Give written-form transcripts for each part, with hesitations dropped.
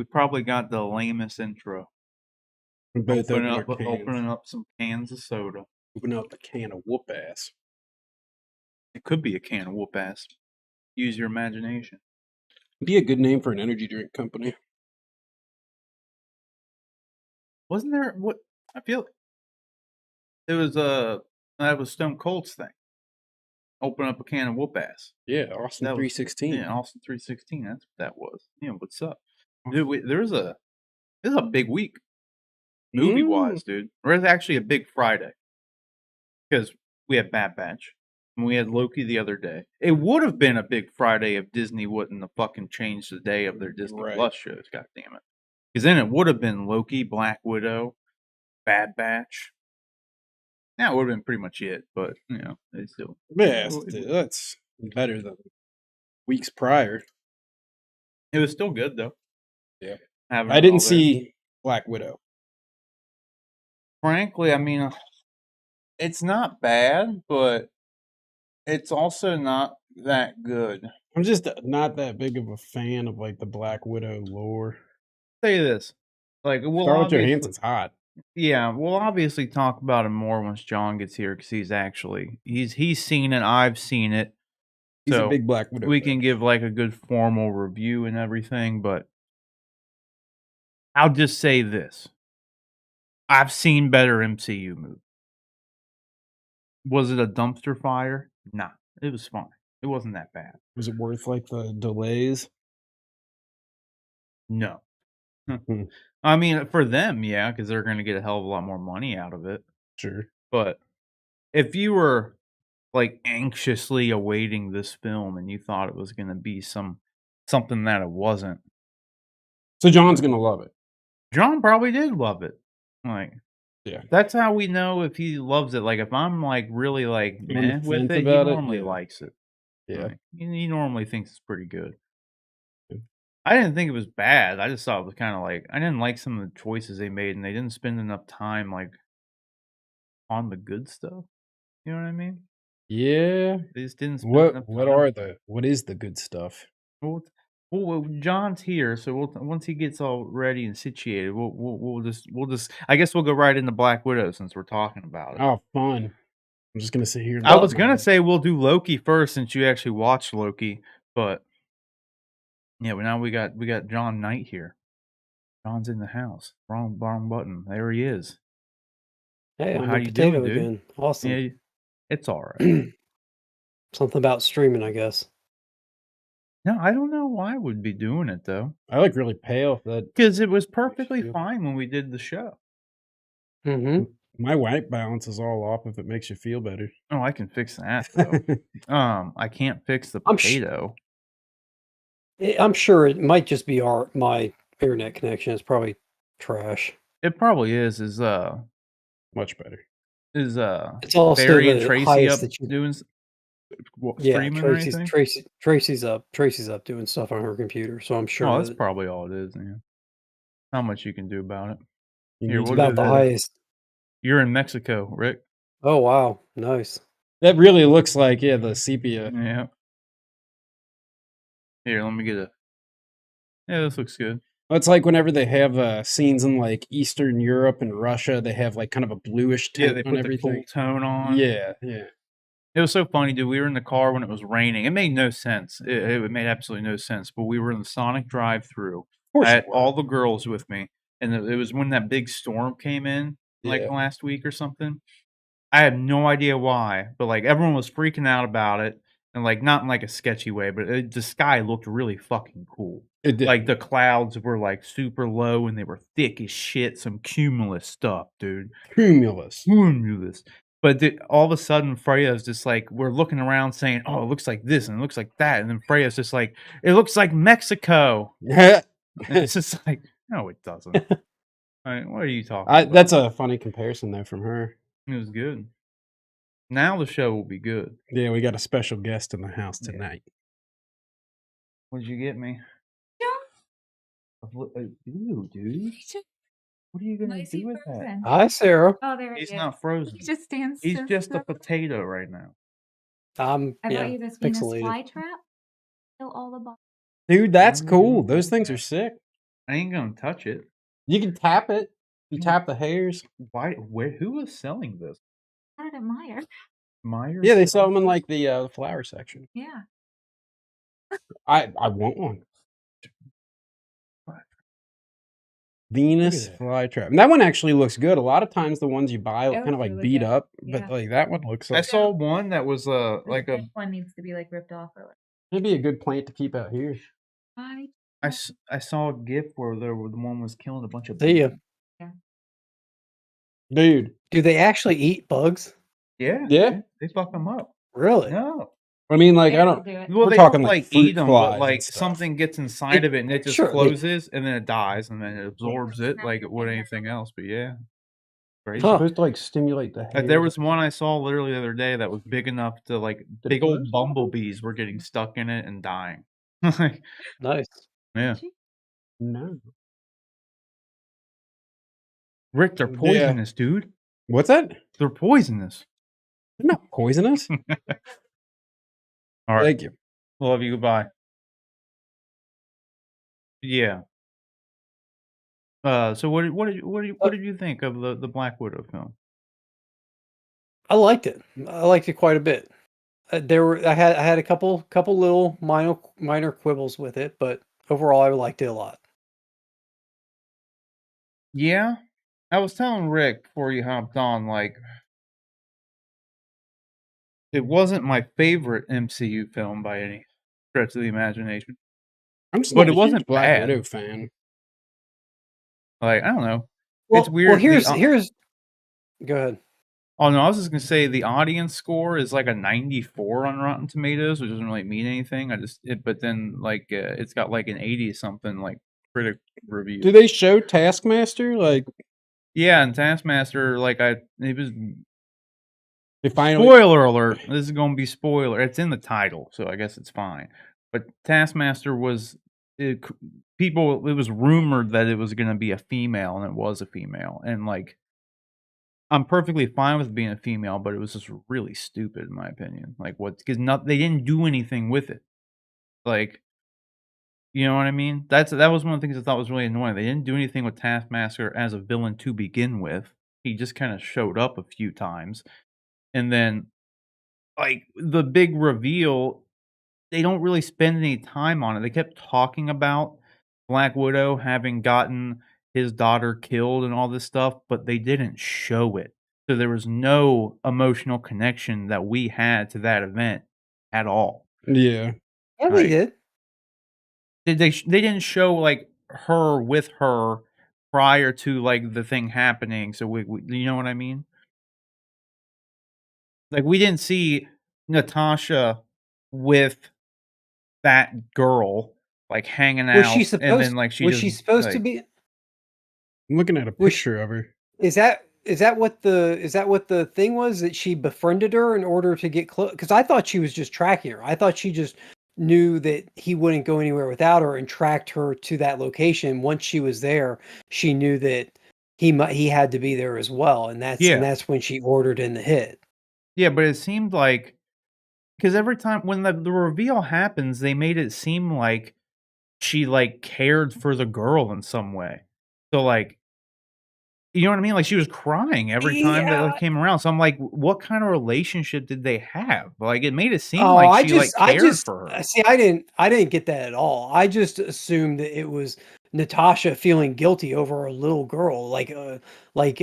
We probably got the lamest intro. We both Opening up some cans of soda. Open up a can of whoop ass. It could be a can of whoop ass. Use your imagination. Be a good name for an energy drink company. Wasn't there what I feel? It was that was Stone Cold's thing. Open up a can of whoop ass. Yeah, Austin 316. Yeah, Austin 316. That's what that was. Yeah, what's up, dude? This is a big week, movie wise, dude. Or it's actually a big Friday because we have Bad Batch and we had Loki the other day. It would have been a big Friday if Disney wouldn't have fucking changed the day of their Disney Plus shows. God damn it! Because then it would have been Loki, Black Widow, Bad Batch. That would have been pretty much it, but you know, it's still that's better than weeks prior. It was still good though. Yeah, I didn't see Black Widow. Frankly, I mean, it's not bad, but it's also not that good. I'm just not that big of a fan of like the Black Widow lore. Say this, like, Scarlett Johansson's hot. Yeah, we'll obviously talk about it more once John gets here because he's seen it. I've seen it. He's a big Black Widow. We can give like a good formal review and everything, but I'll just say this: I've seen better MCU movies. Was it a dumpster fire? Nah, it was fine. It wasn't that bad. Was it worth like the delays? No. I mean, for them, yeah, because they're going to get a hell of a lot more money out of it. Sure. But if you were like anxiously awaiting this film and you thought it was going to be something that it wasn't. So John's going to love it. John probably did love it. Like, yeah. That's how we know if he loves it. Like, if I'm like really like meh with it, he normally likes it. Yeah. Like, he normally thinks it's pretty good. I didn't think it was bad. I just thought it was kind of like, I didn't like some of the choices they made, and they didn't spend enough time like on the good stuff. You know what I mean? Yeah. They just didn't spend enough time. What is the good stuff? Well, John's here, so once he gets all ready and situated, we'll just I guess we'll go right into Black Widow since we're talking about it. Oh, fun! I'm just gonna sit here. I was gonna say we'll do Loki first since you actually watched Loki, but yeah, but now we got John Knight here. John's in the house. Wrong button. There he is. Hey, I'm a potato again. Awesome. Yeah, it's all right. Something about streaming, I guess. No, I don't know why I would be doing it though. I look really pale. Because it was perfectly fine when we did the show. Mm-hmm. My white balance is all off. If it makes you feel better. Oh, I can fix that though. I can't fix the potato. I'm sure it might just be my internet connection. It's probably trash. It probably is. Much better. Is it's all Barry and Tracy up doing? Yeah, Tracy's up doing stuff on her computer, so I'm sure. Oh, that's probably all it is. Yeah. How much you can do about it? Here, we'll about the highest. You're in Mexico, Rick. Oh wow, nice. That really looks like the sepia. Yeah. Here, let me get a. Yeah, this looks good. Well, it's like whenever they have scenes in like Eastern Europe and Russia, they have like kind of a bluish tone. Yeah, they put the cool tone on. Yeah. It was so funny, dude. We were in the car when it was raining. It made no sense. It made absolutely no sense. But we were in the Sonic drive-thru. I had all the girls with me, and it was when that big storm came in, like last week or something. I had no idea why, but like everyone was freaking out about it, and like not in like a sketchy way, but the sky looked really fucking cool. It did. Like the clouds were like super low, and they were thick as shit. Some cumulus stuff, dude. Cumulus. But all of a sudden, Freya's just like, we're looking around saying, oh, it looks like this and it looks like that. And then Freya's just like, it looks like Mexico. It's just like, no, it doesn't. What are you talking about? That's a funny comparison, though, from her. It was good. Now the show will be good. Yeah, we got a special guest in the house tonight. What did you get me? Ew, dude. What are you going to do with that? Hi, Sarah. Oh, there he is. He's not frozen. He just stands. He's just a potato right now. I bought you this Venus flytrap. Kill all the bugs. Dude, that's cool. Those things are sick. I ain't gonna touch it. You can tap it. You tap the hairs. Why? Where? Who was selling this? Got it at Meyer. Myers? Yeah, they sell them in like the flower section. Yeah. I want one. Venus that. flytrap. And that one actually looks good. A lot of times the ones you buy look It kind of looks like really beat good. up, Yeah. but like that one looks I like saw one that was like This a. one needs to be like ripped off or like. maybe a good plant to keep out here. I saw a GIF where the one was killing a bunch of. See ya. Dude. Do they actually eat bugs? Yeah. Yeah. They fuck them up. Really? No. I mean, like, I They don't. do it. Well, We're they talking don't like like fruit eat them, flies but and like stuff. something gets inside of it and it just sure, they- closes and then it dies and then it absorbs it like it would anything else. But yeah, crazy. Huh. Supposed to like stimulate the hair. There was one I saw literally the other day that was big enough to like Did big it old burst? bumblebees were getting stuck in it and dying. Like, Nice. yeah, No. Rick, they're Yeah. poisonous, dude. What's that? They're poisonous. They're not poisonous. All right, Thank you. love you. Goodbye. Yeah. So what did you think of the Black Widow film? I liked it. I liked it quite a bit. I had a couple little minor quibbles with it, but overall I liked it a lot. Yeah, I was telling Rick before you hopped on, like, it wasn't my favorite MCU film by any stretch of the imagination. I'm just But not it a wasn't huge Black bad. Widow fan. Like, I don't know. Well, It's weird. Well, here's. Go ahead. Oh no, I was just gonna say the audience score is like a 94 on Rotten Tomatoes, which doesn't really mean anything. But then like it's got like an 80 something like critic review. Do they show Taskmaster? Like, Yeah, and Taskmaster, like it was. they finally. Spoiler alert! This is gonna be spoiler. It's in the title, so I guess it's fine. But Taskmaster was people. It was rumored that it was gonna be a female, and it was a female, and like. I'm perfectly fine with being a female, but it was just really stupid in my opinion. Like because they didn't do anything with it. Like, you know what I mean? That was one of the things I thought was really annoying. They didn't do anything with Taskmaster as a villain to begin with. He just kind of showed up a few times. And then like the big reveal, they don't really spend any time on it. They kept talking about Black Widow having gotten his daughter killed and all this stuff, but they didn't show it. So there was no emotional connection that we had to that event at all. Yeah. Yeah, they Like, did. They didn't show like her with her prior to like the thing happening. So we you know what I mean? Like we didn't see Natasha with that girl like hanging out, Was she supposed? and then like was she supposed to like, be? I'm looking at a Was picture of her. Is that what the thing was, that she befriended her in order to get close? Because I thought she was just tracking her. I thought she just knew that he wouldn't go anywhere without her and tracked her to that location. Once she was there, she knew that he had to be there as well, and that's when she ordered in the hit. Yeah, but it seemed like because every time when the reveal happens, they made it seem like she like cared for the girl in some way. So like, you know what I mean? Like she was crying every time that like, came around. So I'm like, what kind of relationship did they have? Like it made it seem like she cared for her. See, I didn't get that at all. I just assumed that it was Natasha feeling guilty over a little girl. Like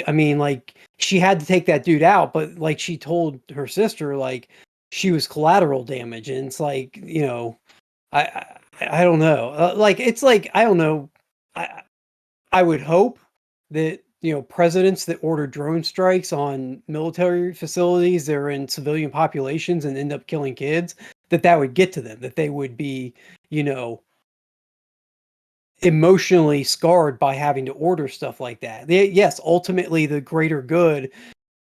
I mean, like she had to take that dude out, but like she told her sister, like she was collateral damage, and it's like, you know, I don't know. Like it's like, I don't know. I would hope that, you know, presidents that order drone strikes on military facilities that are in civilian populations and end up killing kids, that would get to them, that they would be, you know, emotionally scarred by having to order stuff like that. Yes, ultimately the greater good,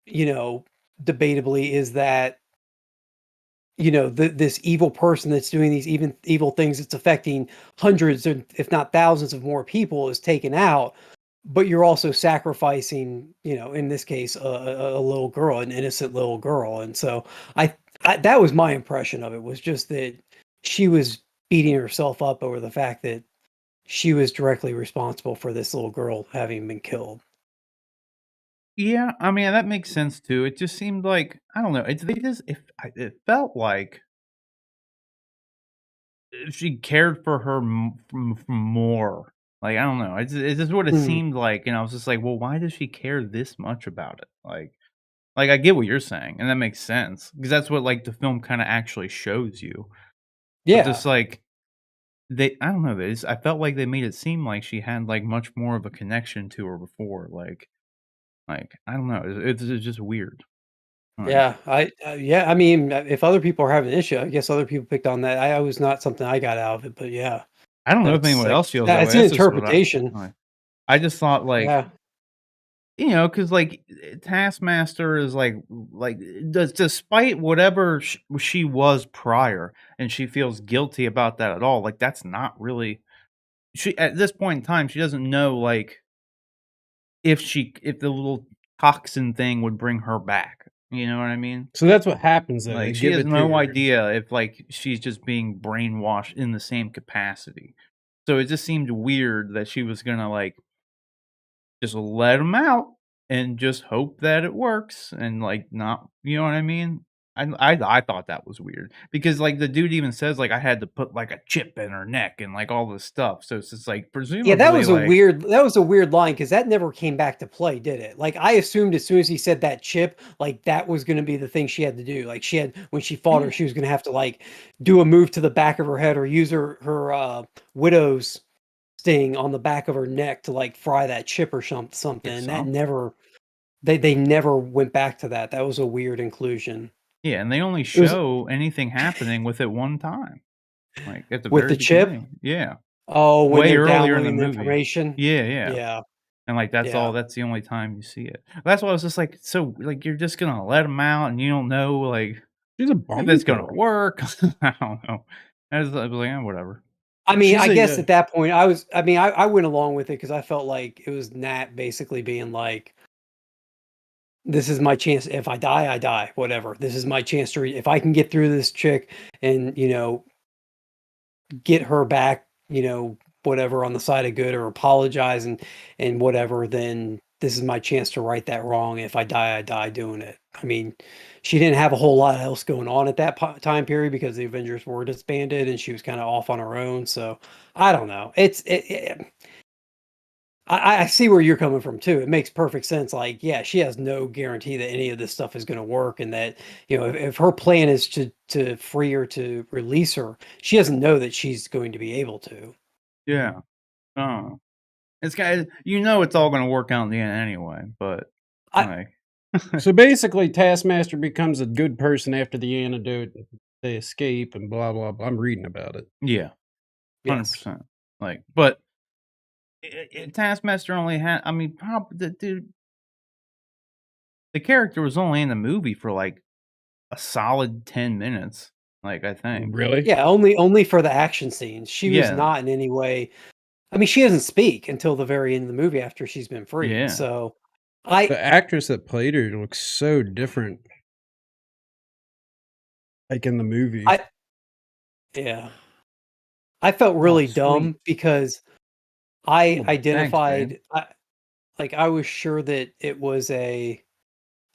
you know, debatably is that, you know, this evil person that's doing these evil things that's affecting hundreds, if not thousands of more people, is taken out. But you're also sacrificing, you know, in this case, a little girl, an innocent little girl. And so I that was my impression of it, was just that she was beating herself up over the fact that she was directly responsible for this little girl having been killed. Yeah, I mean, that makes sense too. It just seemed like I don't know. It felt like she cared for her more. Like I don't know. It's just what it Mm, seemed like, and I was just like, well, why does she care this much about it? Like I get what you're saying, and that makes sense because that's what like the film kind of actually shows you. But yeah. just like I don't know. I felt like they made it seem like she had like much more of a connection to her before. Like I don't know. It's just weird. Like Yeah, yeah, I mean, if other people are having an issue, I guess other people picked on that. I was not something I got out of it, but yeah, I don't know if that's anyone like else feels that that's way. an That's just what interpretation. I just thought like Yeah. because like Taskmaster is despite whatever she was prior, and she feels guilty about that at all. Like that's not really she at this point in time. She doesn't know like if the little toxin thing would bring her back. You know what I mean? So that's what happens though. They Like she give has it to no her. idea if like she's just being brainwashed in the same capacity. So it just seemed weird that she was gonna like just let him out and just hope that it works and, like, not you know what I mean? I thought that was weird because, like, the dude even says, like, "I had to put, like, a chip in her neck," and, like, all this stuff, so it's just, like, Yeah, that presumably, was a like weird line because that never came back to play, did it? Like, I assumed as soon as he said that chip, like, that was gonna be the thing she had to do. Like, she had when she fought her, yeah, she was gonna have to, like, do a move to the back of her head or use her widow's sting on the back of her neck to, like, fry that chip or something, yeah, and that something. never they never went back to that. That was a weird inclusion. Yeah, and they only It was show anything happening with it one time, like, at the with very the chip? beginning. Yeah, Oh, when way they're earlier in the downloading the movie. information? Yeah, yeah. Yeah, And, like, yeah. that's the only time you see it. That's why I was just like, so, like, you're just gonna let him out and you don't know, like, She's a if bum it's gonna girl. work. I don't know. I was like, "Eh, whatever." I mean, She's I a guess at that point, I went along with it because I felt like it was Nat basically being like, "This is my chance. If I die, I die. Whatever. This is my chance to if I can get through this chick and get her back, whatever on the side of good or apologize and whatever, then this is my chance to right that wrong. If I die, I die doing it." I mean, she didn't have a whole lot else going on at that time period because the Avengers were disbanded and she was kind of off on her own. So I don't know. I see where you're coming from too. It makes perfect sense. Like, yeah, she has no guarantee that any of this stuff is going to work, and that if her plan is to free her, to release her, she doesn't know that she's going to be able to. Yeah. Oh. It's kinda it's all gonna work out in the end anyway, but, I like So basically, Taskmaster becomes a good person after the antidote. They escape and blah blah blah. I'm reading about it. yeah, yes, 100%. Like, but Taskmaster only had I mean, the character was only in the movie for, like, a solid 10 minutes, like, I think. Really? yeah, only for the action scenes. She was Yeah. not in any way. I mean, she doesn't speak until the very end of the movie after she's been freed. Yeah. So, I The actress that played her looks so different, like in the movie. I yeah, I felt Oh, really sweet. dumb because I Cool. Thanks, babe. identified. I was sure that it was a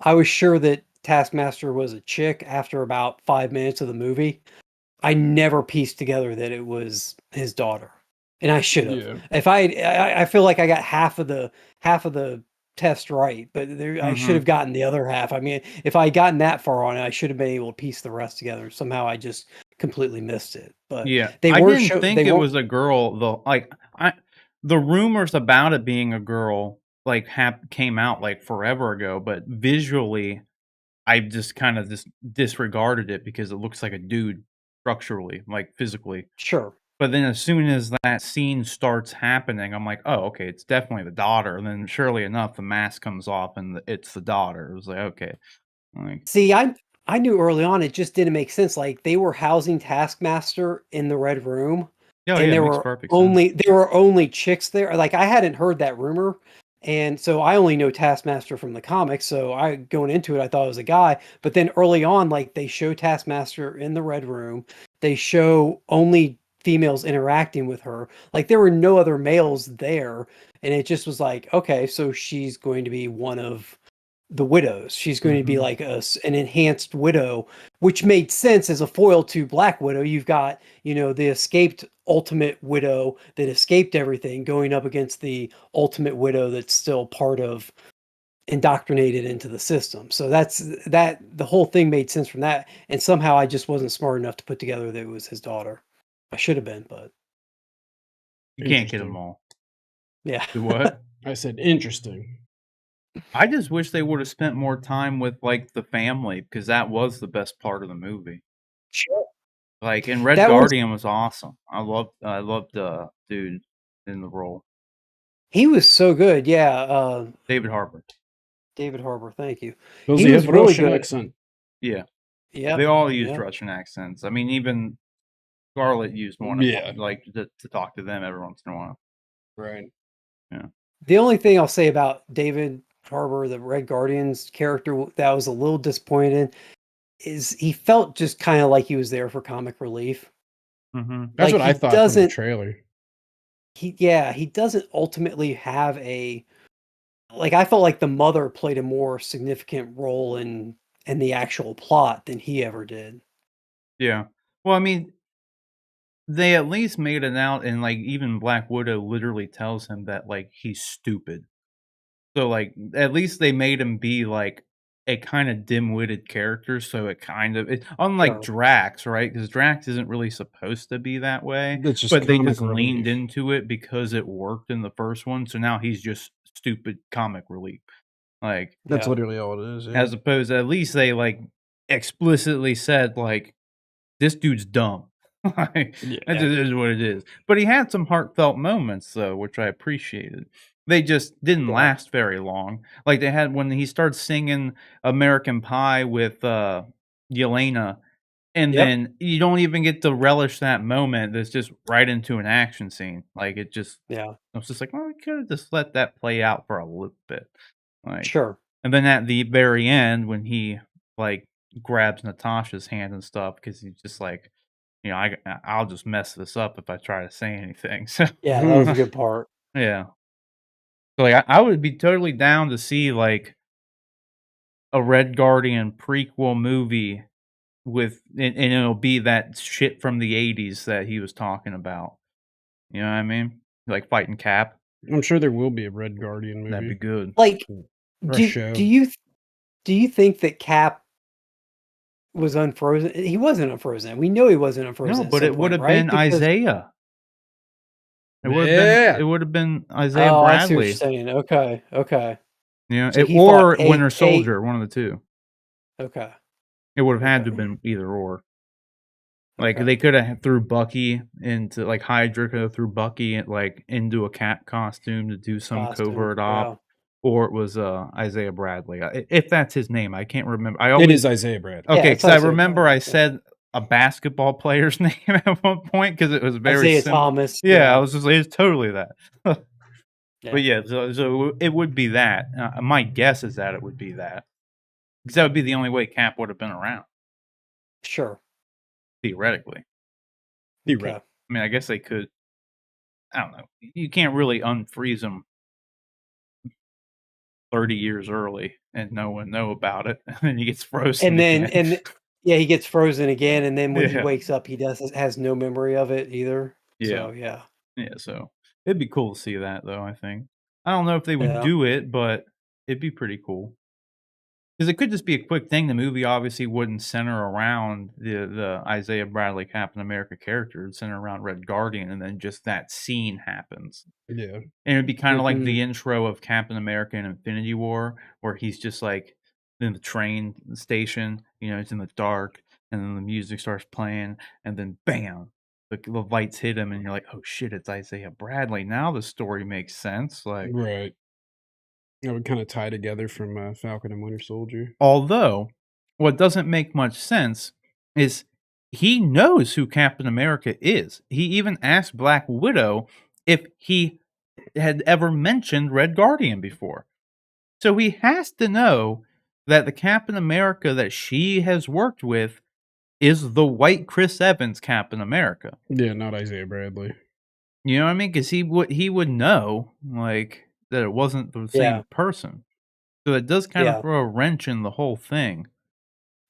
I was sure that Taskmaster was a chick after about 5 minutes of the movie. I never pieced together that it was his daughter, and I should have. Yeah. If I feel like I got half of the test right, but I should have Mhm. gotten the other half. I mean, if I had gotten that far on it, I should have been able to piece the rest together. Somehow I just completely missed it. But Yeah. they I weren't didn't show think they it weren't was a girl, though, like, the rumors about it being a girl, like, came out, like, forever ago, but visually I just kinda just disregarded it because it looks like a dude structurally, like, physically. sure. But then as soon as that scene starts happening, I'm like, "Oh, okay, it's definitely the daughter." And then surely enough, the mask comes off and it's the daughter. It was like, "Okay." Like, See, I knew early on it just didn't make sense. Like they were housing Taskmaster in the Red Room, oh, and yeah, it there makes were perfect sense. only chicks there. Like I hadn't heard that rumor, and so I only know Taskmaster from the comics. So I going into it, I thought it was a guy. But then early on, like they show Taskmaster in the Red Room. They show only females interacting with her. Like there were no other males there, and it just was like, okay, so she's going to be one of the widows. She's going to be like an enhanced widow, which made sense as a foil to Black Widow. You've got, the escaped ultimate widow that escaped everything going up against the ultimate widow that's still part of indoctrinated into the system. So the whole thing made sense from that. And somehow I just wasn't smart enough to put together that it was his daughter. I should have been, but you can't get them all. yeah. Do what? I said interesting. I just wish they would have spent more time with like the family because that was the best part of the movie. Sure. Like, and Red That was- Guardian was awesome. I loved dude in the role. He was so good. Yeah. David Harbour. David Harbour. Thank you. Does He he was have really Russian good. accent? Yeah. Yeah. They all used yeah. Russian accents. I mean, even Scarlett used one, Yeah. like to talk to them every once in a while. Right. The only thing I'll say about David Harbour, the Red Guardian's character, that was a little disappointed is he felt just kind of like he was there for comic relief. Mm-hmm. That's Like, what I he thought from the doesn't- trailer. He doesn't ultimately have I felt like the mother played a more significant role in the actual plot than he ever did. Yeah. Well, I mean, they at least made it out, and like even Black Widow literally tells him that like he's stupid. So like at least they made him be like a kind of dim-witted character. So unlike Sure. Drax, right? Because Drax isn't really supposed to be that way, That's just but they comic just leaned relief. into it because it worked in the first one. So now he's just stupid comic relief. Like That's Yeah. literally all it is. Yeah. as opposed to at least they like explicitly said like this dude's dumb. Like, Yeah. that just is what it is. But he had some heartfelt moments though, which I appreciated. They just didn't Yeah. last very long. Like they had when he started singing American Pie with Yelena, and Yep. then you don't even get to relish that moment. That's just right into an action scene. Like it just, Yeah. I was just like, well, we could have just let that play out for a little bit. Like, Sure. and then at the very end, when he like grabs Natasha's hand and stuff, because he's just like, I'll just mess this up if I try to say anything. So Yeah, that was a good part. yeah, so like I would be totally down to see like a Red Guardian prequel movie with, and it'll be that shit from the '80s that he was talking about. You know what I mean? Like fighting Cap. I'm sure there will be a Red Guardian movie. That'd be good. Like, Or a do show. you think that Cap was unfrozen? He wasn't unfrozen. We know he wasn't unfrozen. No, at but some it would point, have right? been Because- Isaiah. It would have Yeah. been. It would have been Isaiah Oh, I see what Bradley. you're saying. Okay. Okay. Yeah, So he fought Winter a- Soldier, one of the two. Okay. It would have had to Okay. have been either or. Like Okay. they could have threw Bucky into like Hydra could have threw Bucky like into a Cap costume to do some Costume, covert yeah. op, or it was Isaiah Bradley. If that's his name, I can't remember. It is Isaiah Bradley. Okay, it's because I Isaiah remember Bradley, I yeah. said a basketball player's name at one point because it was very Isaiah simple. Thomas. Yeah, I was just like, it's totally that. Yeah. But yeah, so it would be that. My guess is that it would be that. Because that would be the only way Cap would have been around, Sure. theoretically. Theoretically. Okay. I mean, I guess they could. I don't know. You can't really unfreeze him 30 years early and no one know about it. And then he gets frozen. And then again. he gets frozen again, and then when he Yeah. wakes up, he has no memory of it either. Yeah. So yeah. Yeah, so it'd be cool to see that, though, I think. I don't know if they would Yeah. do it, but it'd be pretty cool. Because it could just be a quick thing. The movie obviously wouldn't center around the Isaiah Bradley Captain America character. It'd center around Red Guardian, and then just that scene happens. Yeah. And it'd be kind of like Mhm. the intro of Captain America in Infinity War, where he's just like in the train station, it's in the dark, and then the music starts playing, and then bam, the lights hit him, and you're like, oh shit, it's Isaiah Bradley. Now the story makes sense. Like, Right. That would kind of tie together from Falcon and Winter Soldier. although what doesn't make much sense is he knows who Captain America is. He even asked Black Widow if he had ever mentioned Red Guardian before. So he has to know that the Captain America that she has worked with is the white Chris Evans Captain America. Yeah, not Isaiah Bradley. You know what I mean? Because he would know like that it wasn't the Yeah. same person. So it does kind of Yeah. throw a wrench in the whole thing.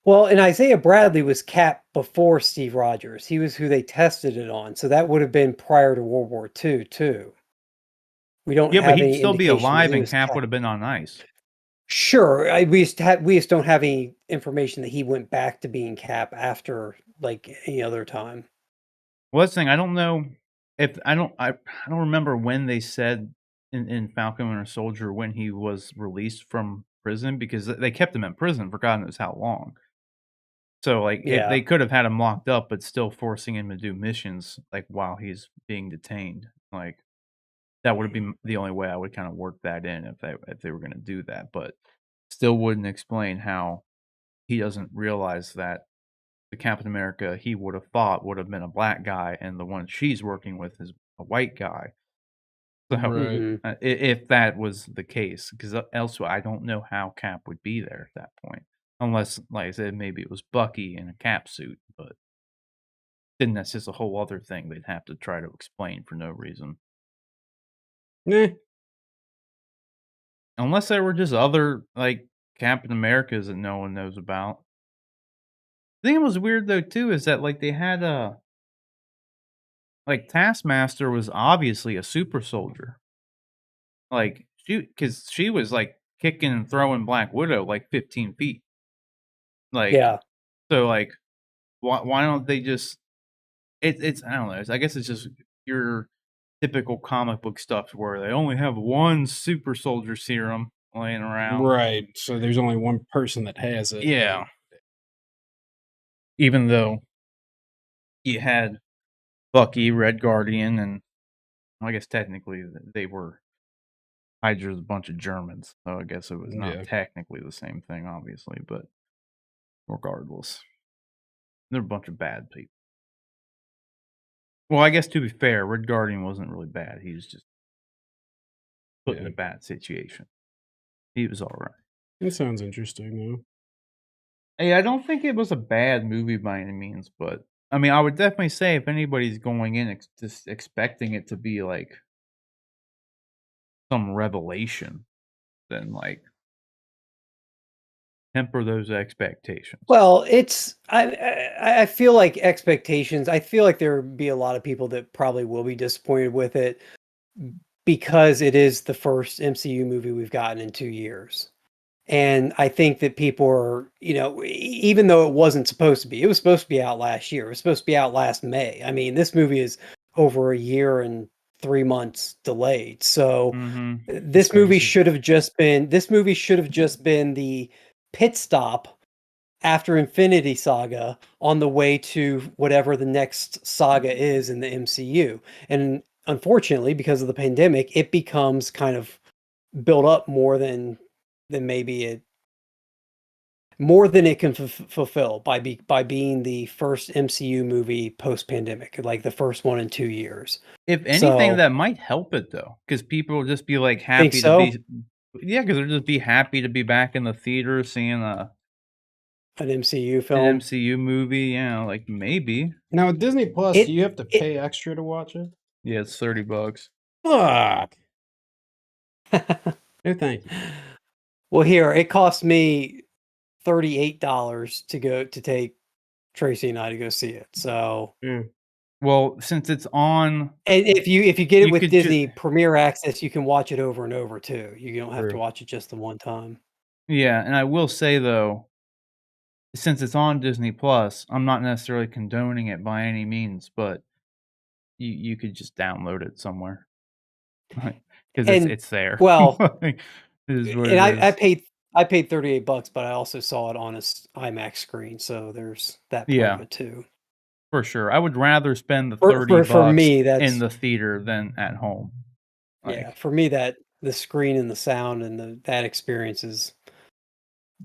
Well, and Isaiah Bradley was Cap before Steve Rogers. He was who they tested it on. So that would have been prior to World War II, too. We don't Yeah, but have he'd any still be indication that alive it and was Cap Cap. would have been on ice. Sure, we just don't have any information that he went back to being Cap after like any other time. Well, that's the thing. I don't know if I don't remember when they said in Falcon Winter Soldier when he was released from prison because they kept him in prison for God knows how long. So like if Yeah. they could have had him locked up but still forcing him to do missions like while he's being detained, like that would have been the only way I would kind of work that in if they were going to do that, but still wouldn't explain how he doesn't realize that the Captain America he would have thought would have been a black guy, and the one she's working with is a white guy. So, Right. Mhm. If that was the case, because elsewhere I don't know how Cap would be there at that point, unless, like I said, maybe it was Bucky in a Cap suit, but then that's just a whole other thing they'd have to try to explain for no reason. Nah. Unless there were just other like Captain Americas that no one knows about. The thing that was weird though too is that like they had like Taskmaster was obviously a super soldier. Like because she was like kicking and throwing Black Widow like 15 feet. Like Yeah. so like why don't they just it's I don't know. I guess it's just your typical comic book stuff where they only have one super soldier serum laying around. Right. So there's only one person that has it. Yeah. Even though you had Bucky, Red Guardian, and I guess technically they were Hydra's a bunch of Germans, so I guess it was not Yeah. technically the same thing, obviously, but regardless, they're a bunch of bad people. Well, I guess to be fair, Red Guardian wasn't really bad. He was just put in Yeah. a bad situation. He was all right. It sounds interesting, though. Hey, I don't think it was a bad movie by any means, but I mean, I would definitely say if anybody's going in just expecting it to be like some revelation, then like temper those expectations. Well, it's I feel like expectations. I feel like there would be a lot of people that probably will be disappointed with it because it is the first MCU movie we've gotten in 2 years. And I think that people are, even though it wasn't supposed to be, it was supposed to be out last year. It was supposed to be out last May. I mean, this movie is over a year and 3 months delayed. So this movie should have just been the pit stop after Infinity Saga on the way to whatever the next saga is in the MCU. And unfortunately, because of the pandemic, it becomes kind of built up more than maybe it can fulfill by being the first MCU movie post pandemic, like the first one in 2 years. If anything, So- that might help it though, because people will just be like Think happy so? to be. Yeah, because they'll just be happy to be back in the theater seeing An MCU an film. MCU movie. Yeah, like maybe. Now, with Disney Plus, It- do you have to it- pay extra to watch it? Yeah, it's $30. Fuck. No, thank you. Well, here it cost me $38 to take Tracy and I to go see it. So, Yeah. Well, since it's on, and if you get it You with could ju- Disney Premier Access, you can watch it over and over too. You don't have to True. watch it just the one time. yeah, and I will say though, since it's on Disney Plus, I'm not necessarily condoning it by any means, but you could just download it somewhere because And, it's there. well, Like, it is what And it I is. paid $38, but I also saw it on a IMAX screen, so there's that part Yeah. of it too. For sure. I would rather spend the For- 30 for bucks me, that's- in the theater than at home. Yeah, Like, for me, that the screen and the sound and that experience is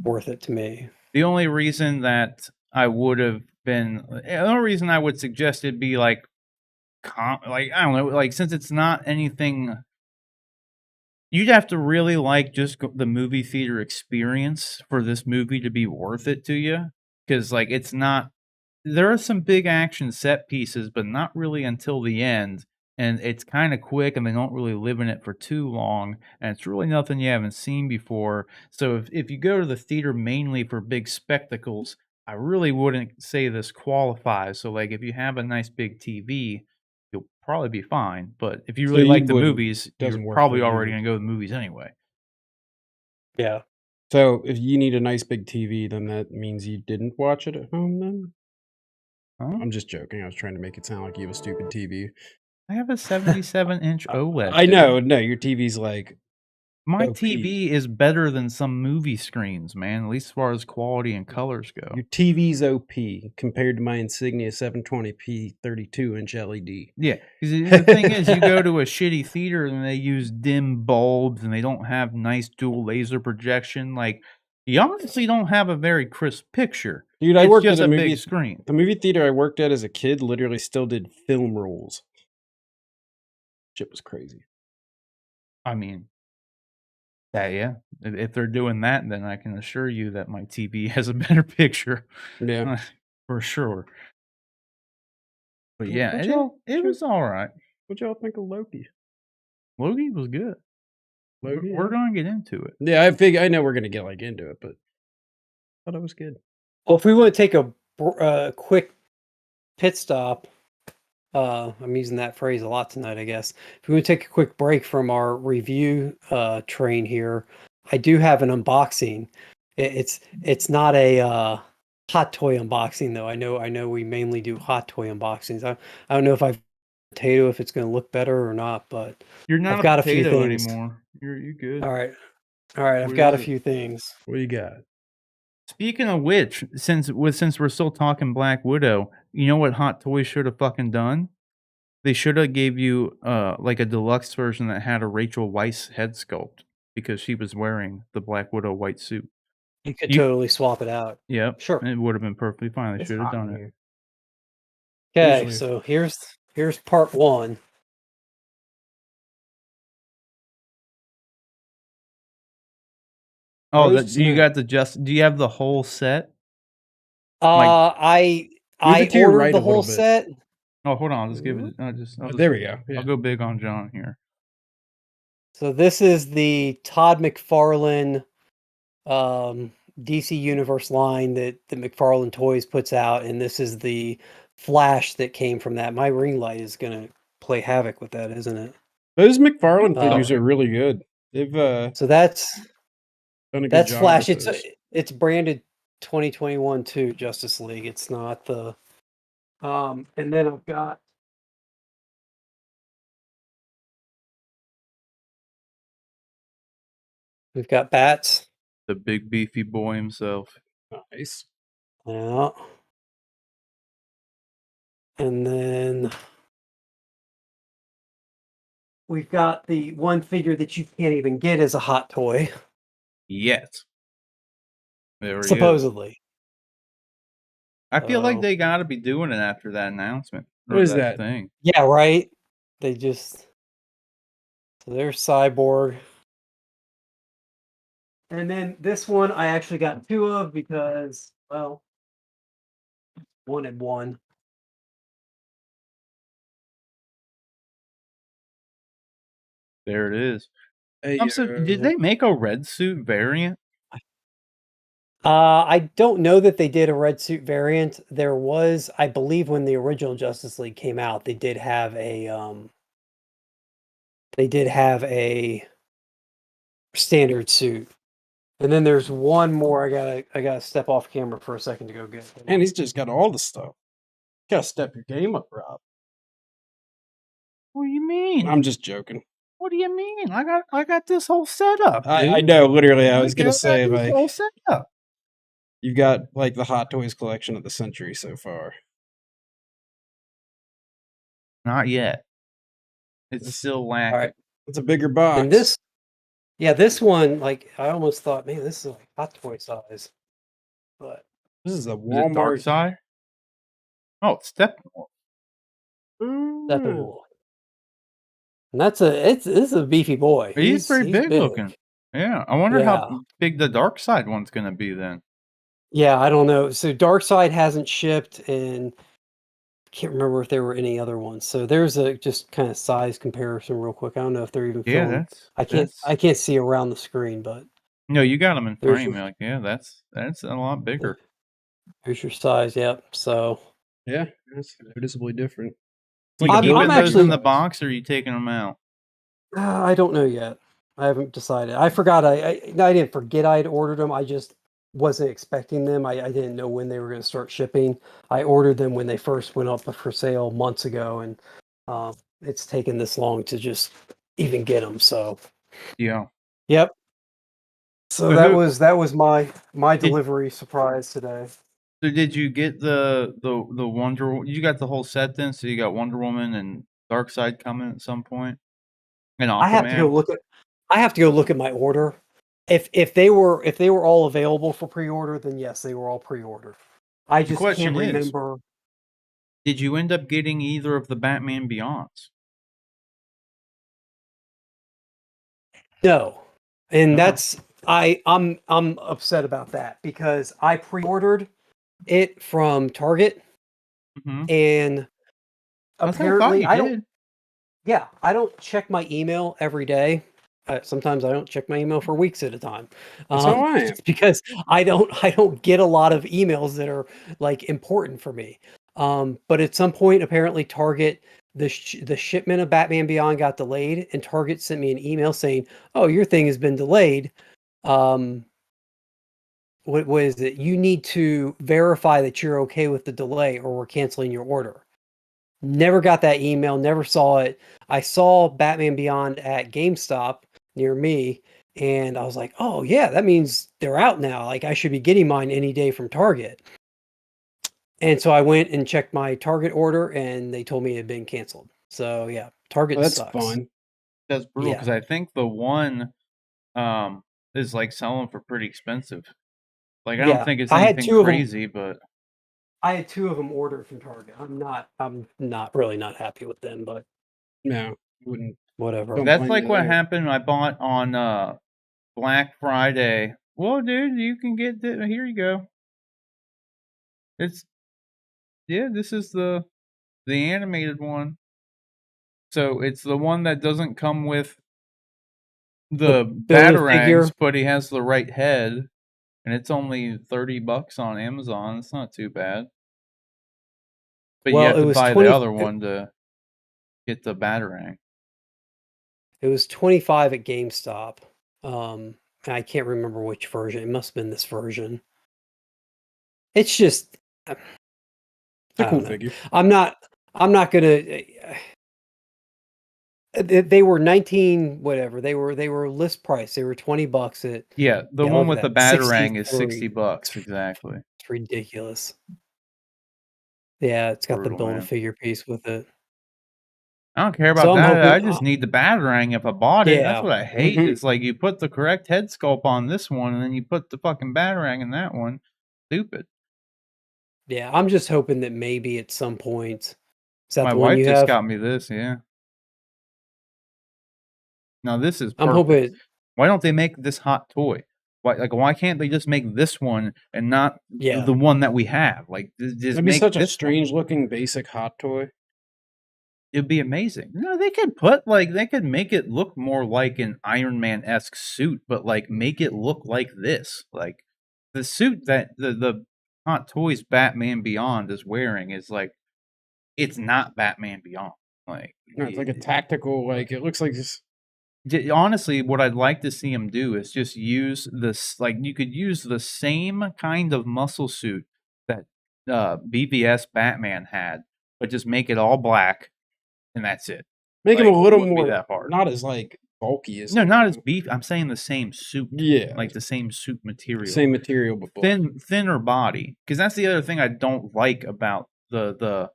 worth it to me. the only reason that I would have been, the only reason I would suggest it be like, like, I don't know, like, since it's not anything, you'd have to really like just the movie theater experience for this movie to be worth it to you. Because, like, it's not there are some big action set pieces, but not really until the end. And it's kind of quick, and they don't really live in it for too long. And it's really nothing you haven't seen before. So if you go to the theater mainly for big spectacles, I really wouldn't say this qualifies. So, like, if you have a nice big TV, you'll probably be fine. But if you So really you like the wouldn't- movies, doesn't you're work probably for already you. going to go to the movies anyway. Yeah. So if you need a nice big TV, then that means you didn't watch it at home then? Huh? I'm just joking. I was trying to make it sound like you have a stupid TV. I have a 77-inch OLED. I dude. know. No, your TV's like My OP. TV is better than some movie screens, man, at least as far as quality and colors go. Your TV's OP compared to my Insignia 720p 32-inch LED. Yeah, 'cause the thing is, you go to a shitty theater and they use dim bulbs and they don't have nice dual laser projection. Like, you honestly don't have a very crisp picture. Dude, I It's worked just at a a big movie. screen. The movie theater I worked at as a kid literally still did film rolls. Shit was crazy. I mean, yeah. If they're doing that, then I can assure you that my TV has a better picture. Yeah. For sure. But What- yeah, what it y'all- was all right. What y'all think of Loki? Loki was good. Loki, We're yeah. going to get into it. Yeah, I know we're gonna get like into it, but I thought it was good. Well, if we want to take a quick pit stop, I'm using that phrase a lot tonight, I guess. If we want to take a quick break from our review train here, I do have an unboxing. It's not a hot toy unboxing though. I know we mainly do hot toy unboxings. I don't know if I've potato if it's going to look better or not, but You're not I've got a a few potato things. anymore. You good. all right, I've What got a is it? few things. What you got? Speaking of which, since we're still talking Black Widow, you know what Hot Toys should have fucking done? They should have gave you like a deluxe version that had a Rachel Weisz head sculpt because she was wearing the Black Widow white suit. You could You- totally swap it out. Yep, Sure. it would have been perfectly fine. They It's should have hot done in it. here. Okay, Usually- so here's part one. Oh, Roast you snack. got the do you have the whole set? I Move it to your ordered right the a little whole bit. set. Oh, hold on. I'll just give it. I'll just There we go. Yeah. I'll go big on John here. So this is the Todd McFarlane DC Universe line that the McFarlane Toys puts out, and this is the Flash that came from that. My ring light is gonna play havoc with that, isn't it? Those McFarlane figures Oh. are really good. They've So that's done a good job Flash. with those. It's branded 2021 too, Justice League. It's not the and then I've got we've got Bats. The big beefy boy himself. Nice. Yeah. And then we've got the one figure that you can't even get as a hot toy, Yet. There he is. supposedly. I feel like Oh. they got to be doing it after that announcement. What or is that? thing? Yeah, right. They just so there's Cyborg. And then this one I actually got two of because, well, wanted one. There it is. Hey, So, did they make a red suit variant? I don't know that they did a red suit variant. There was, I believe, when the original Justice League came out, they did have a standard suit. And then there's one more I gotta step off camera for a second to go get. And he's just got all the stuff. Gotta step your game up, Rob. What do you mean? I'm just joking. What do you mean? I got this whole setup. I know, literally. I was got gonna say, this like, whole setup. you've got like the Hot Toys collection of the century so far. Not yet. It's still lacking. All right. It's a bigger box. And this one, like, I almost thought, man, this is like hot toy size. But This is a Is it Dark Walmart. Side? Oh, it's Steppenwolf. Steppenwolf. And this is a beefy boy. He's pretty big looking. Yeah, I wonder how big the Dark Side one's gonna be then. Yeah, I don't know. So Darkseid hasn't shipped, and can't remember if there were any other ones. So there's a just kind of size comparison real quick. I don't know if they're even Yeah, filling. I that's can't see around the screen, but no, you got them in there's frame. your You're like, yeah, that's a lot bigger. there's your size. Yep. So Yeah, that's noticeably different. You Like a keeping I'm those actually in the box, or are you taking them out? I don't know yet. I haven't decided. I forgot. I didn't forget I had ordered them. I just wasn't expecting them. I didn't know when they were going to start shipping. I ordered them when they first went up for sale months ago, and it's taken this long to just even get them. So, Yeah. yep. So So that was my did delivery surprise today. so did you get the Wonder? You got the whole set then. So you got Wonder Woman and Darkseid coming at some point, and I have to go Aquaman. look at I have to go look at my order. If they were all available for pre-order, then yes, they were all pre-ordered. I The just can't question is, remember. did you end up getting either of the Batman Beyonds? No. And No. that's I'm upset about that because I pre-ordered it from Target Mm-hmm. and That's what I thought apparently you I don't did. yeah, I don't check my email every day. Sometimes I don't check my email for weeks at a time. That's how I am. It's because I don't get a lot of emails that are like important for me. But at some point, apparently Target the shipment of Batman Beyond got delayed, and Target sent me an email saying, "Oh, your thing has been delayed. Um, what is it? You need to verify that you're okay with the delay, or we're canceling your order." Never got that email, never saw it. I saw Batman Beyond at GameStop near me, and I was like, "Oh yeah, that means they're out now. Like I should be getting mine any day from Target." And so I went and checked my Target order, and they told me it had been canceled. So yeah, Target Well, that's sucks. fun. That's brutal Yeah, because I think the one is like selling for pretty expensive. Like I don't yeah. think it's I had anything two of them. crazy, but I had two of them ordered from Target. I'm not really not happy with them, but No, wouldn't. whatever. Don't that's blame like you what there. happened. I bought on Black Friday. Well, dude, you can get here. You go. It's yeah. This is the animated one. So it's the one that doesn't come with The the Build-A-Figure. batarangs, but he has the right head, and it's only $30 on Amazon. It's not too bad. But you Well, have it to was buy the 20. other one to get the batarang. It was 25 at GameStop. I can't remember which version. It must have been this version. It's just It's I a cool don't know. figure. I'm not gonna. They were 19 whatever. They were list price. They were $20 at Yeah, the yeah. one Look at with the that, batarang is 63. $60 exactly. It's ridiculous. Yeah, it's got the Brutal, man. Build-A-Figure piece with it. I don't care So about I'm that. hoping. I just need the batarang if I bought it. That's Yeah, what I hate. Mhm. It's like you put the correct head sculpt on this one, and then you put the fucking batarang in that one. Stupid. yeah. I'm just hoping that maybe at some point. Is that My the one wife you just have? got me this. Yeah. Now this is I'm perfect. hoping. Why don't they make this hot toy? Why can't they just make this one and not Yeah. the one that we have? Like just That'd be make such a this one. strange looking basic hot toy. It'd be amazing. No, they could put they could make it look more like an Iron Man-esque suit, but like make it look like this. Like the suit that the Hot Toys Batman Beyond is wearing is like it's not Batman Beyond. Like No, it's like a tactical. Like it looks like this. honestly, what I'd like to see him do is just use this. Like you could use the same kind of muscle suit that BVS Batman had, but just make it all black, and that's it. Make him Like a it little wouldn't be more, that hard. not as like bulky as. No, not as beef. I'm saying the same suit. Yeah, Like the same suit material. same material, but bulky. Thinner body. Because that's the other thing I don't like about the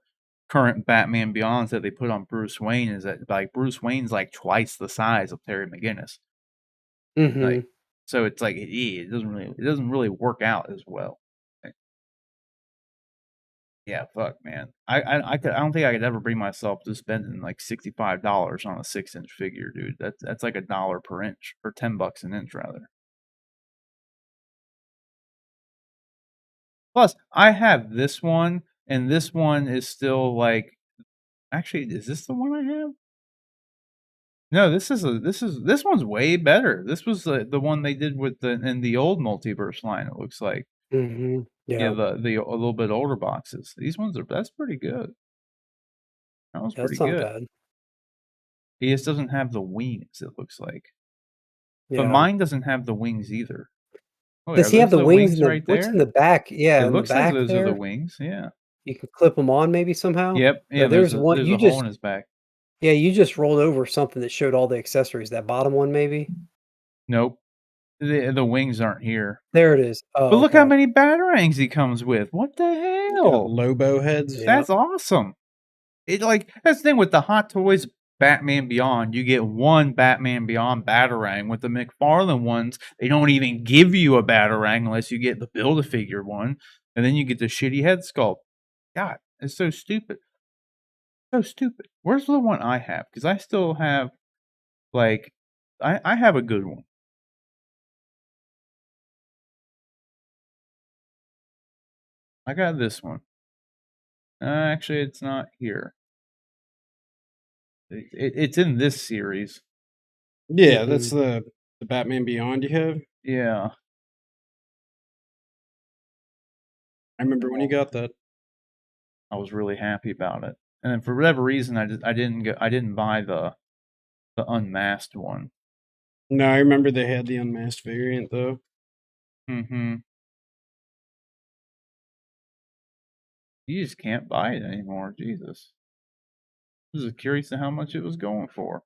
current Batman Beyonds that they put on Bruce Wayne is that like Bruce Wayne's like twice the size of Terry McGinnis. Mm-hmm. Like so it's like it doesn't really work out as well. Yeah, fuck, man. I don't think I could ever bring myself to spending like $65 on a 6-inch figure, dude. That's like $1 per inch or $10 an inch rather. Plus, I have this one, and this one is still like. Actually, is this the one I have? No, this one's way better. This was the one they did with in the old multiverse line. It looks like Yeah. the a little bit older boxes. These ones that's pretty good. That was That's pretty not good. bad. He just doesn't have the wings. It looks like, Yeah. but mine doesn't have the wings either. Oh, Does are he have those the wings in the right what's there? in the back? Yeah, It in the looks like back those are the there. wings. Yeah. You can clip them on maybe somehow. Yep. Yeah. there's one There's you a hole just in his back. yeah, you just rolled over something that showed all the accessories. That bottom one maybe? Nope. The wings aren't here. There it is. Oh, But look how okay. many batarangs he comes with. What the Got hell? Lobo heads. Yeah. That's awesome. It like that's the thing with the Hot Toys Batman Beyond. You get one Batman Beyond Batarang. With the McFarlane ones, they don't even give you a Batarang unless you get the Build-A-Figure one, and then you get the shitty head sculpt. God, it's so stupid. So stupid. Where's the one I have? Because I still have, like, I have a good one. I got this one. Actually, it's not here. It's in this series. Yeah, that's the Batman Beyond you have. Yeah. I remember when you got that. I was really happy about it. And then for whatever reason, I didn't buy the unmasked one. No, I remember they had the unmasked variant though. Mm-hmm. You just can't buy it anymore. Jesus. I was curious to how much it was going for.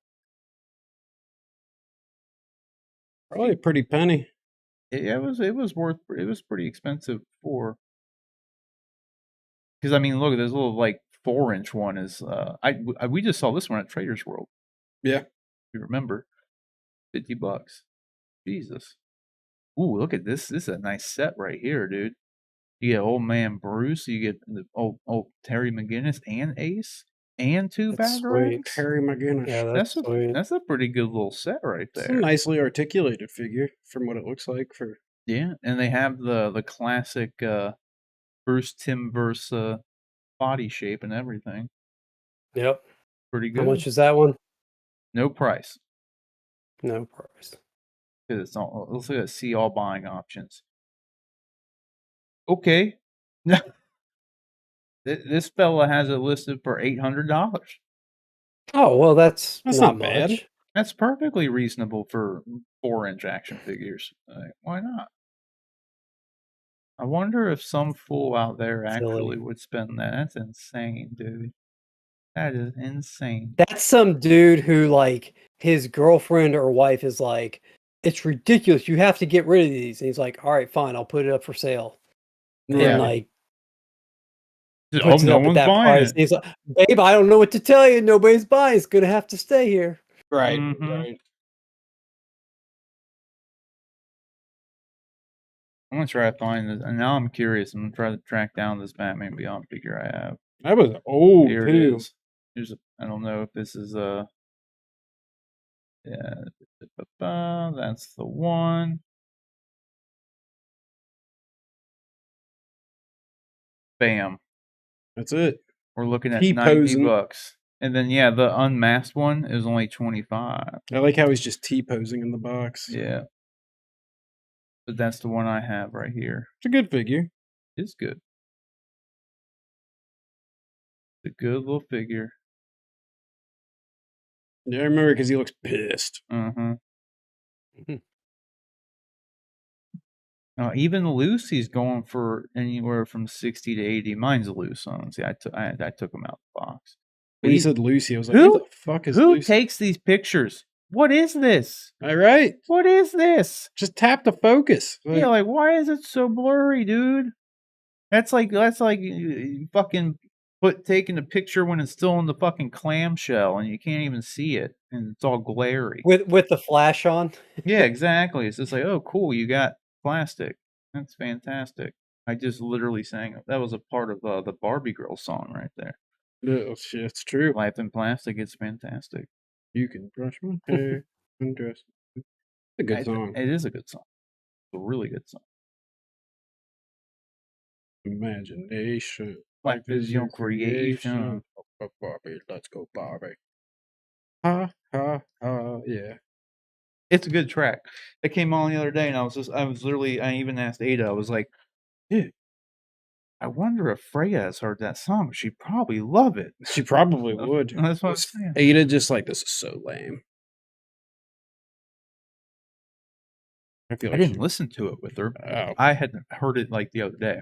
Probably a pretty penny. It was pretty expensive for. Because I mean, look, this little like 4-inch one is we just saw this one at Trader's World. Yeah. If you remember, $50. Jesus. Ooh, look at this. This is a nice set right here, dude. You get old man Bruce. You get the old Terry McGinnis and Ace and two That's sweet. Batarangs. Terry McGinnis. Yeah, that's sweet. That's a pretty good little set right It's a there. nicely articulated figure from what it looks like. For Yeah, and they have the classic Bruce Timmverse body shape and everything. Yep. Pretty good. How much is that one? No price. No price. Because it's all. Let's look at see all buying options. Okay. This fella has it listed for $800. Oh well, that's not bad. much. That's perfectly reasonable for 4-inch action figures. Why not? I wonder if some fool out there actually would spend that. That's insane, dude. That is insane. That's some dude who like his girlfriend or wife is like, it's ridiculous. You have to get rid of these. And he's like, all right, fine, I'll put it up for sale. Yeah. And like Oh, puts it no up at one's that buying price. it. And he's like, babe, I don't know what to tell you. Nobody's buying. It's gonna have to stay here. right, Mhm. right. I'm gonna try to find this, and now I'm curious. I'm gonna try to track down this Batman Beyond figure I have. That was old Here too. it is. I don't know if this is yeah, that's the one. Bam. That's it. We're looking at T-posing. $90. And then yeah, the unmasked one is only 25. I like how he's just T-posing in the box. Yeah. But that's the one I have right here. It's a good figure. It's good. It's a good little figure. Yeah, I remember because he looks pissed. Uh-huh. Even Lucy's going for anywhere from 60 to 80. Mine's loose on. See, I took him out of the box. When he said Lucy, I was like, Who who the fuck is who Lucy? takes these pictures? What is this? All right. What is this? Just tap the focus. Yeah, like why is it so blurry, dude? That's like fucking taking a picture when it's still in the fucking clamshell and you can't even see it and it's all glary. With the flash on. Yeah, exactly. It's just like, oh, cool, you got plastic. That's fantastic. I just literally sang it. That was a part of the Barbie Girl song right there. Oh, shit, it's true. Life in plastic, it's fantastic. You can brush my hair and dress. It's a good song. It is a good song. It's a really good song. Imagination. Life is your creation. Barbie, let's go, Barbie. Ha, ha, ha, yeah. It's a good track. It came on the other day, and I even asked Ada, I was like, dude, I wonder if Freya has heard that song. She'd probably love it. She probably would. That's what I'm Was saying. Ada just like, this is so lame. I feel I like didn't listen to it with her. Oh. I had heard it like the other day.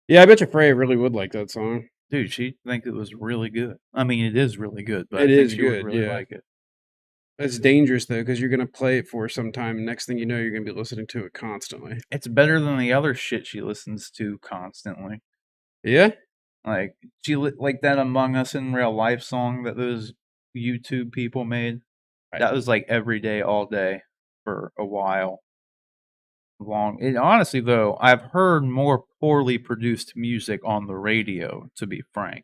Yeah, I bet you Freya really would like that song. Dude, she'd think it was really good. I mean, it is really good, but It I think is she good, would really yeah. like it. It's dangerous though, because you're gonna play it for some time. Next thing you know, you're gonna be listening to it constantly. It's better than the other shit she listens to constantly. Yeah. Like like that Among Us in Real Life song that those YouTube people made. That was like every day, all day for a while. Honestly, though, I've heard more poorly produced music on the radio, to be frank.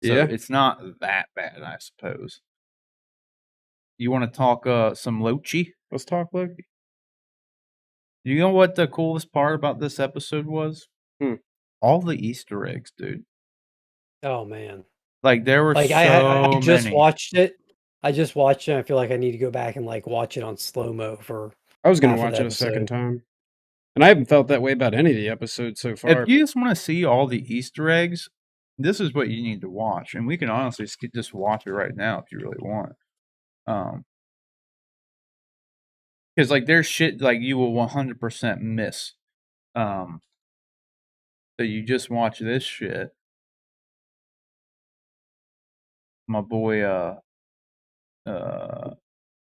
So Yeah. it's not that bad, I suppose. You want to talk some Loki? Let's talk Loki. You know what the coolest part about this episode was? All the Easter eggs, dude. Oh man. Like there were Like so I just many. watched it. I just watched it. I feel like I need to go back and like watch it on slow-mo for I was gonna half of watch the it a second episode. time. And I haven't felt that way about any of the episodes so far. If you just want to see all the Easter eggs, this is what you need to watch. And we can honestly just watch it right now if you really want. Because like there's shit like you will 100% miss. So you just watch this shit. My boy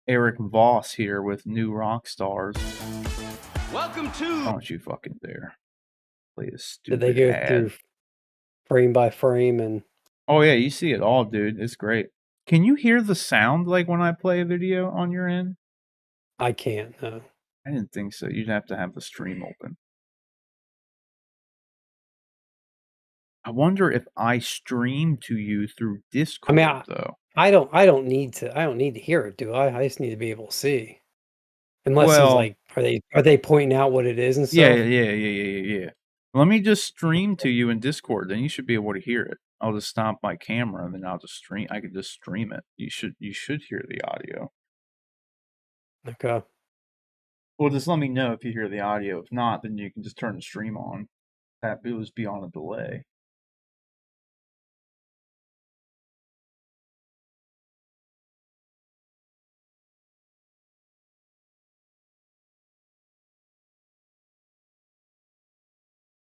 Eric Voss here with New Rock Stars. Welcome to. Don't you fucking dare play a Did stupid they go ad. through frame by frame and Oh yeah, you see it all, dude. It's great. Can you hear the sound like when I play a video on your end? I can't, no. I didn't think so. You'd have to have the stream open. I wonder if I stream to you through Discord, though. I don't need to hear it, do I? I just need to be able to see. Unless it's Well, like, are they pointing out what it is and yeah, stuff? yeah. Let me just stream to you in Discord, then you should be able to hear it. I'll just stop my camera and then I'll just stream. I can just stream it. You should hear the audio. Okay. Well, just let me know if you hear the audio. If not, then you can just turn the stream on. That will just be on a delay.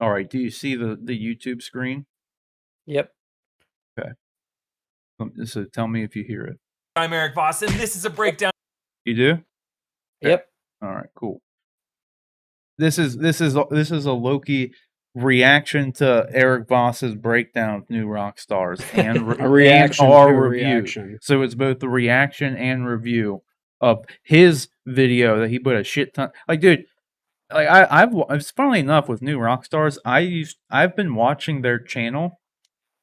All right. Do you see the YouTube screen? Yep. Okay. So tell me if you hear it. I'm Eric Voss, and this is a breakdown. You do? Okay. Yep. All right. Cool. This is a Loki reaction to Eric Voss's breakdown of New Rock Stars and a reaction and our to a review. reaction. So it's both the reaction and review of his video that he put a shit ton. Like, dude, like it's funnily enough with New Rock Stars, I've been watching their channel,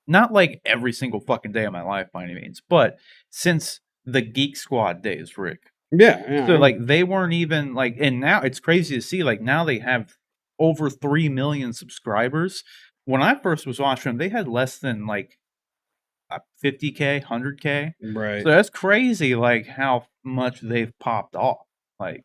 not like every single fucking day of my life by any means, but since the Geek Squad days, Rick. Yeah. So like they weren't even like, and now it's crazy to see like now they have over 3 million subscribers. When I first was watching them, they had less than like 50K, 100K. Right. So that's crazy, like how much they've popped off. Like,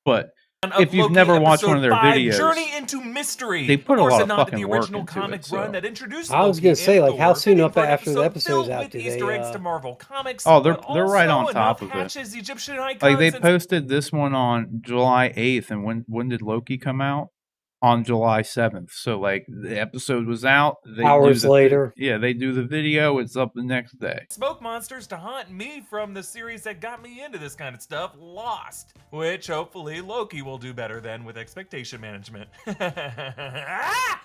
but if you've never watched one of their videos, Journey into Mystery. they put a lot of nod to fucking the work original into comic it. So. run that introduced I was Loki gonna say, and like, how Thor, soon fitting up for an after the episode episode's filled out with do Easter they, eggs to Marvel Comics? Oh, but they're right on also top enough of it. Hatch's Egyptian icons Like they and posted this one on July 8th, and when did Loki come out? On July 7th. So like the episode was out. Hours later. Yeah, they do the video. It's up the next day. smoke monsters to haunt me from the series that got me into this kind of stuff, Lost, which hopefully Loki will do better than with expectation management.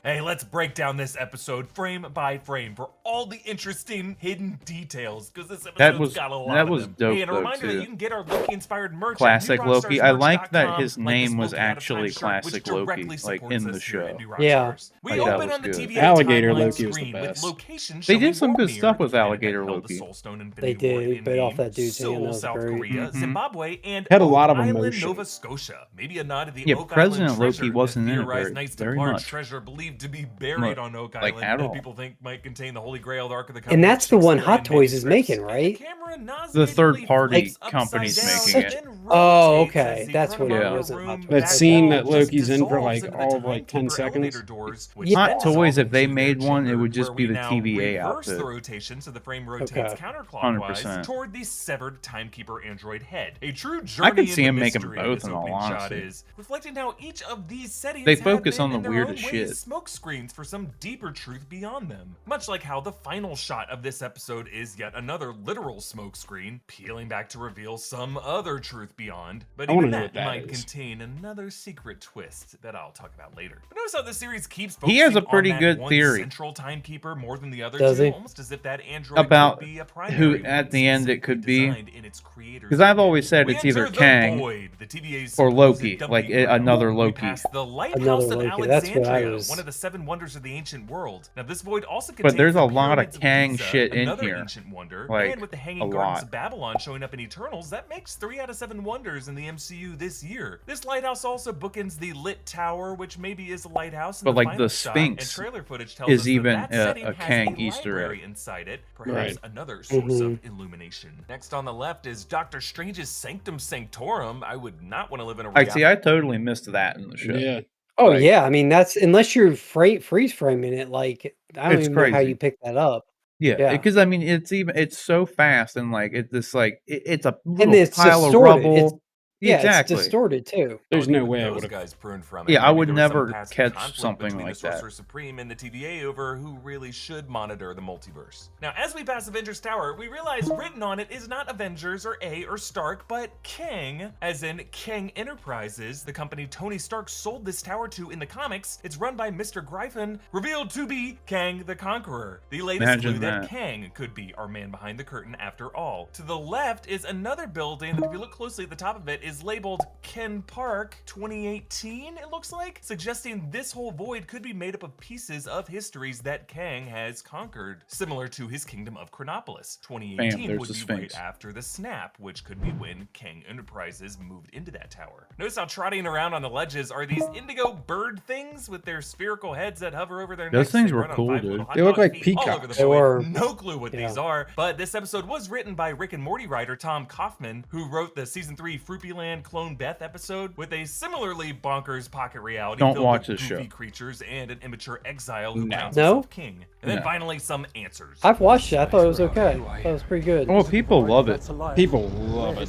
Hey, let's break down this episode frame by frame for all the interesting hidden details, because this episode's got a lot of them. Dope, hey, and a reminder too. that you can get our Loki-inspired merch Classic at Loki. I like that newrockstarsmerch.com, his name was actually Classic Loki. Like in the show. Yeah. We Like, that open was on the good. TVA Alligator timeline Loki was the screen with best. locations They did showing some war good stuff mirror, with the planet Alligator that held the Loki. Soul Stone They Infinity War did. in Bit off name, that dude's hand. Seoul, That was South great. Korea, Mhm. Zimbabwe, and Had a lot Oak of Island, emotion. Nova Scotia. Maybe a nod to the Yeah, Oak President Island Loki treasure, wasn't the in it theorized Knights very Templar much. treasure believed to be buried on Oak like, Island at that all. people think might contain the Holy Grail, the Ark of the And Covenant, that's the one Shakespearean Hot Toys is manuscripts, making, and right? the camera The nauseatingly third-party flips upside company's down making Such- it. and Oh, rotates okay. as the That's what it chronometer was. room That back scene wall that just Loki's in for, dissolves like, into the all of, like, 10 timekeeper elevator seconds. doors, which Yeah. Hot then Toys, dissolve if they into their made one, it chamber, would just where be we the now TVA reverse outfit. the rotation so the frame rotates Okay. counterclockwise 100%. toward the severed timekeeper android head. A true I journey could see into him making mystery both, this in all opening shot honesty. is, reflecting how each of these settings They have focus been, on the in their weirdest own shit. ways, smoke screens for some deeper truth beyond them. Much like how the final shot of this episode is yet another literal smoke screen, peeling back to reveal some other truth beyond, but I wanna even know that what that might is. contain another secret twist that I'll talk about later. But notice how the series keeps He has a focusing pretty on that good one theory. central timekeeper more than the other Does two, he? almost as if that android About could be a who, primary at one, the end, it specifically could be. designed in its creator's Because I've image. always said We it's either enter the Kang void, the TVA's or supposed Loki, dumping like ground. another We Loki. pass the lighthouse Another of Loki, that's what I Alexandria, was- one of the 7 wonders of the ancient world. Now this void also But contains there's the a lot of pyramids Kang Giza, shit in another here. ancient wonder, Like, and with the a Hanging Gardens lot. of Babylon showing up in Eternals, that makes 3 out of 7 wonders in the MCU this year. This lighthouse also bookends the lit tower, which maybe is a lighthouse in But, the like, final the shot, Sphinx and trailer footage tells is us even that setting a has Kang a Easter egg. library inside it, perhaps Right. another source of Mhm. illumination. Next on the left is Doctor Strange's Sanctum Sanctorum. I would not want to live in a I see. I totally missed that in the show. Yeah. Oh Like- yeah, I mean that's unless you're freeze framing it. Like I don't It's even know how crazy. you pick that up. Yeah, Yeah. because I mean, it's so fast and like it's this like it's a And little it's pile of distorted. rubble. Yeah, exactly. it's distorted too. There's no way I those would have. guys pruned from Yeah, I Maybe would there was some never past catch conflict something between like the that. Sorcerer Supreme and the TVA over who really should monitor the multiverse. Now, as we pass Avengers Tower, we realize written on it is not Avengers or A or Stark, but Kang, as in Kang Enterprises, the company Tony Stark sold this tower to in the comics. It's run by Mr. Gryphon, revealed to be Kang the Conqueror. The latest Imagine clue that that. Kang could be our man behind the curtain after all. To the left is another building that, if you look closely at the top of it, is labeled Ken Park 2018, it looks like, suggesting this whole void could be made up of pieces of histories that Kang has conquered, similar to his kingdom of Chronopolis. 2018 there's would the be Sphinx. right after the snap, which could be when Kang Enterprises moved into that tower. Notice how trotting around on the ledges are these indigo bird things with their spherical heads that hover over their Those necks. things They were run on cool, 5 dude. little hot They look dog like feet all over the peacocks. They void. were. No clue what Yeah. these are, but this episode was written by Rick and Morty writer Tom Kaufman, who wrote the season 3 Fruipyland Clone Beth episode with a similarly bonkers pocket reality Don't filled watch with this goofy show. creatures and an immature exile who No. crowns No? himself king. And then No. finally some answers. I've watched it. I thought it was okay. I thought it was pretty good. Well, people love it. People love it.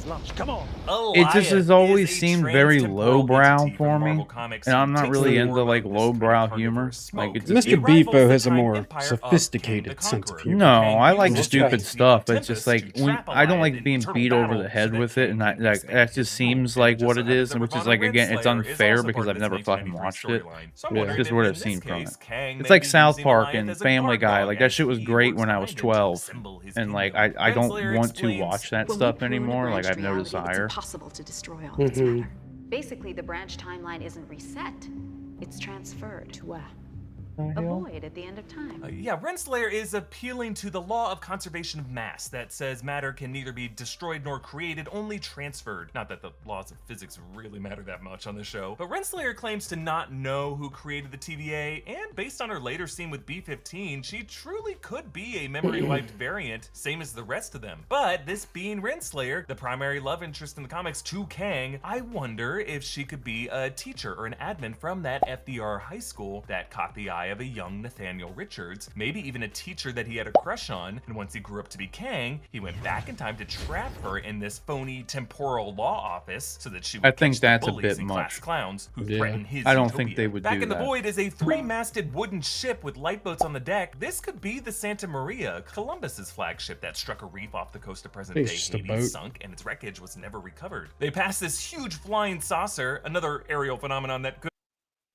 It just has Elias always is a seemed very trans-temporal lowbrow entity from for me, Marvel Comics and who I'm not takes really the into form like of lowbrow this humor. carnivorous Like smoke. it's Mr. just, He rivals Bifo the has a time more empire of sophisticated Kang the sense of Conqueror. humor. no, Kang I like uses stupid Tempest stuff. to It's just like trap when I don't Elias like in being eternal beat over the battle head so with that it, and Kang can that expand just his seems rule. like Just what so it happens is, that which is Ravonna like again, it's Renslayer is unfair also because part I've of never this fucking 1983 watched it. storyline. So I'm Yeah. wondering Just if what in I've this seen from case, it. Kang It's may like be South using Park Elias and as a Family guard Guy. dog Like that as shit was he great works when I was behind him to 12, assemble his and like kingdom. I don't Renslayer want to explains, watch that When we stuff prune a anymore. Like branched I've no reality, desire. It's impossible to destroy all its Mhm. matter. Basically, the branch timeline isn't reset; it's transferred to a void at the end of time. Yeah, Renslayer is appealing to the law of conservation of mass that says matter can neither be destroyed nor created, only transferred. Not that the laws of physics really matter that much on the show, but Renslayer claims to not know who created the TVA, and based on her later scene with B-15, she truly could be a memory-wiped variant, same as the rest of them. But this being Renslayer, the primary love interest in the comics to Kang, I wonder if she could be a teacher or an admin from that FDR high school that caught the eye of a young Nathaniel Richards, maybe even a teacher that he had a crush on, and once he grew up to be Kang, he went back in time to trap her in this phony temporal law office so that she would I think catch the that's a bullies bit and much. class clowns who Yeah. threaten his I don't utopia. think they would Back do in the that. void is a 3-masted wooden ship with lifeboats on the deck. This could be the Santa Maria, Columbus's flagship that struck a reef off the coast of present-day It's just a Haiti, boat. sunk, and its wreckage was never recovered. They passed this huge flying saucer, another aerial phenomenon that could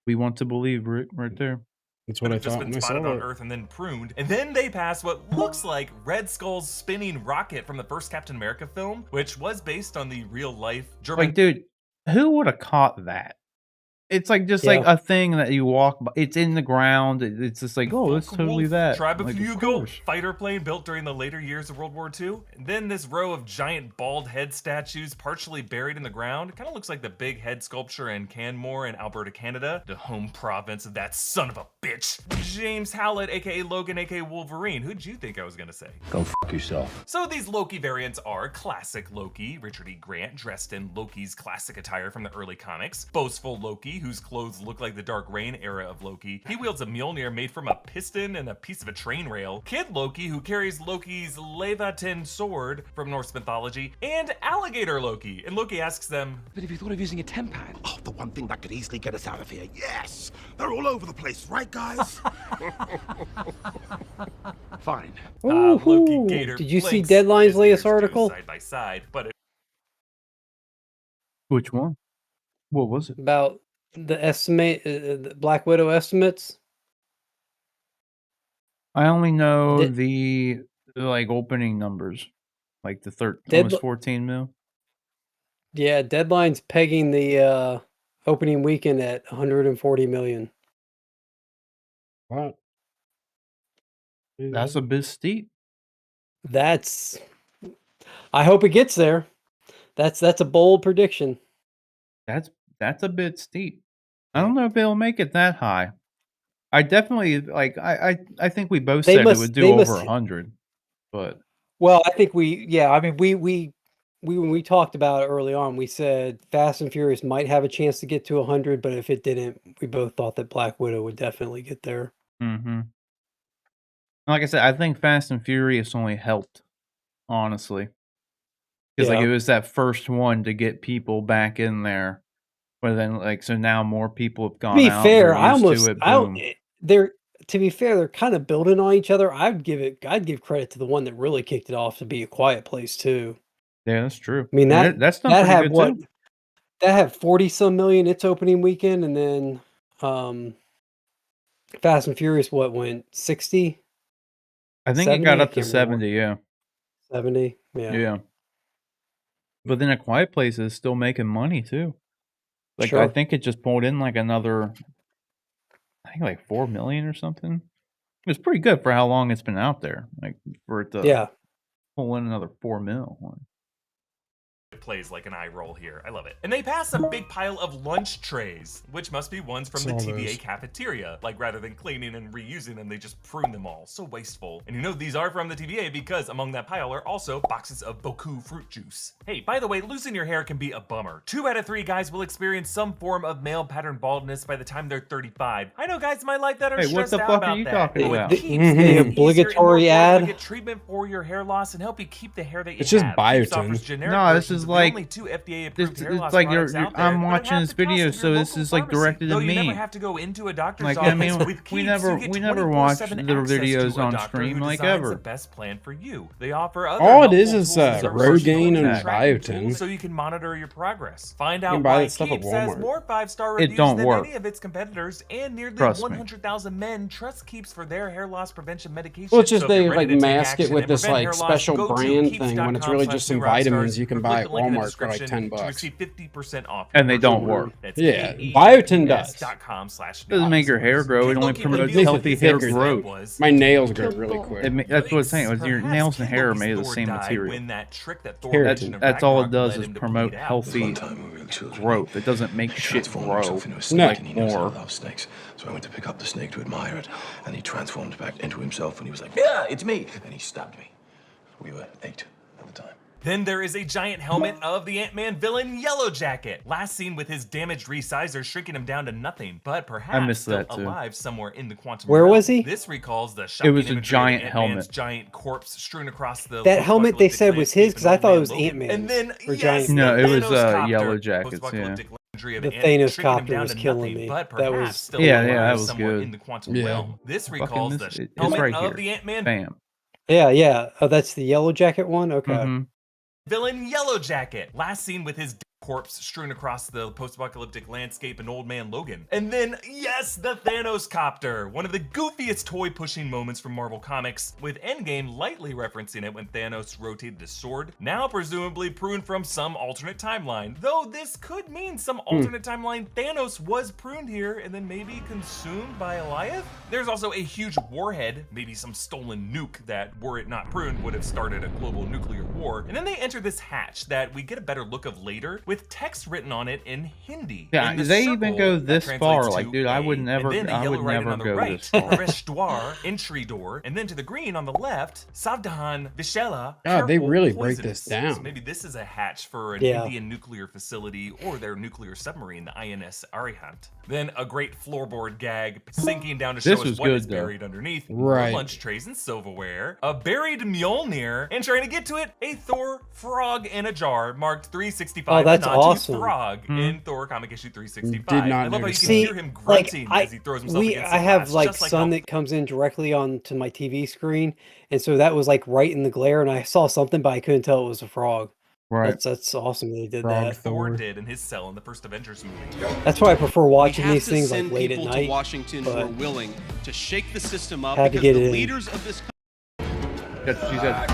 We want to believe right there. That's what I have just thought been when I saw spotted on it. Earth and then pruned. And then they pass what looks like Red Skull's spinning rocket from the first Captain America film, which was based on the real-life German Like, dude, who would have caught that? It's like just Yeah. like a thing that you walk by. It's in the ground. It's just like, oh, it's totally that. Tribe of Like, Fugal course. fighter plane built during the later years of World War II. And then this row of giant bald head statues partially buried in the ground. Kind of looks like the big head sculpture in Canmore in Alberta, Canada, the home province of that son of a bitch. James Howlett, aka Logan, aka Wolverine. Who'd you think I was gonna say? Go fuck yourself. So these Loki variants are classic Loki, Richard E. Grant dressed in Loki's classic attire from the early comics. Boastful Loki, whose clothes look like the Dark Reign era of Loki. He wields a Mjolnir made from a piston and a piece of a train rail. Kid Loki, who carries Loki's Leviathan sword from Norse mythology. And Alligator Loki. And Loki asks them, But if you thought of using a tempad? Oh, the one thing that could easily get us out of here. Yes! They're all over the place, right, guys? Fine. Loki, Ooh, Gator, did you see Blinks, Deadline's as latest theirs go article side by side, but Which one? What was it? about the estimate, the Black Widow estimates? I only know Did- the like opening numbers, like the Dead- almost 14 mil. Yeah, Deadline's pegging the opening weekend at 140 million. What? That's a bit steep. That's. I hope it gets there. That's a bold prediction. That's a bit steep. I don't know if it'll make it that high. I definitely like. I think we both They said must- it would do they over must- 100, but Well, I think I mean, we when we talked about it early on, we said Fast and Furious might have a chance to get to 100, but if it didn't, we both thought that Black Widow would definitely get there. mm-hmm. Like I said, I think Fast and Furious only helped, honestly, because like Yeah. it was that first one to get people back in there. But then, like, so now more people have To gone be out. fair, they're I used almost to it, boom. they're to be fair, they're kind of building on each other. I'd give credit to the one that really kicked it off to be A Quiet Place too. Yeah, that's true. I mean, And that's done that pretty had good what too. that had 40 some million its opening weekend, and then Fast and Furious went 60, I think it 70? got I up to can't remember. 70. Yeah, 70. yeah. But then A Quiet Place is still making money too. Like I Sure. think it just pulled in like another, I think like 4 million or something. It was pretty good for how long it's been out there. Like for it to Yeah. pull in another 4 mil. it plays like an eye roll here. I love it. And they pass a big pile of lunch trays, which must be ones from the Saw TVA those. cafeteria. Like rather than cleaning and reusing them, they just prune them all. So wasteful. And you know these are from the TVA because among that pile are also boxes of Boku fruit juice. Hey, by the way, losing your hair can be a bummer. 2 out of 3 guys will experience some form of male pattern baldness by the time they're 35. I know guys in my life that are Hey, what stressed the out fuck about are you that. talking But with about? Keeps, The it's easier and more obligatory affordable to ad? get treatment for your hair loss and help you keep the hair that you It's just have. Keeps biotin. offers generic No, this versions is of the like- only 2 FDA-approved hair loss It's like products out there, I'm but at watching half this the cost video, of your so this local is like pharmacy. directed Though to you never me. have to go into a doctor's Like, I office. mean, With we Keeps, never- you get we never watch 24/7 the access videos to a on doctor stream who like designs ever. the best plan for you. They offer other All it helpful is tools and Rogaine services and and tracking biotin. tools so you can monitor your progress. Find can out buy why that stuff at Keeps has Walmart. more 5-star It reviews don't than work. any of its competitors, and nearly Trust me. 100,000 men trust Keeps for their hair loss prevention medication. Well, it's just So if they you're ready like to take mask it action with and this prevent like hair loss, special go to brand thing when it's really just some vitamins you can or buy click at the link in the Walmart for like description $10. to receive 50% off. And they your don't order. work. That's Yeah, KEEPS.com/. biotin does. Doesn't make your hair grow. It only Loki promotes reveals healthy that hair his growth. was- My nails grow really quick. That's what it's saying. Your Perhaps nails and hair are Loki's made of the Thor same died material. when that trick that Thor Keratin. mentioned of That's all it Ragnarok does led is him to promote bleed out. healthy One time when we were children, growth. It doesn't make he shit transformed grow himself into a snake, No. and he knows I more. love snakes. So I went to pick up the snake to admire it, and he transformed back into himself, and he was like, "Yeah, it's me," and he stabbed me. We were 8 at the time. Then there is a giant helmet of the Ant-Man villain Yellow Jacket. Last seen with his damaged resizer shrinking him down to nothing, but perhaps missed still that, too. alive somewhere in the quantum Where realm. was he? This recalls the shocking was a imagery of giant Ant-Man's helmet. giant corpse strewn across the That helmet they post-apocalyptic said was his, landscape 'cause I in thought it Old was Man Logan. Ant-Man's, And then or yes, Giant the No, it was, Thanos copter. Yellow Jackets, Post-apocalyptic imagery of The Ant Thanos shrinking him copter down was to killing nothing, me. but That perhaps was- still Yeah, alive that was somewhere good. in the quantum Yeah. realm. This Fucking recalls this- the it's helmet right of here. the Ant-Man Bam. Yeah. Oh, that's the Yellow Jacket one? Okay. Mhm. villain Yellow Jacket. Last seen with his corpse strewn across the post-apocalyptic landscape, and Old Man Logan. And then, yes, the Thanos copter, one of the goofiest toy-pushing moments from Marvel Comics, with Endgame lightly referencing it when Thanos rotated his sword, now presumably pruned from some alternate timeline. Though this could mean some alternate timeline Thanos was pruned here and then maybe consumed by Goliath. There's also a huge warhead, maybe some stolen nuke that, were it not pruned, would have started a global nuclear war. And then they enter this hatch that we get a better look of later, with text written on it in Hindi. Yeah, In the they even go circle, this that far. translates Like, to dude, I would A, never, and then a I yellow would writing never on the go right, this far. Resh Dwar, entry door, and then to the green on the left, Savdahan Vishela. God, they careful, really break this poisonous. So down. maybe this is a hatch for an Yeah. Indian nuclear facility or their nuclear submarine, the INS Arihant. Then a great floorboard gag sinking down to show This us was what is good, though. buried underneath. More Right. lunch trays and silverware, a buried Mjolnir, and trying to get to it, a Thor frog in a jar marked 365. Oh, that's a nod to awesome. Throg Hmm. in Thor comic issue 365. Did not I love how you notice can that. See, hear him like grunting I, as he throws himself against I the have glass, like just like sun how that comes in directly onto my TV screen, and so that was like right in the glare, and I saw something, but I couldn't tell it was a frog. Right. That's awesome they did Frog that. Thor Thor. did in his cell in the first Avengers movie. That's why I prefer watching We have these to things like send late at people night. to Washington who but are willing to shake the system up had to because get the it in. leaders of this That's what she said.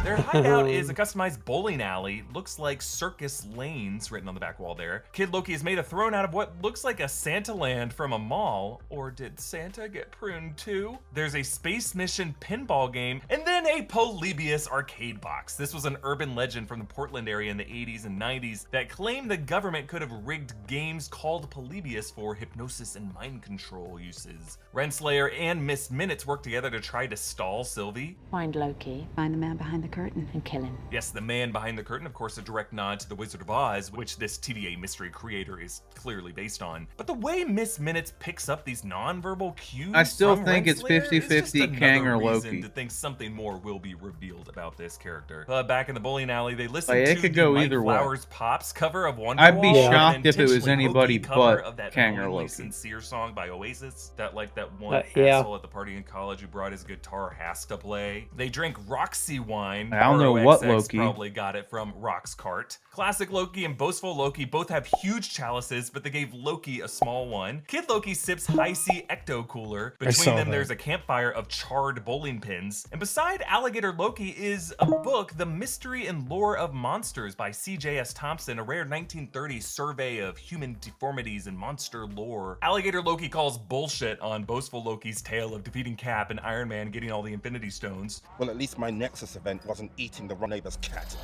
Their hideout is a customized bowling alley. Looks like circus lanes written on the back wall there. Kid Loki has made a throne out of what looks like a Santa land from a mall. Or did Santa get pruned too? There's a space mission pinball game, and then a Polybius arcade box. This was an urban legend from the Portland area in the 80s and 90s that claimed the government could have rigged games called Polybius for hypnosis and mind control uses. Renslayer and Miss Minutes worked together to try to stall Sylvie. Find Loki, find the man behind the curtain, and kill him. Yes, the man behind the curtain, of course, a direct nod to The Wizard of Oz, which this TVA mystery creator is clearly based on. But the way Miss Minutes picks up these nonverbal cues, I still from think it's Renslayer is 50-50 just another Kang or reason Loki. to think something more will be revealed about this character. Back in the bowling alley, they listened Like, it to could the go Mike either way. Flowers Pops cover of Wonderwall. I'd be Yeah. shocked and if it was intentionally anybody hokey cover but of that Kang or knowingly Loki. sincere song by Oasis. That one yeah. asshole at the party in college who brought his guitar has to play. They drink Roxy wine. I don't know what ROXX Loki. Probably got it from Rock's Cart. Classic Loki and Boastful Loki both have huge chalices, but they gave Loki a small one. Kid Loki sips High C Ecto Cooler. I Between saw them, that. there's a campfire of charred bowling pins. And beside Alligator Loki is a book, The Mystery and Lore of Monsters by C.J.S. Thompson, a rare 1930 survey of human deformities and monster lore. Alligator Loki calls bullshit on Boastful Loki's tale of defeating Cap and Iron Man getting all the Infinity Stones. Well, at least my Nexus event wasn't eating the neighbor's cat.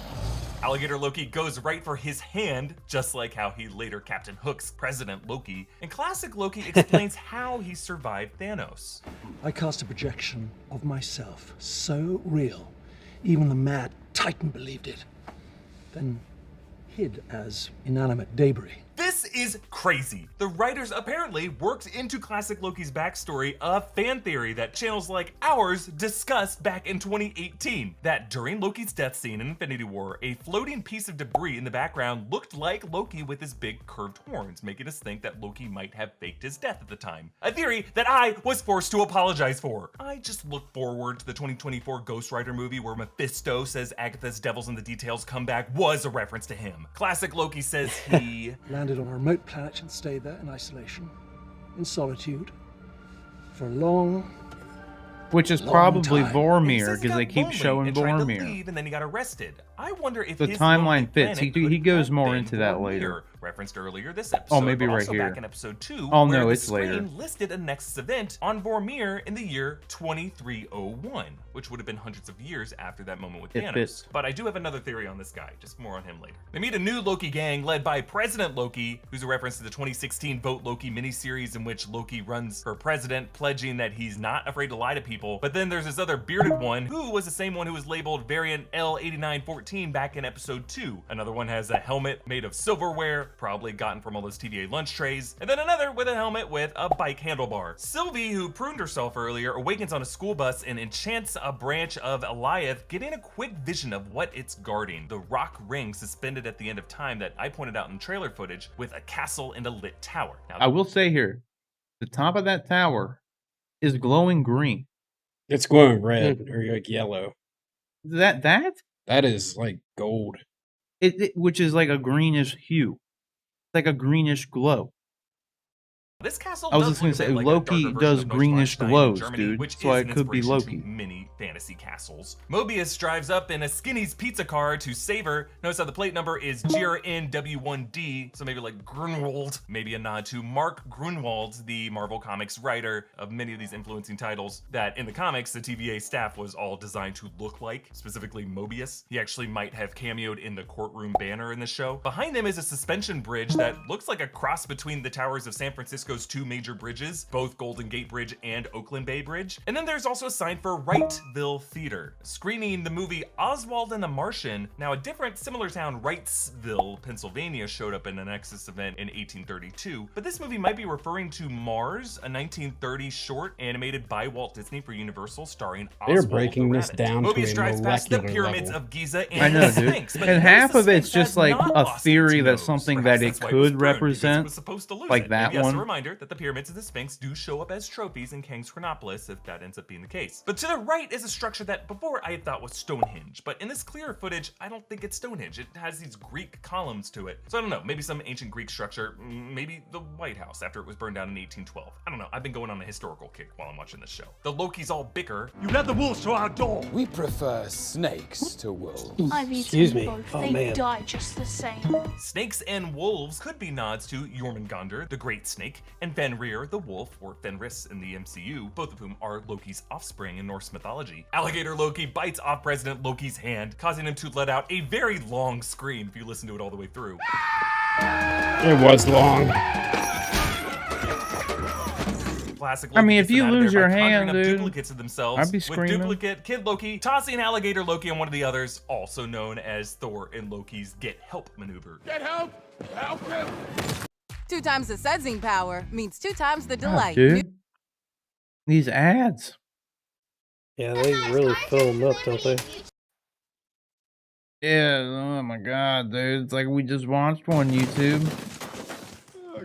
Alligator Loki goes right for his hand, just like how he later Captain Hook's President Loki. And Classic Loki explains how he survived Thanos. I cast a projection of myself, so real, even the mad Titan believed it. Then hid as inanimate debris. This is crazy. The writers apparently worked into Classic Loki's backstory a fan theory that channels like ours discussed back in 2018. That during Loki's death scene in Infinity War, a floating piece of debris in the background looked like Loki with his big curved horns, making us think that Loki might have faked his death at the time. A theory that I was forced to apologize for. I just look forward to the 2024 Ghost Rider movie where Mephisto says Agatha's Devils in the Details comeback was a reference to him. Classic Loki says he Landed on a remote planet and stayed there in isolation, in solitude, for a long, Which is long probably time. He Vormir, says he because they got keep lonely showing and tried to Vormir. leave, and then he got arrested. I wonder if The his timeline lonely fits. planet He could goes have more been into that Vormir, later. referenced earlier this episode. maybe but right also here. back in episode 2. Oh, where no, the it's later. screen listed a Nexus event on Vormir in the year 2301, which would have been hundreds of years after that moment with It Thanos. fits. But I do have another theory on this guy. Just more on him later. They meet a new Loki gang led by President Loki, who's a reference to the 2016 Vote Loki miniseries in which Loki runs for president, pledging that he's not afraid to lie to people. But then there's this other bearded one who was the same one who was labeled Variant L8914 back in episode 2. Another one has a helmet made of silverware, probably gotten from all those TVA lunch trays. And then another with a helmet with a bike handlebar. Sylvie, who pruned herself earlier, awakens on a school bus and enchants a branch of Goliath, getting a quick vision of what it's guarding. The rock ring suspended at the end of time that I pointed out in trailer footage with a castle and a lit tower. Now, I will say here, the top of that tower is glowing green. It's glowing red or like yellow. That? That is like gold. which is like a greenish hue, like a greenish glow. This castle I was does just gonna look a say bit like a Loki darker version does of greenish Neuschwanstein in glows, Germany, dude. which So is it an could be inspiration Loki. to many fantasy castles. Mobius drives up in a Skinny's pizza car to save her. Notice how the plate number is GRNW1D, so maybe like Grunwald. Maybe a nod to Mark Grunwald, the Marvel Comics writer of many of these influencing titles that in the comics, the TVA staff was all designed to look like, specifically Mobius. He actually might have cameoed in the courtroom banner in the show. Behind him is a suspension bridge that looks like a cross between the towers of San Francisco's two major bridges, both Golden Gate Bridge and Oakland Bay Bridge. And then there's also a sign for Wrightville Theater, screening the movie Oswald and the Martian. Now a different similar town, Wrightsville, Pennsylvania, showed up in a Nexus event in 1832, but this movie might be referring to Mars, a 1930 short animated by Walt Disney for Universal starring Oswald They're breaking this down to Mobius a drives past the molecular pyramids level. of Giza and I know, the dude. Sphinx, but And notice half the of it's Sphinx just has like not a lost theory its that's nose. something Perhaps that it that's why was could burned, because it represent, was supposed to lose like it. that And yes, one. a reminder that the pyramids of the Sphinx do show up as trophies in King's Chronopolis if that ends up being the case. But to the right is a structure that before I had thought was Stonehenge, but in this clearer footage, I don't think it's Stonehenge. It has these Greek columns to it. So I don't know, maybe some ancient Greek structure, maybe the White House after it was burned down in 1812. I don't know, I've been going on a historical kick while I'm watching this show. The Loki's all bicker. You led the wolves to our door. We prefer snakes to wolves. I've Excuse eaten me. both. Oh, They man. die just the same. Snakes and wolves could be nods to Jormungandr, the Great Snake, and Fenrir, the wolf, or Fenris in the MCU, both of whom are Loki's offspring in Norse mythology. Alligator Loki bites off President Loki's hand, causing him to let out a very long scream if you listen to it all the way through. It was long. Classic I Loki mean, gets if you them out of lose there your by conjuring hand, up dude, duplicates of themselves, I'd be with screaming. duplicate Kid Loki tossing Alligator Loki on one of the others, also known as Thor in Loki's Get Help maneuver. Get help! Help him! 2 times the sensing power means 2 times the God, delight. dude. These ads. Yeah, they really fill them up, don't they? Yeah, oh my god, dude. It's like we just watched one, YouTube.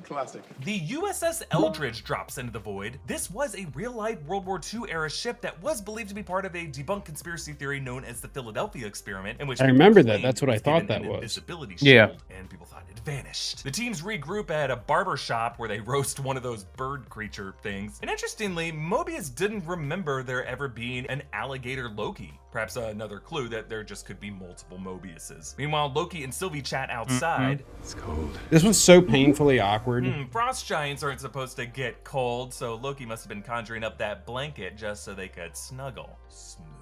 Classic. The USS Eldridge drops into the void. This was a real-life World War II era ship that was believed to be part of a debunked conspiracy theory known as the Philadelphia experiment, in which I people remember that. claimed That's what it I was thought given that an was. invisibility Yeah. shield, and people thought it vanished. The teams regroup at a barber shop where they roast one of those bird creature things. And interestingly, Mobius didn't remember there ever being an alligator Loki. Perhaps another clue that there just could be multiple Mobiuses. Meanwhile, Loki and Sylvie chat outside. It's cold. This was so painfully awkward. Frost giants aren't supposed to get cold, so Loki must have been conjuring up that blanket just so they could snuggle.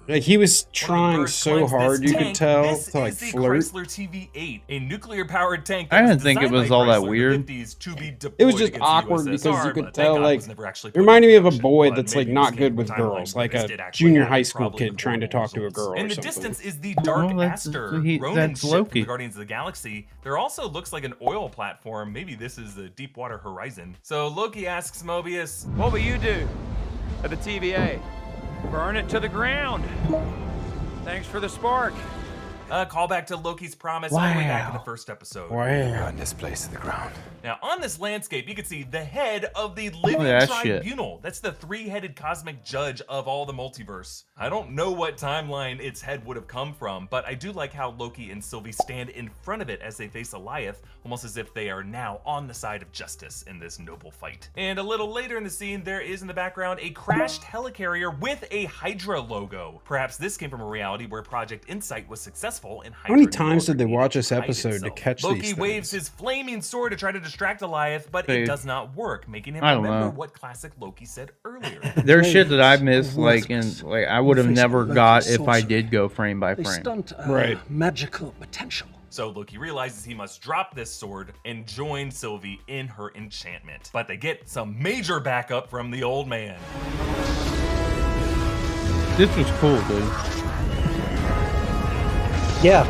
Like he was One of the trying birds so climbs hard, this you could tank. tell, This to like is the flirt. Chrysler TV-8, a nuclear-powered tank. I That didn't was think it designed was by all that Chrysler in the weird. 50s to be It was deployed just against the awkward because you USSR, could but thank tell, God it like, was never actually it put reminded into me of a production. boy But that's like maybe not this good came with from a timeline girls, where like this a did actually junior happen, high school probably kid trying to horrible talk to a results. girl or In the something. distance is the Dark Well, that's- Aster, that's Ronin ship Loki. from the Guardians of the Galaxy. There also looks like an oil platform. Maybe this is the Deepwater Horizon. So Loki asks Mobius, What will you do at the TVA? Burn it to the ground. Thanks for the spark. call back to Loki's promise all the way back in the Wow. first episode. Burn this place to the ground. Now, on this landscape, you can see the head of the Look Living at that shit. Tribunal. That's the 3-headed cosmic judge of all the multiverse. I don't know what timeline its head would have come from, but I do like how Loki and Sylvie stand in front of it as they face Goliath, almost as if they are now on the side of justice in this noble fight. And a little later in the scene, there is in the background a crashed helicarrier with a Hydra logo. Perhaps this came from a reality where Project Insight was successful and Hydra How many no times longer did they needed watch to this hide episode to itself. catch Loki these waves things? his flaming sword to try to distract Goliath, but it Dude. does not work, making him I don't remember know. what classic Loki said earlier. There's shit that I missed, like, and like I would have never got if I did go frame by They frame. stunt Right. magical potential. So Loki realizes he must drop this sword and join Sylvie in her enchantment. But they get some major backup from the old man. This was cool, dude. Yeah.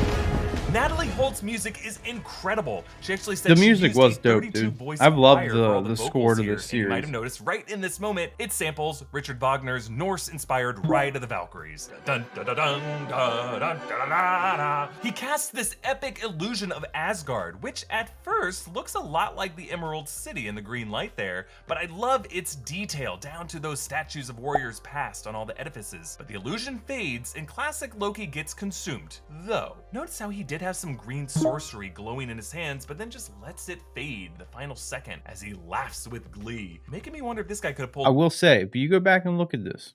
Natalie Holt's music is incredible. She actually said The she music used was a dope, 32 dude. voice I've loved choir for all the vocals score to here, this and you might have series. noticed right in this moment, it samples Richard Wagner's Norse-inspired Ride of the Valkyries. Dun, dun, dun, dun, dun, dun, dun, dun, dun. He casts this epic illusion of Asgard, which at first looks a lot like the Emerald City in the green light there, but I love its detail down to those statues of warriors past on all the edifices. But the illusion fades and classic Loki gets consumed, though. Notice how he did have some green sorcery glowing in his hands, but then just lets it fade the final second as he laughs with glee, making me wonder if this guy could have pulled. I will say, if you go back and look at this,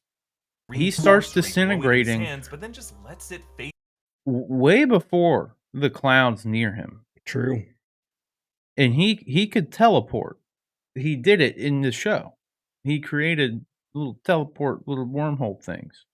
green he starts sorcery glowing in his disintegrating hands, but then just lets it fade. way before the clouds near him. True. And he could teleport. He did it in the show. He created little teleport, little wormhole things.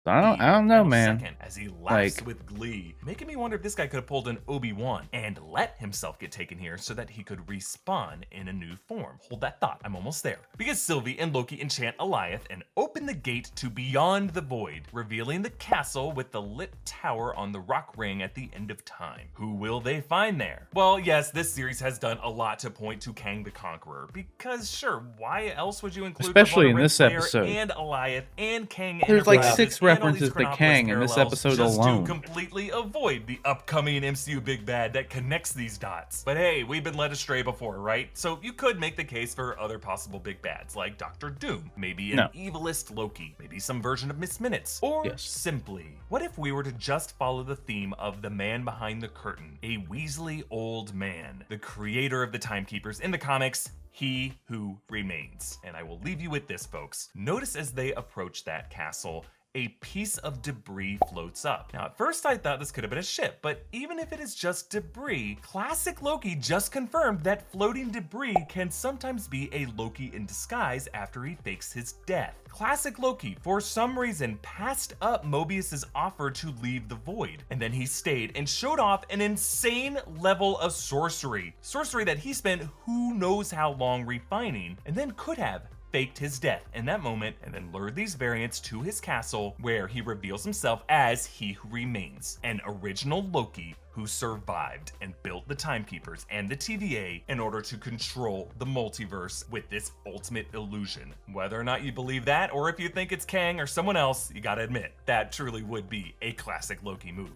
So I don't know, man. Second, as he laughs with glee, making me wonder if this guy could have pulled an Obi-Wan and let himself get taken here so that he could respawn in a new form. Hold that thought, I'm almost there. Because Sylvie and Loki enchant Alioth and open the gate to Beyond the Void, revealing the castle with the lit tower on the rock ring at the end of time. Who will they find there? Well, yes, this series has done a lot to point to Kang the Conqueror, because sure, why else would you include especially in Ravonna this Renslayer episode and Alioth and Kang there's like Enterprises 6 and all these references to Chronopolis Kang in this parallels episode just alone. to completely avoid the upcoming MCU big bad that connects these dots. But hey, we've been led astray before, right? So you could make the case for other possible big bads, like Doctor Doom, maybe an evilist Loki, maybe some version of Miss Minutes, or simply, what if we were to just follow the theme of the man behind the curtain, a Weasley old man, the creator of the Timekeepers in the comics, He Who Remains. And I will leave you with this, folks. Notice as they approach that castle, a piece of debris floats up. Now, at first I thought this could have been a ship, but even if it is just debris, classic Loki just confirmed that floating debris can sometimes be a Loki in disguise after he fakes his death. Classic Loki, for some reason, passed up Mobius's offer to leave the void, and then he stayed and showed off an insane level of sorcery. Sorcery that he spent who knows how long refining, and then could have faked his death in that moment and then lured these variants to his castle where he reveals himself as He Who Remains, an original Loki who survived and built the Timekeepers and the TVA in order to control the multiverse with this ultimate illusion. Whether or not you believe that, or if you think it's Kang or someone else, you gotta admit, that truly would be a classic Loki move.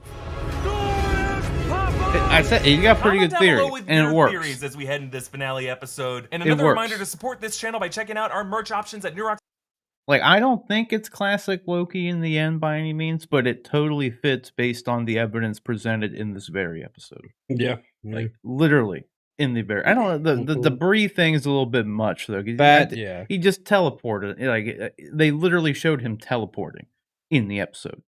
I said you got pretty good theory, and it works. Theories as we head into this finale episode. And another reminder to support this channel by checking out our merch options at Neurox. Like, I don't think it's classic Loki in the end by any means, but it totally fits based on the evidence presented in this very episode. Yeah. Like, literally, in the very... I don't know, the debris thing is a little bit much, though. Yeah. He just teleported. Like, they literally showed him teleporting in the episode.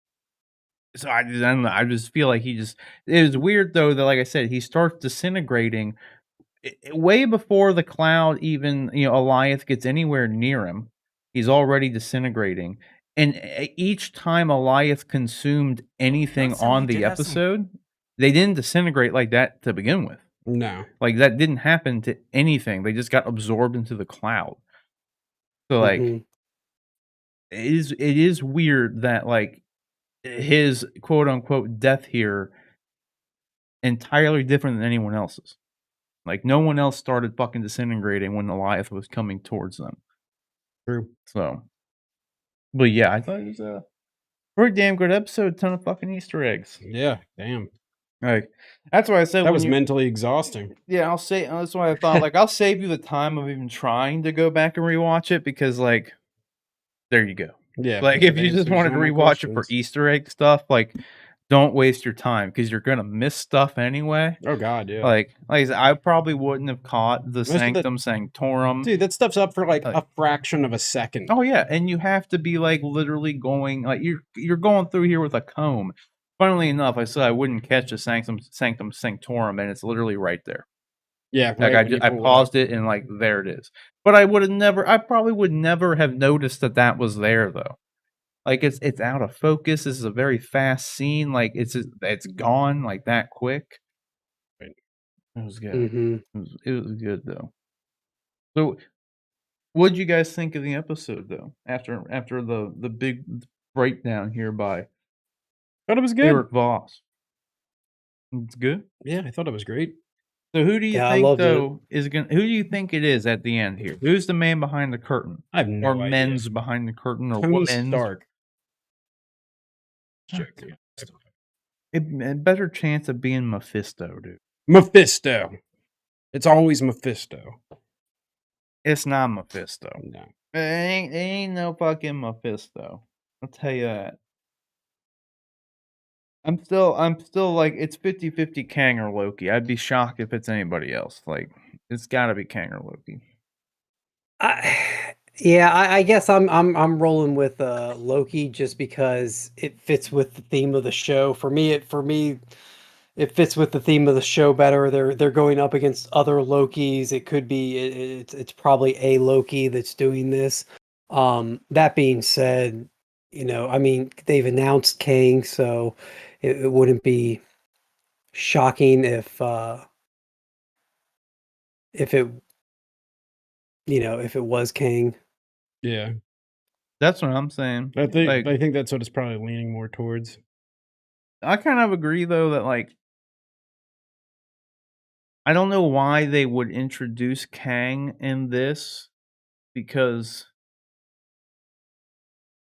So, I don't know, I just feel like he just... It was weird, though, that, like I said, he starts disintegrating way before the cloud even, Alioth gets anywhere near him. He's already disintegrating. And each time Alioth consumed anything on the episode, they didn't disintegrate like that to begin with. No. Like, that didn't happen to anything. They just got absorbed into the cloud. So, like, it is weird that, like, his quote-unquote death here entirely different than anyone else's. Like, no one else started fucking disintegrating when Alioth was coming towards them. True. So, but yeah, I thought it was a pretty damn good episode. Ton of fucking Easter eggs. Yeah, damn. Like, that's why I said that was mentally exhausting. Yeah, I'll say that's why I thought like I'll save you the time of even trying to go back and rewatch it because like, there you go. Yeah, like if you just wanted to rewatch it for Easter egg stuff, like. Don't waste your time because you're gonna miss stuff anyway. Oh God, yeah. Like I said, I probably wouldn't have caught the Sanctum Sanctorum. Dude, that stuff's up for like a fraction of a second. Oh yeah, and you have to be like literally going like you're going through here with a comb. Funnily enough, I said I wouldn't catch the Sanctum Sanctorum, and it's literally right there. Yeah, like I paused it and like there it is. But I probably would never have noticed that was there though. Like it's out of focus. This is a very fast scene. Like it's gone like that quick. It was good. It was good though. So, what did you guys think of the episode though? After the big breakdown here by, thought it was good. Eric Voss. It's good. Yeah, I thought it was great. So who do you think though is gonna? Who do you think it is at the end here? Who's the man behind the curtain? I have no idea. Or men's behind the curtain, or Tony women's? Stark. A better chance of being Mephisto, dude. Mephisto. It's always Mephisto. It's not Mephisto. No. It ain't no fucking Mephisto. I'll tell you that. I'm still like it's 50-50 Kang or Loki. I'd be shocked if it's anybody else. Like it's got to be Kang or Loki. Yeah, I guess I'm rolling with Loki just because it fits with the theme of the show. For me, it fits with the theme of the show better. They're going up against other Lokis. It could be it's probably a Loki that's doing this. That being said, I mean, they've announced Kang, so it wouldn't be shocking if it if it was Kang. Yeah. That's what I'm saying. I think that's what it's probably leaning more towards. I kind of agree though that like I don't know why they would introduce Kang in this because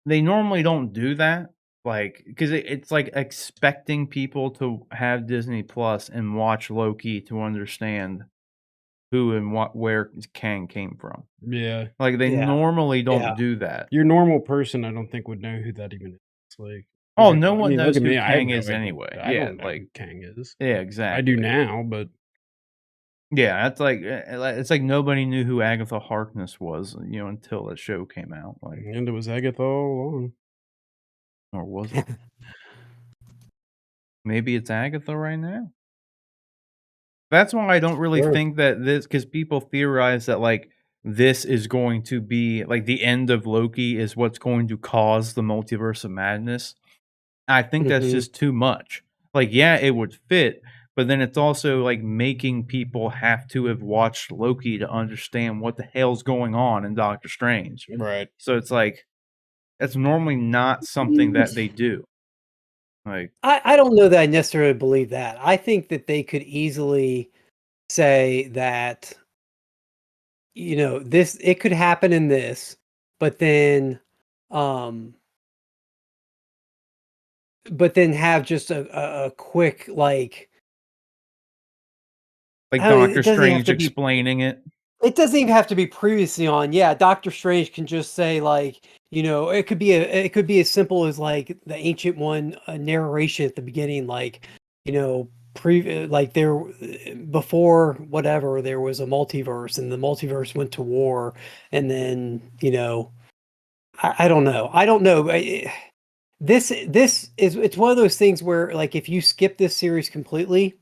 they normally don't do that. Like, because it's like expecting people to have Disney Plus and watch Loki to understand who and where Kang came from. Yeah. Like they normally don't do that. Your normal person, I don't think, would know who that even is. Like, Oh, no one knows look at who me. I have Kang no is idea. anyway. I Yeah, don't know like who Kang is. yeah, exactly. I do now, but yeah, it's like nobody knew who Agatha Harkness was, until the show came out. Like, and it was Agatha all along. Or was it? Maybe it's Agatha right now. That's why I don't really think that this, because people theorize that like this is going to be like the end of Loki is what's going to cause the multiverse of madness. I think that's just too much. Like, yeah, it would fit, but then it's also like making people have to have watched Loki to understand what the hell's going on in Doctor Strange. Right. So it's like that's normally not something that they do. Like, I don't know that I necessarily believe that. I think that they could easily say that, this it could happen in this, but then have just a quick like Doctor Strange explaining it. It doesn't even have to be previously on. Yeah, Doctor Strange can just say like, it could be as simple as like the Ancient One narration at the beginning, like, like there before whatever there was a multiverse and the multiverse went to war, and then I don't know. I don't know. This is it's one of those things where like if you skip this series completely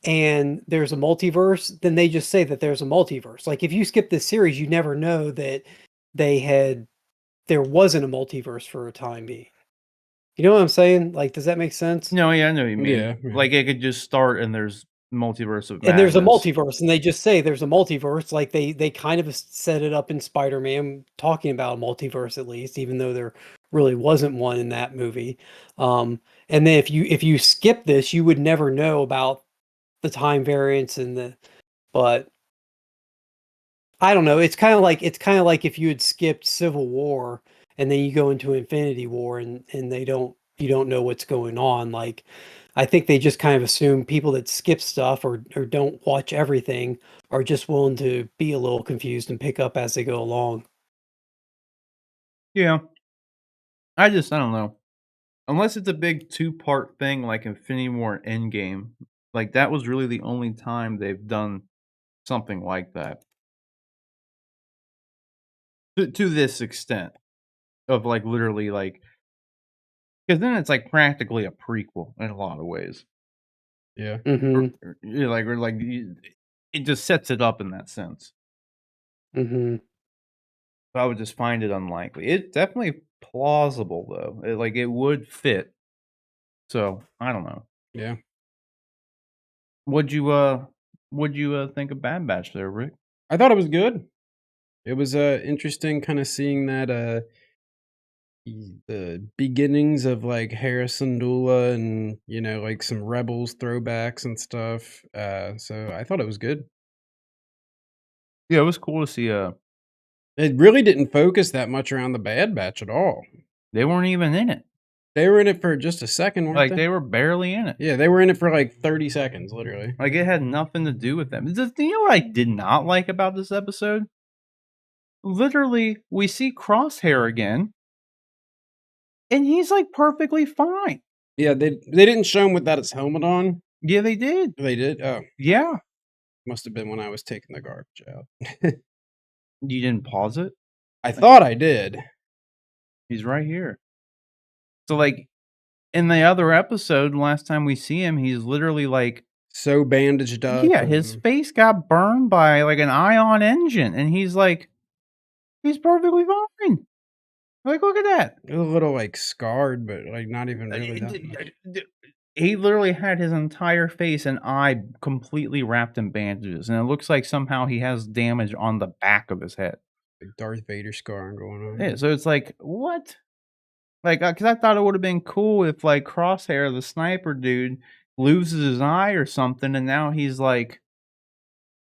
and there's a multiverse, then they just say that there's a multiverse. Like if you skip this series, you never know that there wasn't a multiverse for a time being. You know what I'm saying? Like, does that make sense? No, yeah, I know what you mean. Yeah. Like it could just start and there's multiverse of madness. And there's a multiverse, and they just say there's a multiverse. Like they kind of set it up in Spider-Man, talking about a multiverse at least, even though there really wasn't one in that movie. And then if you skip this, you would never know about the time variance but I don't know. It's kind of like if you had skipped Civil War and then you go into Infinity War and you don't know what's going on. Like I think they just kind of assume people that skip stuff or don't watch everything are just willing to be a little confused and pick up as they go along. Yeah. I don't know. Unless it's a big 2-part thing like Infinity War and Endgame. Like that was really the only time they've done something like that. To this extent of like literally like, because then it's like practically a prequel in a lot of ways. Yeah. It just sets it up in that sense. Mm-hmm. So I would just find it unlikely. It's definitely plausible though. It would fit. So I don't know. Yeah. What'd you think of Bad Batch there, Rick? I thought it was good. It was interesting kind of seeing that the beginnings of like Harrison Dula and like some Rebels throwbacks and stuff. So I thought it was good. Yeah, it was cool to see. It really didn't focus that much around the Bad Batch at all. They weren't even in it. They were in it for just a second, weren't Like they? they were barely in it. Yeah, they were in it for like 30 seconds, literally. Like it had nothing to do with them. You know what I did not like about this episode? Literally, we see Crosshair again, and he's like perfectly fine. Yeah, they didn't show him without his helmet on. Yeah, they did. They did? Oh. Yeah. Must have been when I was taking the garbage out. You didn't pause it? I thought I did. He's right here. So, like, in the other episode, last time we see him, he's literally, like... So bandaged up. Yeah, his face got burned by, like, an ion engine, and he's like... He's perfectly fine. Like, look at that. A little, like, scarred, but, like, not even really that much. He literally had his entire face and eye completely wrapped in bandages, and it looks like somehow he has damage on the back of his head. Like Darth Vader scarring going on. Yeah, so it's like, what? Like, because I thought it would have been cool if, like, Crosshair, the sniper dude, loses his eye or something, and now he's like...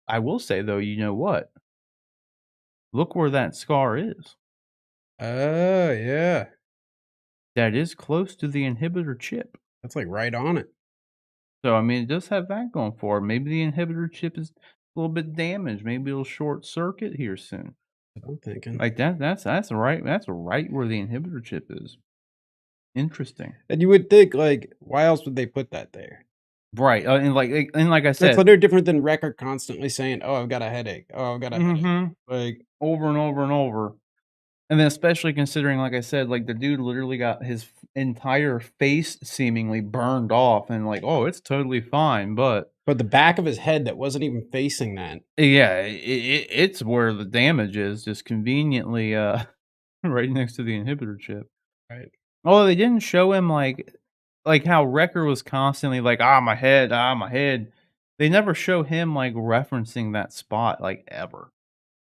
I will say, though, you know what? Look where that scar is. Oh, yeah. That is close to the inhibitor chip. That's, like, right on it. So, I mean, it does have that going for it. Maybe the inhibitor chip is a little bit damaged. Maybe it'll short circuit here soon. I'm thinking. Like, that's right. That's right where the inhibitor chip is. Interesting. And you would think, like, why else would they put that there? Right. And like I said... That's no different than Wrecker constantly saying, oh, I've got a headache. Oh, I've got a headache. Like, over and over and over. And then especially considering, like I said, like, the dude literally got his entire face seemingly burned off, and like, oh, it's totally fine, but the back of his head that wasn't even facing that. Yeah, it's where the damage is, just conveniently right next to the inhibitor chip. Right. Although they didn't show him like how Wrecker was constantly like, my head. They never show him like referencing that spot like ever.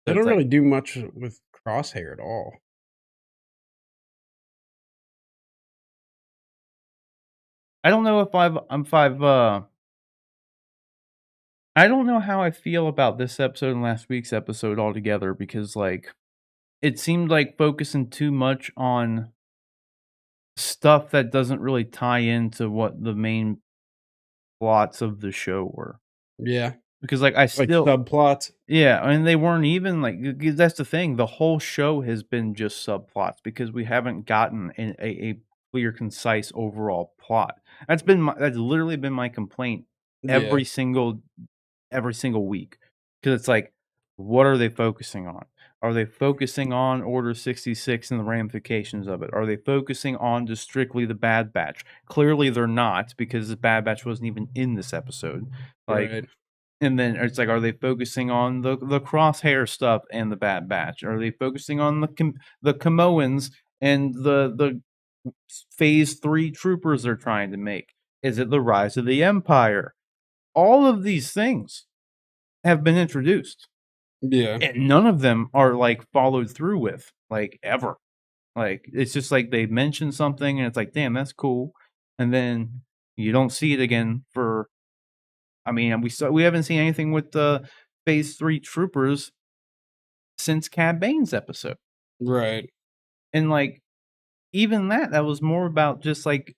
They don't really do much with Crosshair at all. I don't know if I don't know how I feel about this episode and last week's episode altogether, because like it seemed like focusing too much on stuff that doesn't really tie into what the main plots of the show were. Yeah. Because like I still subplots. Yeah, and they weren't even like, that's the thing. The whole show has been just subplots because we haven't gotten a clear, concise overall plot. That's literally been my complaint every single week. Because it's like, what are they focusing on? Are they focusing on Order 66 and the ramifications of it? Are they focusing on just strictly the Bad Batch? Clearly they're not, because the Bad Batch wasn't even in this episode. Like, right. And then it's like, are they focusing on the Crosshair stuff and the Bad Batch? Are they focusing on the Camoans and the Phase 3 troopers they're trying to make? Is it the rise of the Empire? All of these things have been introduced. Yeah. And none of them are like followed through with, like, ever. Like, it's just like they mention something and it's like, damn, that's cool. And then you don't see it again for, I mean, we haven't seen anything with the Phase 3 troopers since Cad Bane's episode. Right. And like, even that was more about just like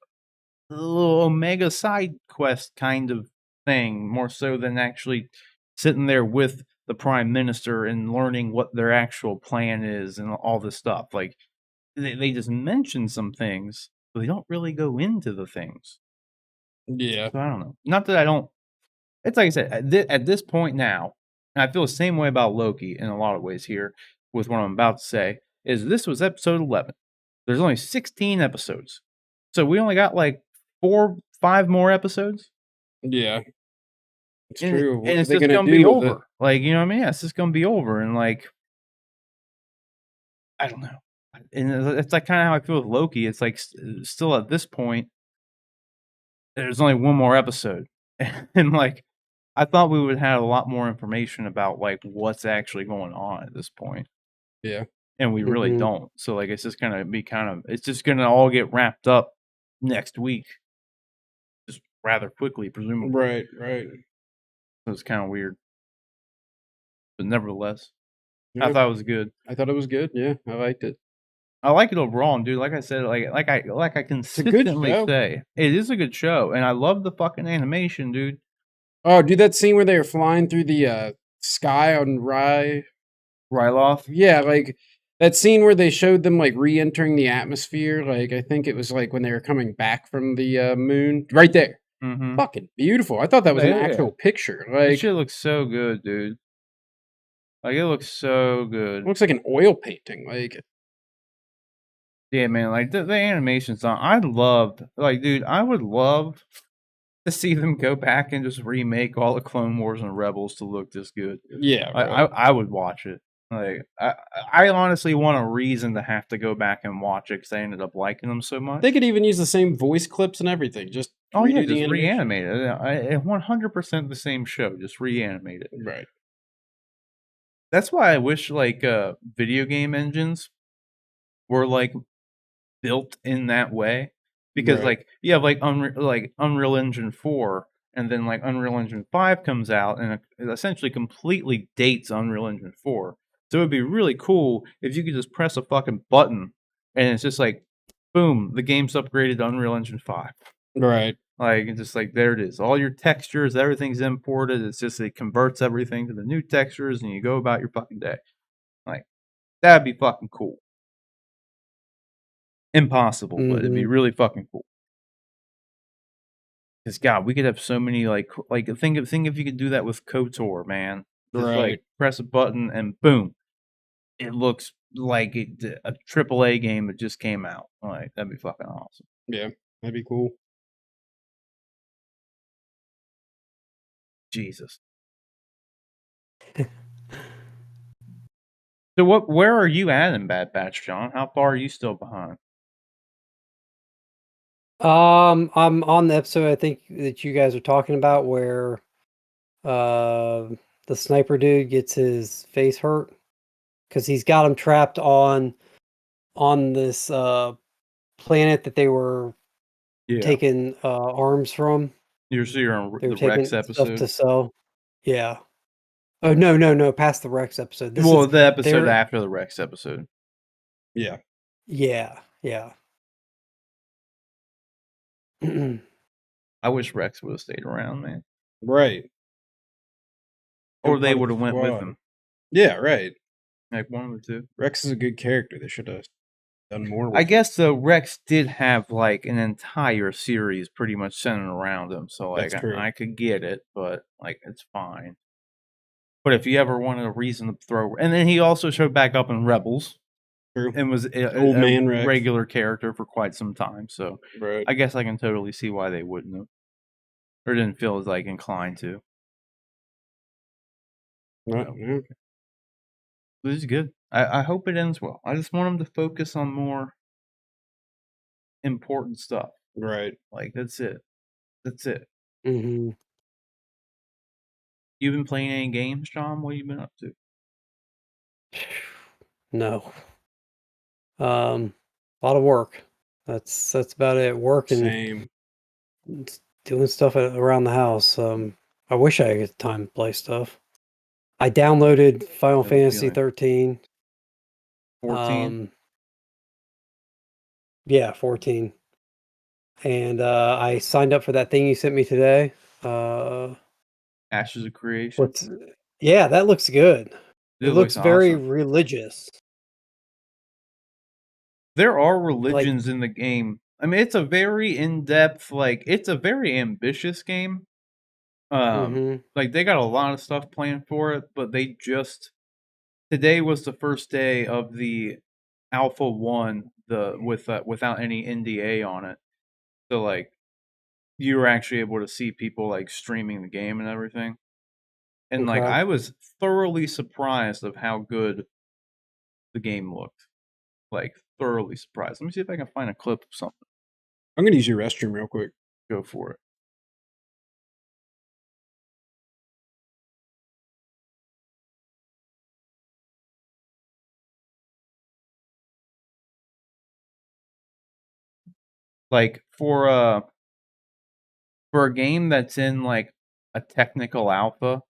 a little Omega side quest kind of thing, more so than actually sitting there with the Prime Minister and learning what their actual plan is and all this stuff. Like, they just mention some things, but they don't really go into the things. Yeah. So I don't know. Not that I don't. It's like I said, at this point now, and I feel the same way about Loki in a lot of ways here with what I'm about to say, is this was episode 11. There's only 16 episodes. So we only got like 4-5 more episodes. Yeah. It's true. And it's just going to be over. Like, you know what I mean? Yeah, it's just going to be over. And like, I don't know. And it's like kind of how I feel with Loki. It's like still at this point, there's only one more episode. And like, I thought we would have a lot more information about like what's actually going on at this point. Yeah. And we really don't. So like, it's just going to be it's just going to all get wrapped up next week. Just rather quickly, presumably. Right, right. So it's kind of weird. But nevertheless, Yeah. I thought it was good. I thought it was good. Yeah, I liked it. I like it overall, and dude. Like I said, like I consistently say, it is a good show, and I love the fucking animation, dude. Oh, dude, that scene where they were flying through the sky on Ryloth. Ryloth? Yeah, like That scene where they showed them like re-entering the atmosphere, like I think it was like when they were coming back from the moon, right there. Mm-hmm. Fucking beautiful. I thought that was an actual picture. This Like, shit looks so good, dude. Like, it looks so good. it looks like an oil painting. Like, yeah, man. Like the animation's on. I loved, like, dude. I would love to see them go back and just remake all the Clone Wars and Rebels to look this good. yeah, I would watch it. Like, I honestly want a reason to have to go back and watch it because I ended up liking them so much. they could even use the same voice clips and everything. Just Oh yeah, redo the just animation. reanimate it. 100% the same show. Just reanimate it. Right. That's why I wish like video game engines were like built in that way, because Right. like you have like Unreal Engine 4, and then like Unreal Engine 5 comes out and it essentially completely dates Unreal Engine 4. So it would be really cool if you could just press a fucking button and it's just like, boom, the game's upgraded to Unreal Engine 5. Right. Like, it's just like, there it is. All your textures, everything's imported. It's just, it converts everything to the new textures and you go about your fucking day. Like, that'd be fucking cool. Impossible, but it'd be really fucking cool. Because God, we could have so many like think if you could do that with KOTOR, man. Just Right. like press a button and boom, it looks like a AAA game that just came out. Like, that'd be fucking awesome. Yeah, that'd be cool. Jesus. So where are you at in Bad Batch, John? How far are you still behind? I'm on the episode I think that you guys are talking about where the sniper dude gets his face hurt because he's got him trapped on this planet that they were taking arms from. You're on They were the Rex taking episode stuff to sell. Yeah. Oh no! Past the Rex episode. This is the episode they're- after the Rex episode. Yeah. Yeah. I wish Rex would have stayed around, man. Right. Or Good they part of would have the went with squad. him. Yeah, right. Like one or two. Rex is a good character. They should have done more with I him. guess though Rex did have like an entire series pretty much centered around him, so like That's true. I could get it, but like it's fine. But if you ever wanted a reason to throw, and then he also showed back up in Rebels, True. and was Old man Rex. regular character for quite some time. So Right. I guess I can totally see why they wouldn't have, or didn't feel as like inclined to. Right. So, Yeah. this is good. I hope it ends well. I just want him to focus on more important stuff. Right. Like that's it. That's it. Mm-hmm. You been playing any games, John? What have you been up to? No. A lot of work. That's about it. Work and Same. doing stuff around the house. I wish I had time to play stuff. I downloaded Final Fantasy 13. 14? Yeah, 14. And I signed up for that thing you sent me today. Ashes of Creation. Yeah, that looks good. It looks very awesome. religious. There are religions in the game. I mean, it's a very in-depth, like it's a very ambitious game. Like they got a lot of stuff planned for it, but they just today was the first day of the Alpha 1, without any NDA on it. So like you were actually able to see people like streaming the game and everything. And like Okay. I was thoroughly surprised of how good the game looked. Like thoroughly surprised. Let me see if I can find a clip of something. I'm gonna use your restroom real quick. Go for it. Like for a game that's in like a technical alpha,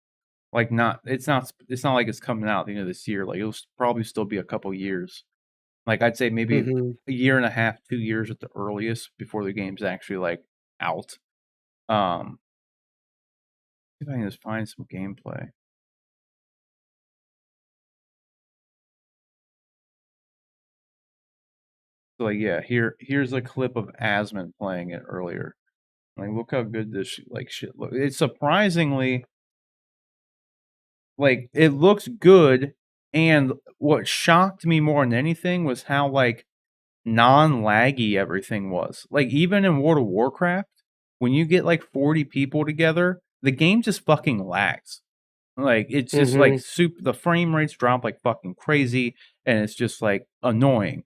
like it's not like it's coming out at the end of this year. Like it'll probably still be a couple years. Like I'd say maybe a year and a half, 2 years at the earliest before the game's actually like out. See if I can just find some gameplay. So like, yeah, here's a clip of Asmund playing it earlier. Like, look how good this shit looks. It's surprisingly like it looks good, and what shocked me more than anything was how like non-laggy everything was. Like even in World of Warcraft, when you get like 40 people together, the game just fucking lags. Like it's just like the frame rates drop like fucking crazy, and it's just like annoying.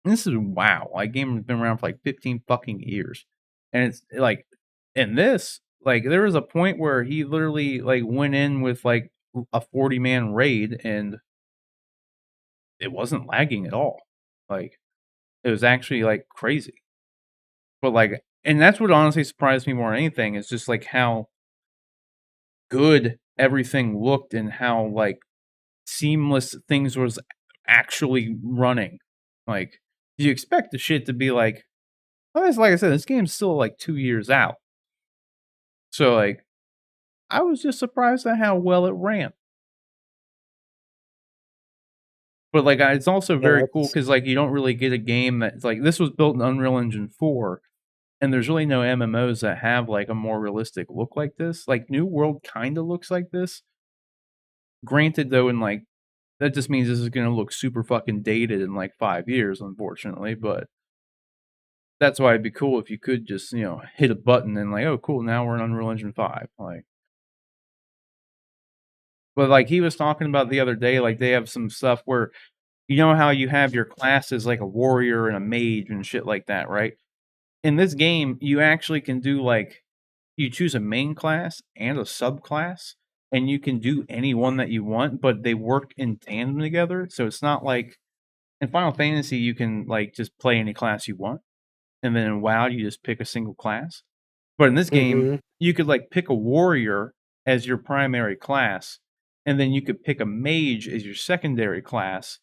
And this is WoW. Like game has been around for like 15 fucking years. And it's like in this, like there was a point where he literally like went in with like a 40-man raid and it wasn't lagging at all. Like it was actually like crazy. But like, and that's what honestly surprised me more than anything is just like how good everything looked and how like seamless things was actually running. Like you expect the shit to be like, well, it's like I said, this game's still like 2 years out. So like, I was just surprised at how well it ran. But like, it's also very cool because like you don't really get a game that's like this was built in Unreal Engine 4, and there's really no MMOs that have like a more realistic look like this. Like New World kind of looks like this. Granted, though, in like that just means this is going to look super fucking dated in like 5 years, unfortunately. But that's why it'd be cool if you could just hit a button and like, oh, cool, now we're in Unreal Engine 5, like. But like he was talking about the other day, like they have some stuff where you know how you have your classes like a warrior and a mage and shit like that, right? In this game, you actually can do like you choose a main class and a subclass, and you can do any one that you want, but they work in tandem together. So it's not like in Final Fantasy you can like just play any class you want, and then in WoW you just pick a single class. But in this game, you could like pick a warrior as your primary class, and then you could pick a mage as your secondary class.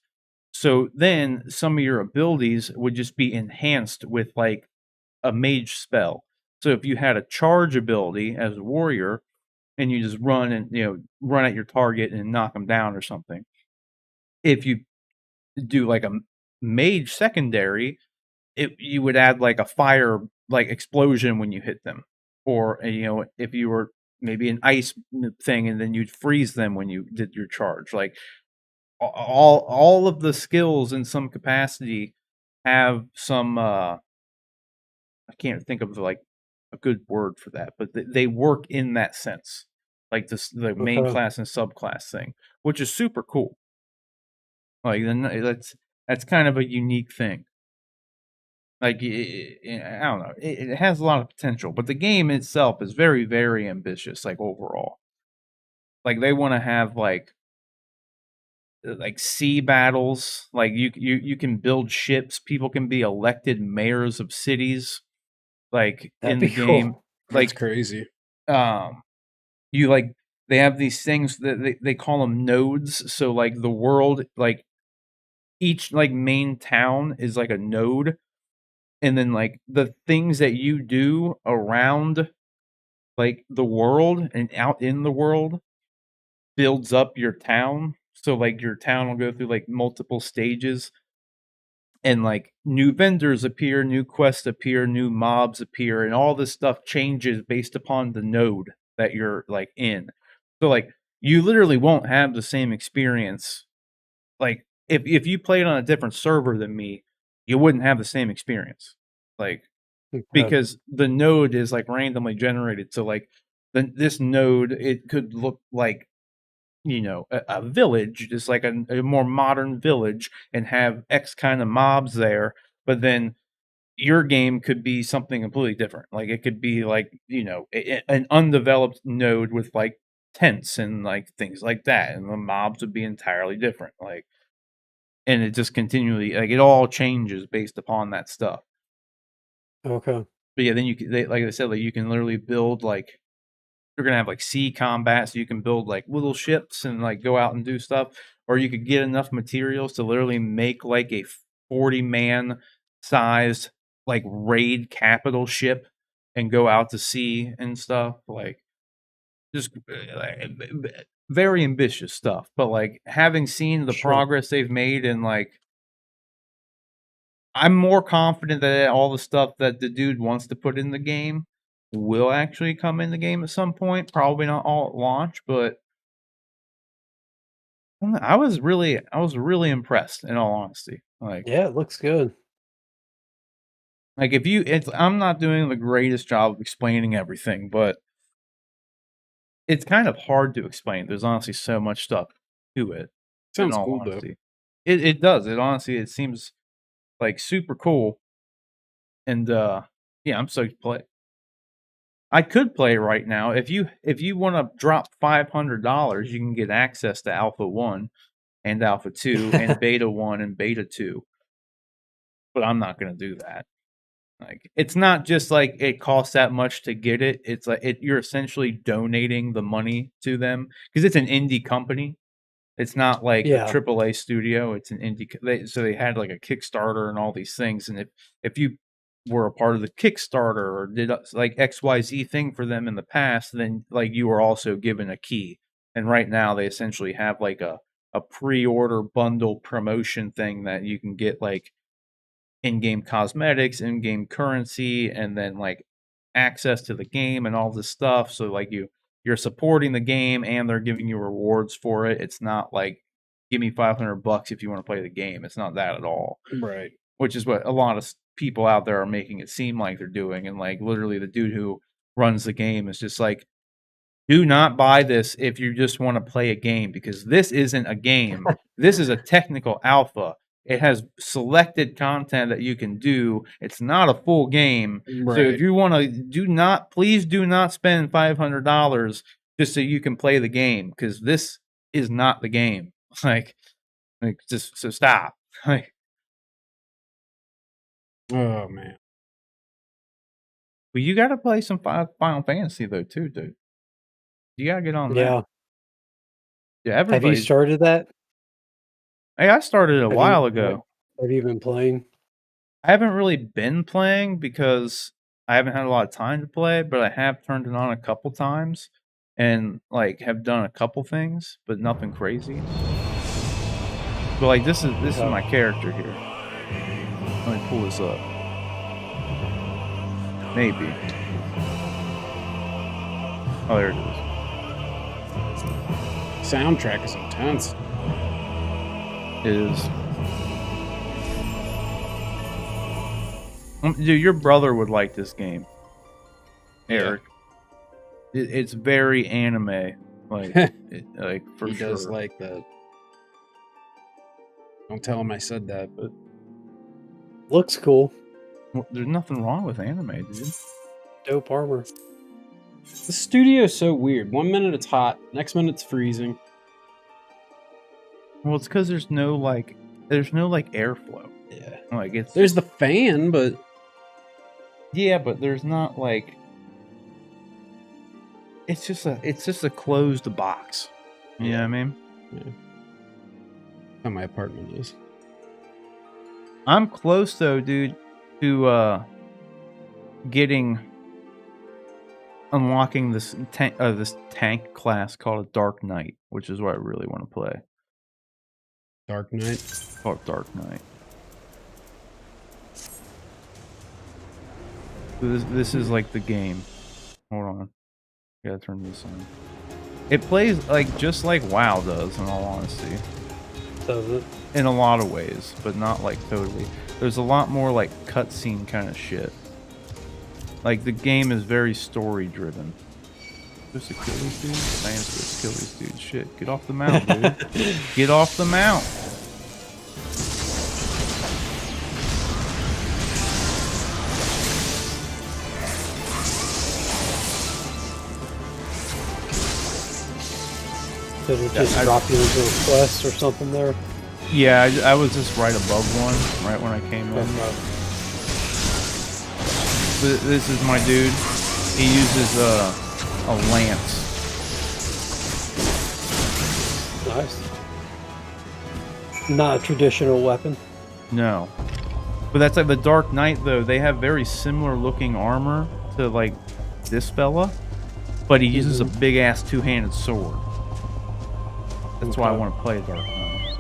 So then some of your abilities would just be enhanced with like a mage spell. So if you had a charge ability as a warrior and you just run and run at your target and knock them down or something. If you do like a mage secondary, you would add like a fire like explosion when you hit them. Or if you were maybe an ice thing and then you'd freeze them when you did your charge. Like all of the skills in some capacity have some I can't think of like a good word for that, but they work in that sense, like the main class and subclass thing, which is super cool. Like that's kind of a unique thing. Like I don't know, it has a lot of potential, but the game itself is very, very ambitious. Like overall, like they want to have like sea battles. Like you can build ships. People can be elected mayors of cities. Like in the game, That's crazy. You like they have these things that they call them nodes. So like the world, like each like main town is like a node, and then like the things that you do around like the world and out in the world builds up your town. So like your town will go through like multiple stages, and like new vendors appear, new quests appear, new mobs appear, and all this stuff changes based upon the node that you're like in. So like you literally won't have the same experience. Like if you played on a different server than me, you wouldn't have the same experience. Like because the node is like randomly generated. So like this node, it could look like a village, just like a more modern village, and have X kind of mobs there. But then your game could be something completely different. Like it could be like an undeveloped node with like tents and like things like that, and the mobs would be entirely different. Like, and it just continually like it all changes based upon that stuff. Okay. But yeah, then like I said, like you can literally build like you're gonna have like sea combat, so you can build like little ships and like go out and do stuff, or you could get enough materials to literally make like a 40-man sized like raid capital ship and go out to sea and stuff. Like just very ambitious stuff. But like having seen the progress they've made, and like I'm more confident that all the stuff that the dude wants to put in the game will actually come in the game at some point. Probably not all at launch, but I was really impressed. In all honesty, like Yeah, it looks good. Like I'm not doing the greatest job of explaining everything, but it's kind of hard to explain. There's honestly so much stuff to it. Sounds in all cool honesty. though. It does. It honestly it seems like super cool. And yeah, I'm stoked to play. I could play right now. If you want to drop $500, you can get access to Alpha 1 and Alpha 2 and Beta 1 and Beta 2. But I'm not going to do that. Like, it's not just like it costs that much to get it. It's like you're essentially donating the money to them because it's an indie company. It's not like a AAA studio. It's an indie. So they had like a Kickstarter and all these things. And if you were a part of the Kickstarter or did like XYZ thing for them in the past, then like you were also given a key. And right now they essentially have like a pre-order bundle promotion thing that you can get like in-game cosmetics, in-game currency, and then like access to the game and all this stuff. So like you're supporting the game and they're giving you rewards for it. It's not like give me $500 if you want to play the game. It's not that at all. Right. Which is what a lot of people out there are making it seem like they're doing. And like literally the dude who runs the game is just like, do not buy this if you just want to play a game because this isn't a game. This is a technical alpha. It has selected content that you can do. It's not a full game. Right. So if you want to please do not spend $500 just so you can play the game because this is not the game. Like just so stop. Like, oh man. But you got to play some Final Fantasy though too, dude. You got to get on that. Yeah. Yeah. Have you started that? Hey, I started a while ago. Have you been playing? I haven't really been playing because I haven't had a lot of time to play, but I have turned it on a couple times and like have done a couple things, but nothing crazy. But like this is my character here. Let me pull this up. Maybe. Oh, there it is. Soundtrack is intense. It is. Dude, your brother would like this game, Eric. Yeah. It's very anime, like, like for he sure. Does like that. Don't tell him I said that, but looks cool. Well, there's nothing wrong with anime, dude. Dope armor. The studio's so weird. 1 minute it's hot, next minute it's freezing. Well, it's because there's no airflow. Yeah, like there's the fan, but yeah, but there's not like it's just a closed box. You know what I mean? Yeah. How my apartment is. I'm close though, dude, to unlocking this tank class called a Dark Knight, which is what I really want to play. Dark Knight? Called Dark Knight. This is like the game. Hold on. Gotta turn this on. It plays like just like WoW does, in all honesty. Does it? In a lot of ways, but not like totally. There's a lot more like cutscene kind of shit. Like the game is very story driven. Just to kill these dudes? I am supposed to kill these dudes. Shit, get off the mount, dude. Get off the mount. Did it just drop you into a quest or something there? Yeah, I was just right above one, right when I came in. This is my dude. He uses a lance. Nice. Not a traditional weapon. No. But that's like the Dark Knight, though. They have very similar looking armor to like this fella, but he uses a big ass two-handed sword. That's why I want to play Dark Knight.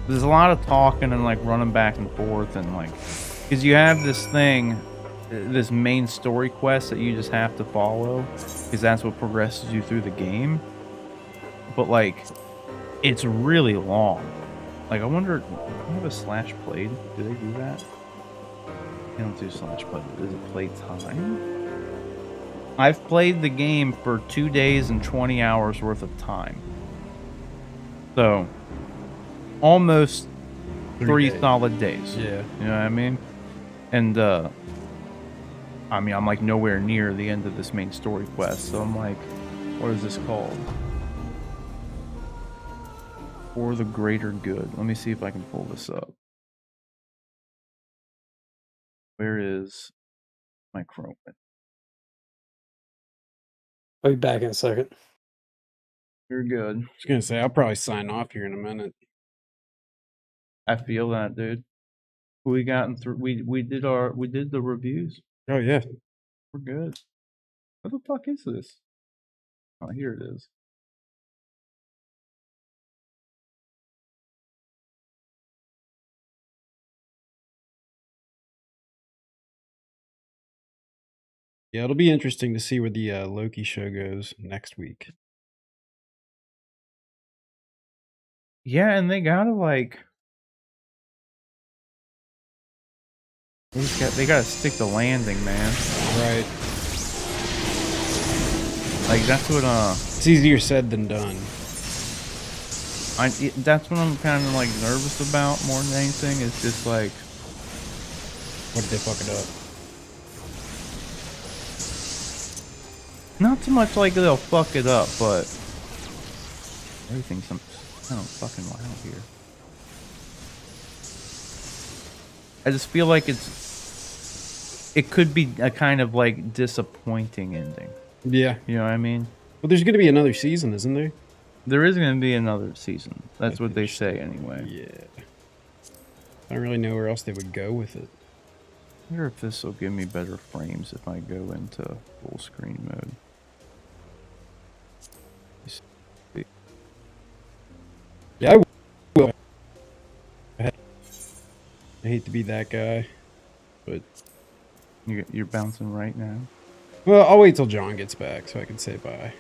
there's a lot of talking and like running back and forth and like, because you have this thing, this main story quest that you just have to follow, because that's what progresses you through the game. But like, it's really long. Like, I wonder, do you have a slash played? Do they do that? They don't do slash played. Is it play time? I've played the game for 2 days and 20 hours worth of time. So, almost 3 solid days. Yeah. You know what I mean? And, I mean, I'm like nowhere near the end of this main story quest. So I'm like, what is this called? For the greater good. Let me see if I can pull this up. Where is my Chrome? I'll be back in a second. You're good. I was gonna say I'll probably sign off here in a minute. I feel that, dude. We gotten through. We did the reviews. Oh yeah, we're good. What the fuck is this? Oh, here it is. Yeah, it'll be interesting to see where the Loki show goes next week. Yeah, and they gotta like, they gotta stick the landing, man. Right. Like that's what it's easier said than done. That's what I'm kind of like nervous about more than anything. Is just like, what if they fuck it up? Not so much like they'll fuck it up, but everything's kind of fucking loud here. I just feel like it could be a kind of like disappointing ending. Yeah. You know what I mean? Well, there's gonna be another season, isn't there? There is gonna be another season. That's what they say anyway. Yeah. I don't really know where else they would go with it. I wonder if this will give me better frames if I go into full screen mode. Yeah, I will. I hate to be that guy, but you're bouncing right now. Well, I'll wait till John gets back so I can say bye.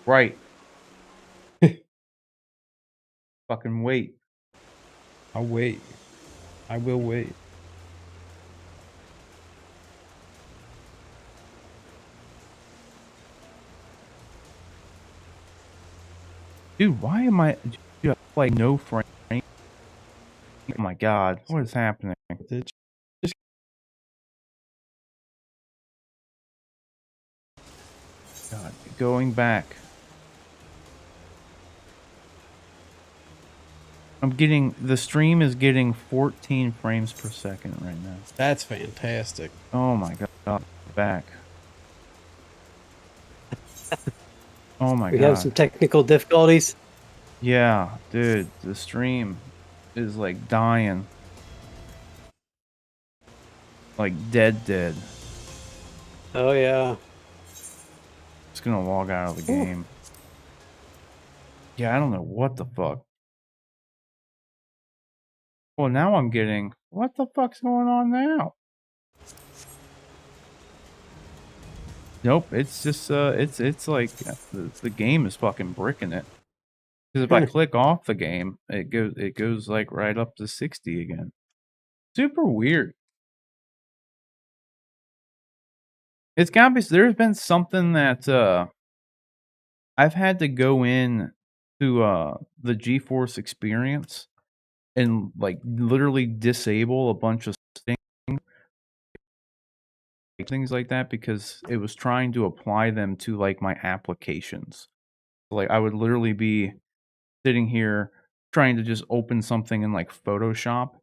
Right. Fucking wait. I'll wait. I will wait. Dude, why am I like no frame? Oh my god, what is happening? God, going back. The stream is getting 14 frames per second right now. That's fantastic. Oh my god, back. Oh my god. We have some technical difficulties. Yeah, dude, the stream is like dying. Like dead. Oh yeah. It's gonna log out of the game. Yeah, I don't know what the fuck. Well, now I'm getting, what the fuck's going on now? Nope, it's just it's like the game is fucking bricking it. Because if I click off the game, it goes like right up to 60 again. Super weird. It's gotta be, there's been something that I've had to go in to the GeForce experience and like literally disable a bunch of things like that because it was trying to apply them to like my applications. Like I would literally be sitting here trying to just open something in like Photoshop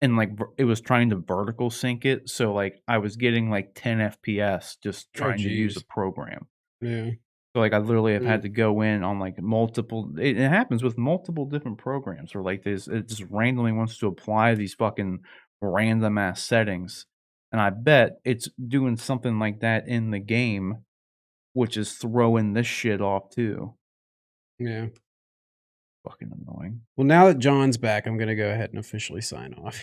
and like it was trying to vertical sync it, so like I was getting like 10 FPS just trying to use a program. Yeah. So like I literally have had to go in on like multiple. It happens with multiple different programs, where like it just randomly wants to apply these fucking random ass settings, and I bet it's doing something like that in the game which is throwing this shit off too. Yeah. Fucking annoying. Well, now that John's back, I'm gonna go ahead and officially sign off.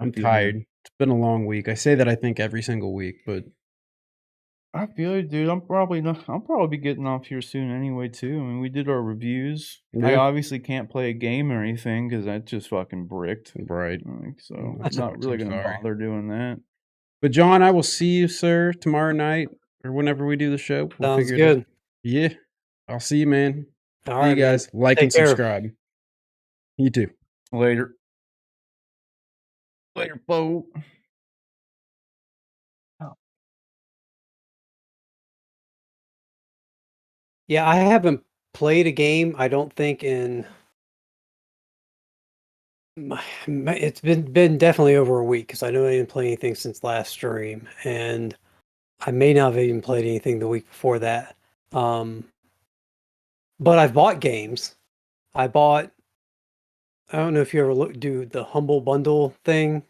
I'm feel tired. you. It's been a long week. I say that I think every single week, but I feel you, dude. I'll probably be getting off here soon anyway too. I mean, we did our reviews. I Yeah. obviously can't play a game or anything because that's just fucking bricked. Right. Like, so I'm That's not far really too gonna far. bother doing that. But John, I will see you, sir, tomorrow night or whenever we do the show. We'll Sounds figure it out. good. Yeah. I'll see you, man. All See right, you guys. man. Like Take and care. subscribe. You too. Later. Later, Bo. Yeah, I haven't played a game, I don't think, in it's been definitely over a week because I know I didn't play anything since last stream, and I may not have even played anything the week before that. But I've bought games. I don't know if you ever do the Humble Bundle thing.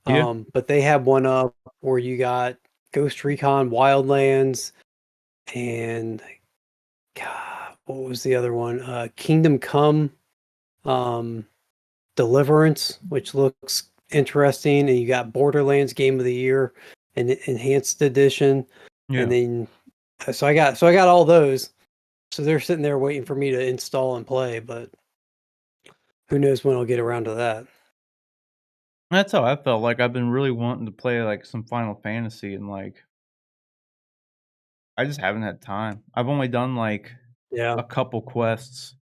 Yeah. But they have one up where you got Ghost Recon Wildlands and God, what was the other one? Kingdom Come Deliverance, which looks interesting, and you got Borderlands Game of the Year and Enhanced Edition. Yeah. And then so I got all those. So they're sitting there waiting for me to install and play, but who knows when I'll get around to that. That's how I felt. Like I've been really wanting to play like some Final Fantasy and like I just haven't had time. I've only done like Yeah. a couple quests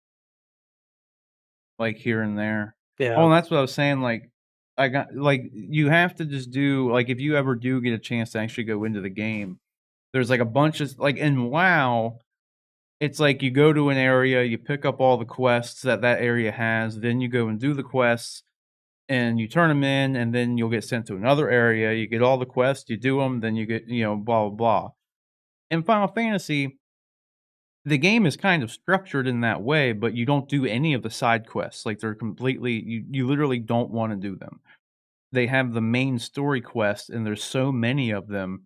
like here and there. Yeah. Oh, and that's what I was saying. Like I got like you have to just do like if you ever do get a chance to actually go into the game, there's like a bunch of like in WoW, it's like you go to an area, you pick up all the quests that area has, then you go and do the quests and you turn them in, and then you'll get sent to another area. You get all the quests, you do them, then you get, blah, blah, blah. In Final Fantasy, the game is kind of structured in that way, but you don't do any of the side quests. Like they're completely, you literally don't want to do them. They have the main story quests, and there's so many of them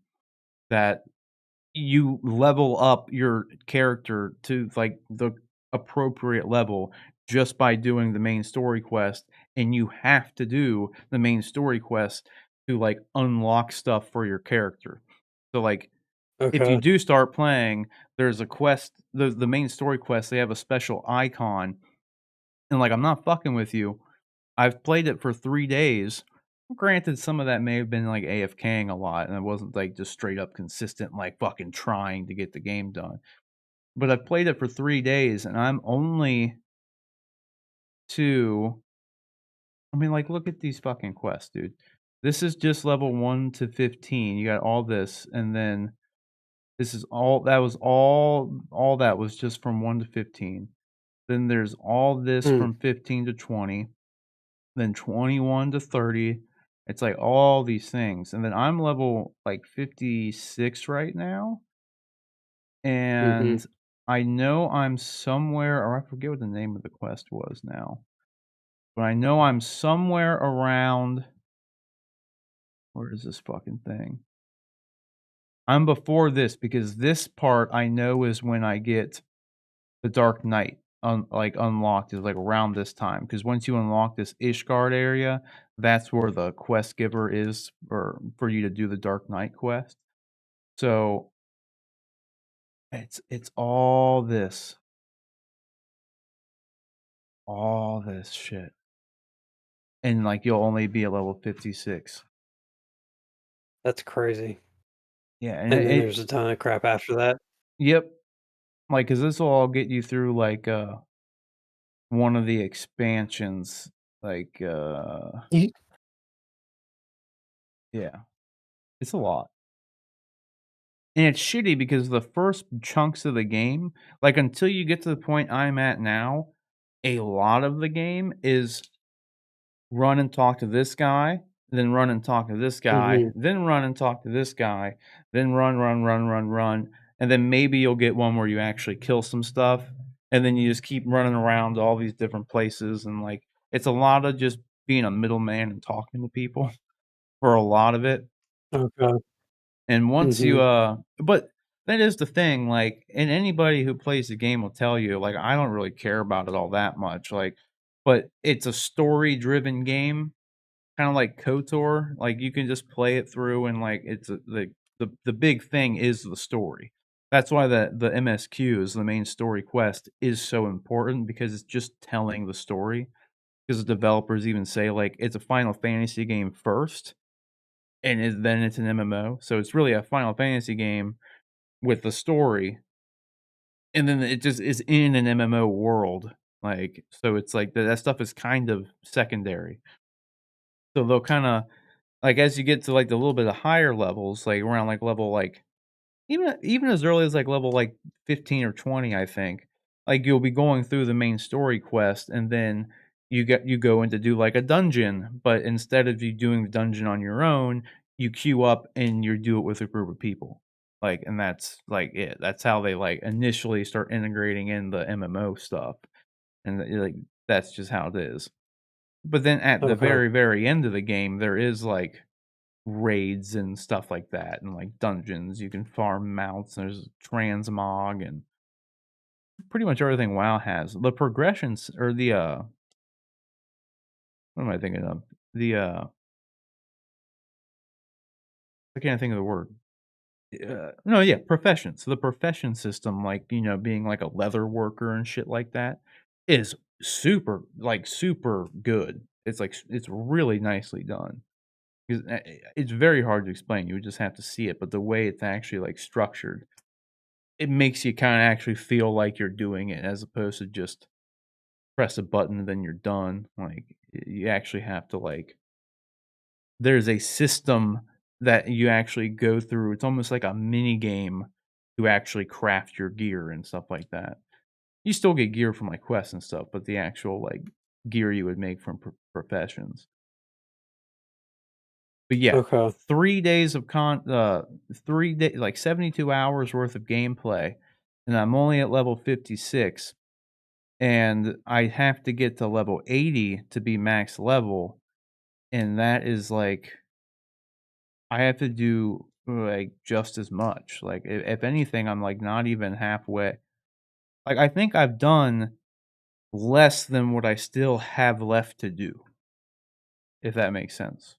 that you level up your character to like the appropriate level just by doing the main story quest, and you have to do the main story quest to like unlock stuff for your character. So like if you Okay. do start playing, there's a quest, the main story quest, they have a special icon, and like I'm not fucking with you, I've played it for 3 days. Granted, some of that may have been like AFKing a lot, and I wasn't like just straight up consistent, like fucking trying to get the game done. But I've played it for 3 days, and I'm only I mean, like, look at these fucking quests, dude. This is just level 1 to 15. You got all this, and then this is all that was all that was just from 1 to 15. Then there's all this from 15 to 20, then 21 to 30. It's like all these things. And then I'm level like 56 right now. And I know I'm somewhere, or I forget what the name of the quest was now. But I know I'm somewhere around, where is this fucking thing? I'm before this, because this part I know is when I get the Dark Knight unlocked, is like around this time, because once you unlock this Ishgard area, that's where the quest giver is for you to do the Dark Knight quest. So it's all this shit, and like you'll only be at level 56. That's crazy. Yeah, And then there's a ton of crap after that. Yep. Like, cause this will all get you through like one of the expansions, like yeah, it's a lot. And it's shitty because the first chunks of the game, like until you get to the point I'm at now, a lot of the game is run and talk to this guy, then run and talk to this guy, then run and talk to this guy, then run, and then maybe you'll get one where you actually kill some stuff, and then you just keep running around to all these different places, and like it's a lot of just being a middleman and talking to people for a lot of it. Okay. And once you but that is the thing. Like, and anybody who plays the game will tell you, like, I don't really care about it all that much. Like, but it's a story-driven game, kind of like KOTOR. Like, you can just play it through, and like, it's the big thing is the story. That's why the MSQs, the main story quest, is so important because it's just telling the story. Because the developers even say like it's a Final Fantasy game first, and then it's an MMO. So it's really a Final Fantasy game with the story, and then it just is in an MMO world. Like, so it's like that stuff is kind of secondary. So they'll kind of like as you get to like the little bit of higher levels, like around like level like even as early as like level like 15 or 20, I think, like you'll be going through the main story quest, and then you go in to do like a dungeon, but instead of you doing the dungeon on your own, you queue up and you do it with a group of people. Like, and that's like it. That's how they like initially start integrating in the MMO stuff, and like that's just how it is. But then at the Okay. very end of the game, there is like raids and stuff like that, and like dungeons. You can farm mounts. There's transmog and pretty much everything WoW has. The progressions or the what am I thinking of? The I can't think of the word. No, yeah, professions. So the profession system, like being like a leather worker and shit like that, is super good. It's like it's really nicely done. It's very hard to explain. You would just have to see it, but the way it's actually like structured, it makes you kind of actually feel like you're doing it as opposed to just press a button and then you're done. Like you actually have to like there's a system that you actually go through. It's almost like a mini game to actually craft your gear and stuff like that. You still get gear from like quests and stuff, but the actual like gear you would make from professions. But yeah, Okay. 3 days of 3 days, like 72 hours worth of gameplay, and I'm only at level 56, and I have to get to level 80 to be max level, and that is like I have to do like just as much. Like if anything, I'm like not even halfway. Like I think I've done less than what I still have left to do, if that makes sense.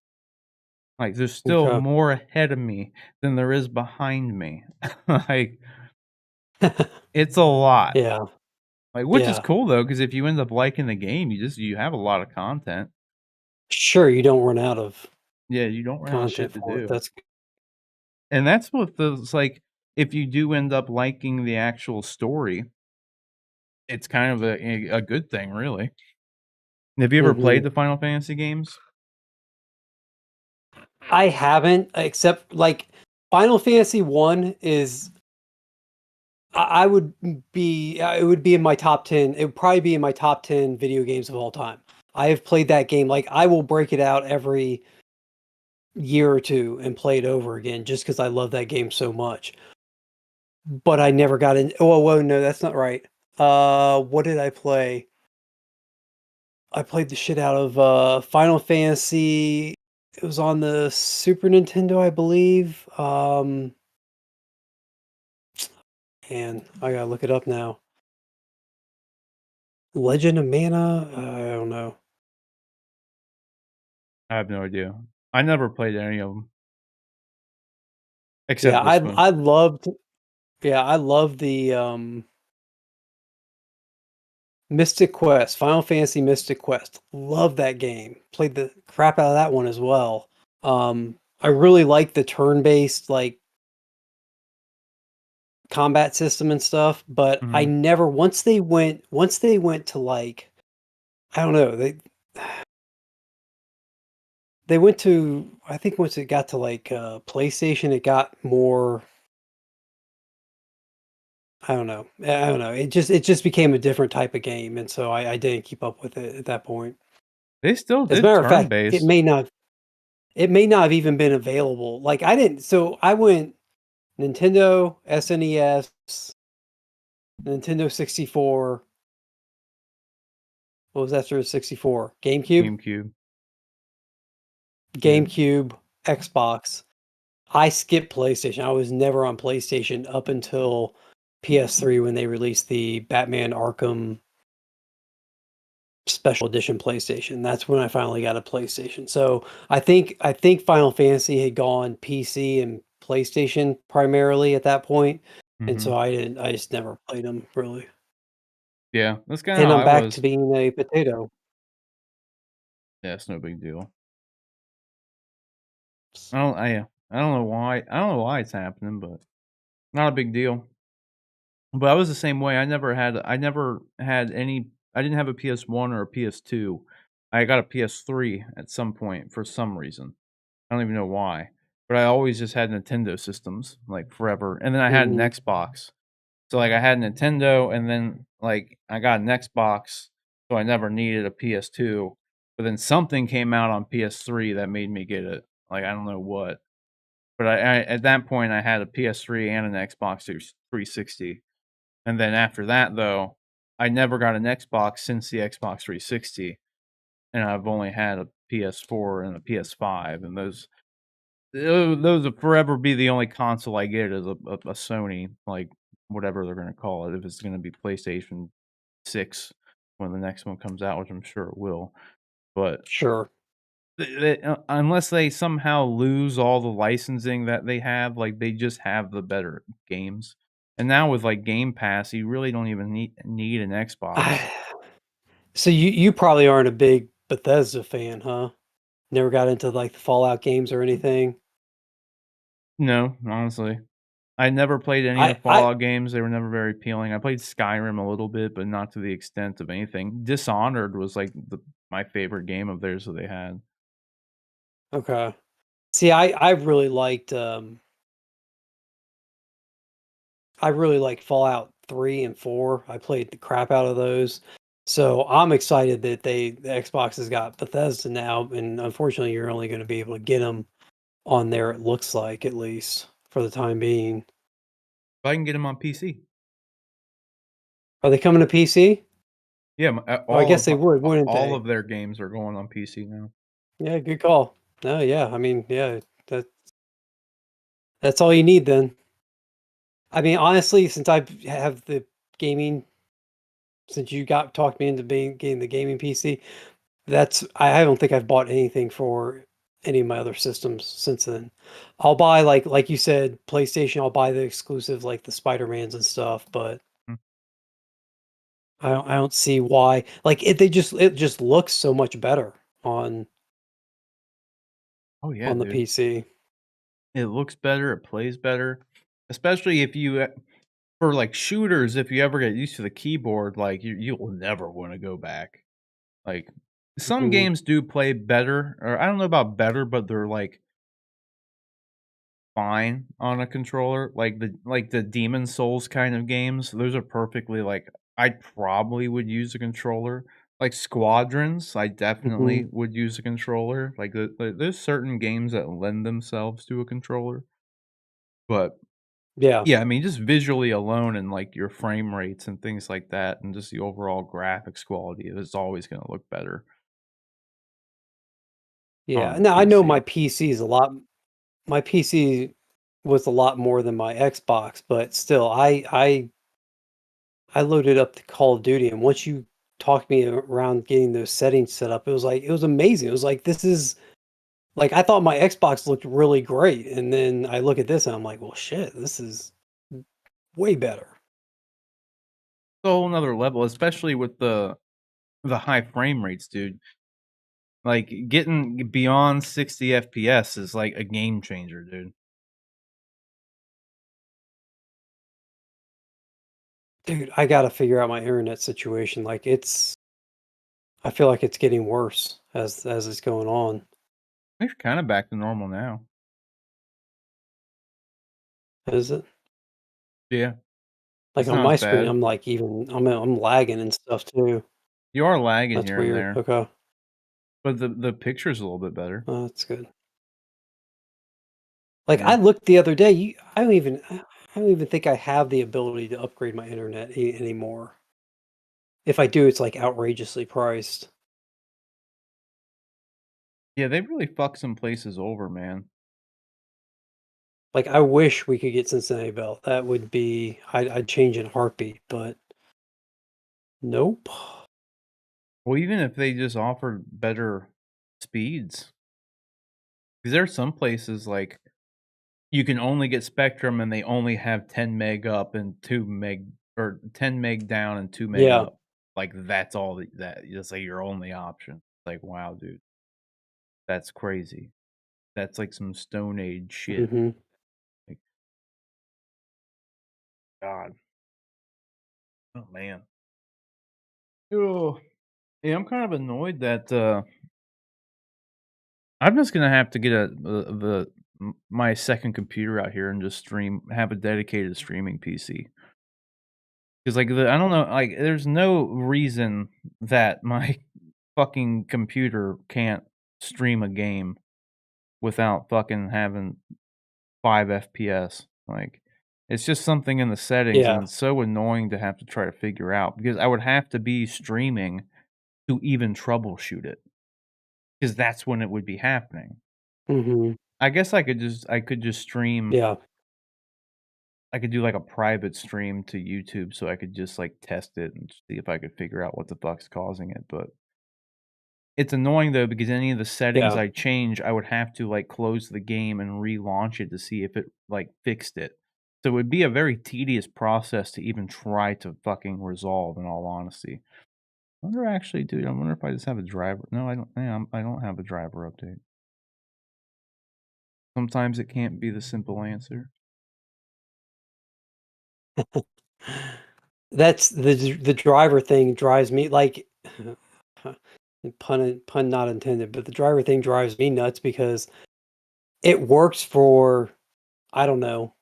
Like, there's still Okay. more ahead of me than there is behind me. Like, it's a lot. Yeah. Like, which is Yeah. cool though, because if you end up liking the game, you have a lot of content. Sure, you don't run out of Yeah, you don't run out of shit content to for it. do. That's And that's what it's like, if you do end up liking the actual story, it's kind of a good thing, really. Have you ever played Mhm. the Final Fantasy games? I haven't, except like Final Fantasy 1 is I would be it would be in my top 10. It would probably be in my top 10 video games of all time. I have played that game, like I will break it out every year or two and play it over again just because I love that game so much. But I never got in. Oh, whoa, no, that's not right. What did I play? I played the shit out of Final Fantasy. It was on the Super Nintendo, I believe. And I gotta look it up now. Legend of Mana? I don't know. I have no idea. I never played any of them. Yeah, Except this one. I loved I love the Mystic Quest, Final Fantasy Mystic Quest. Love that game. Played the crap out of that one as well. I really like the turn-based like combat system and stuff, but I Mhm. never once they went to like I don't know, they went to I think once it got to like PlayStation it got more I don't know. I don't know. It just became a different type of game, and so I didn't keep up with it at that point. They still As a did matter of fact, turn-based. it may not have even been available. Like I didn't so I went Nintendo, SNES, Nintendo 64. What was after the 64? GameCube? GameCube. Yeah. GameCube, Xbox. I skipped PlayStation. I was never on PlayStation up until PS3 when they released the Batman Arkham Special Edition PlayStation. That's when I finally got a PlayStation. So I think Final Fantasy had gone PC and PlayStation primarily at that point, and so I just never played them really. Yeah, that's kind of And how I'm I back to was. being a potato. Yeah, it's no big deal. I don't know why. I don't know why it's happening, but not a big deal. But I was the same way. I never had any. I didn't have a PS1 or a PS2. I got a PS3 at some point for some reason. I don't even know why. But I always just had Nintendo systems like forever. And then I had an Mhm. Xbox. So like I had Nintendo and then like I got an Xbox, so I never needed a PS2. But then something came out on PS3 that made me get it. Like I don't know what. But I at that point I had a PS3 and an Xbox 360. And then after that though, I never got an Xbox since the Xbox 360. And I've only had a PS4 and a PS5, and those will forever be the only console I get is a Sony, like whatever they're gonna call it. If it's gonna be PlayStation 6 when the next one comes out, which I'm sure it will. But Sure. unless they somehow lose all the licensing that they have, like they just have the better games. And now with like Game Pass, you really don't even need an Xbox. So you probably aren't a big Bethesda fan, huh? Never got into like the Fallout games or anything. No, honestly. I never played any of the I Fallout games, they were never very appealing. I played Skyrim a little bit, but not to the extent of anything. Dishonored was, like, my favorite game of theirs that they had. Okay. See, I really liked Fallout 3 and 4. I played the crap out of those. So I'm excited that the Xbox has got Bethesda now, and unfortunately you're only going to be able to get them on there, it looks like, at least for the time being. If I can get them on PC. Are they coming to PC? Yeah, Oh, I guess they would, wouldn't all they? of their games are going on PC now. Yeah, good call. No, yeah, I mean, yeah, that's all you need then. I mean, honestly, since I have the gaming, since you talked me into getting the gaming PC, I don't think I've bought anything for any of my other systems since then. I'll buy like you said, PlayStation. I'll buy the exclusives like the Spider-Mans and stuff, but Mm. I don't see why. Like it just looks so much better on Oh, yeah, the dude. PC. It looks better, it plays better, especially if you for, like, shooters, if you ever get used to the keyboard, like, you'll never wanna go back. Like, some Mhm. games do play better, or I don't know about better, but they're, like fine on a controller, like the Demon Souls kind of games. Those are perfectly like I probably would use a controller. Like Squadrons, I definitely Mhm. would use a controller. Like there's certain games that lend themselves to a controller. But Yeah. yeah, I mean just visually alone and like your frame rates and things like that and just the overall graphics quality, it's always going to look better Yeah. on the Now I know PC. my PC is a lot. My PC was a lot more than my Xbox, but still, I loaded up the Call of Duty, and once you talked me around getting those settings set up, it was amazing. It was like this is like I thought my Xbox looked really great, and then I look at this and I'm like, well, shit, this is way better. It's a whole nother level, especially with the high frame rates, dude. Like, getting beyond 60 FPS is like a game changer, dude. Dude, I gotta figure out my internet situation. I feel like it's getting worse as it's going on. It's kinda back to normal now. Is it? Yeah. Like It's on not my as screen, bad. I'm lagging and stuff too. You are lagging That's here and weird. there. Okay. But the picture's a little bit better. Oh, that's good. Like Yeah. I looked the other day, I don't even think I have the ability to upgrade my internet anymore. If I do, it's like outrageously priced. Yeah, they really fucked some places over, man. Like, I wish we could get Cincinnati Bell. That would be, I'd change in a heartbeat, but nope. Well, even if they just offered better speeds, because there are some places like you can only get Spectrum and they only have 10 meg up and 2 meg, or 10 meg down and 2 meg Yeah. up. Like that's all that's like your only option. Like, wow, dude, that's crazy. That's like some Stone Age shit. hmm Like, God. Oh man. Oh, yeah, I'm kind of annoyed that I'm just gonna have to get my second computer out here and just have a dedicated streaming PC. Because like I don't know, like there's no reason that my fucking computer can't stream a game without fucking having 5 FPS. Like it's just something in the settings, Yeah. and it's so annoying to have to try to figure out because I would have to be streaming to even troubleshoot it. Because that's when it would be happening. hmm I guess I could just stream. Yeah. I could do like a private stream to YouTube so I could just like test it and see if I could figure out what the fuck's causing it. But it's annoying though because any of the settings Yeah. I change, I would have to like close the game and relaunch it to see if it like fixed it. So it would be a very tedious process to even try to fucking resolve, in all honesty. I wonder actually, dude, I wonder if I just have a driver. No, I don't. Yeah, I don't have a driver update. Sometimes it can't be the simple answer. That's the driver thing drives me like pun not intended, but the driver thing drives me nuts because it works for, I don't know,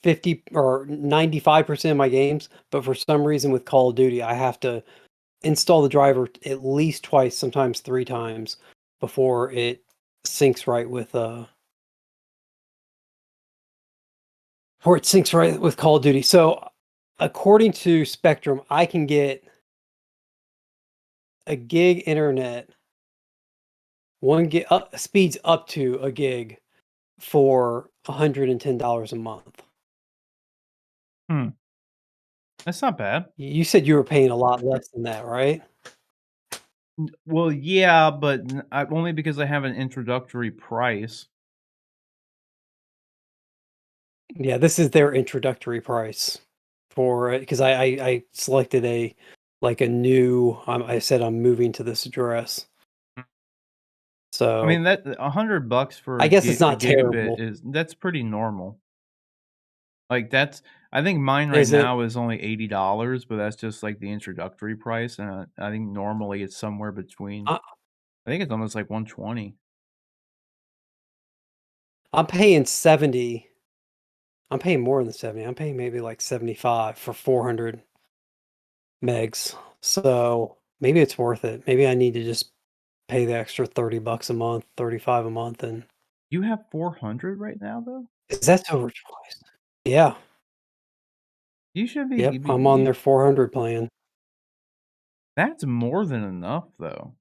50 or 95% of my games, but for some reason with Call of Duty, I have to install the driver at least twice, sometimes 3 times before it syncs right with Call of Duty. So, according to Spectrum, I can get a gig internet, 1 gig speeds up to a gig for $110 a month. Hmm. That's not bad. You said you were paying a lot less than that, right? Well, yeah, but only because I have an introductory price. Yeah, this is their introductory price for it because I selected a new. I said I'm moving to this address. So I mean that $100 for I guess it's a not gigabit terrible. that's pretty normal. Like I think mine right Is it? now is only $80, but that's just like the introductory price, and I think normally it's somewhere between. I think it's almost like 120. I'm paying 70. I'm paying more than 70. I'm paying maybe like 75 for 400 megs. So maybe it's worth it. Maybe I need to just pay the extra $30 a month, 35 a month, and You have 400 right now, though? is that over twice? Yeah. You should be. Yep, I'm on their 400 plan. That's more than enough, though.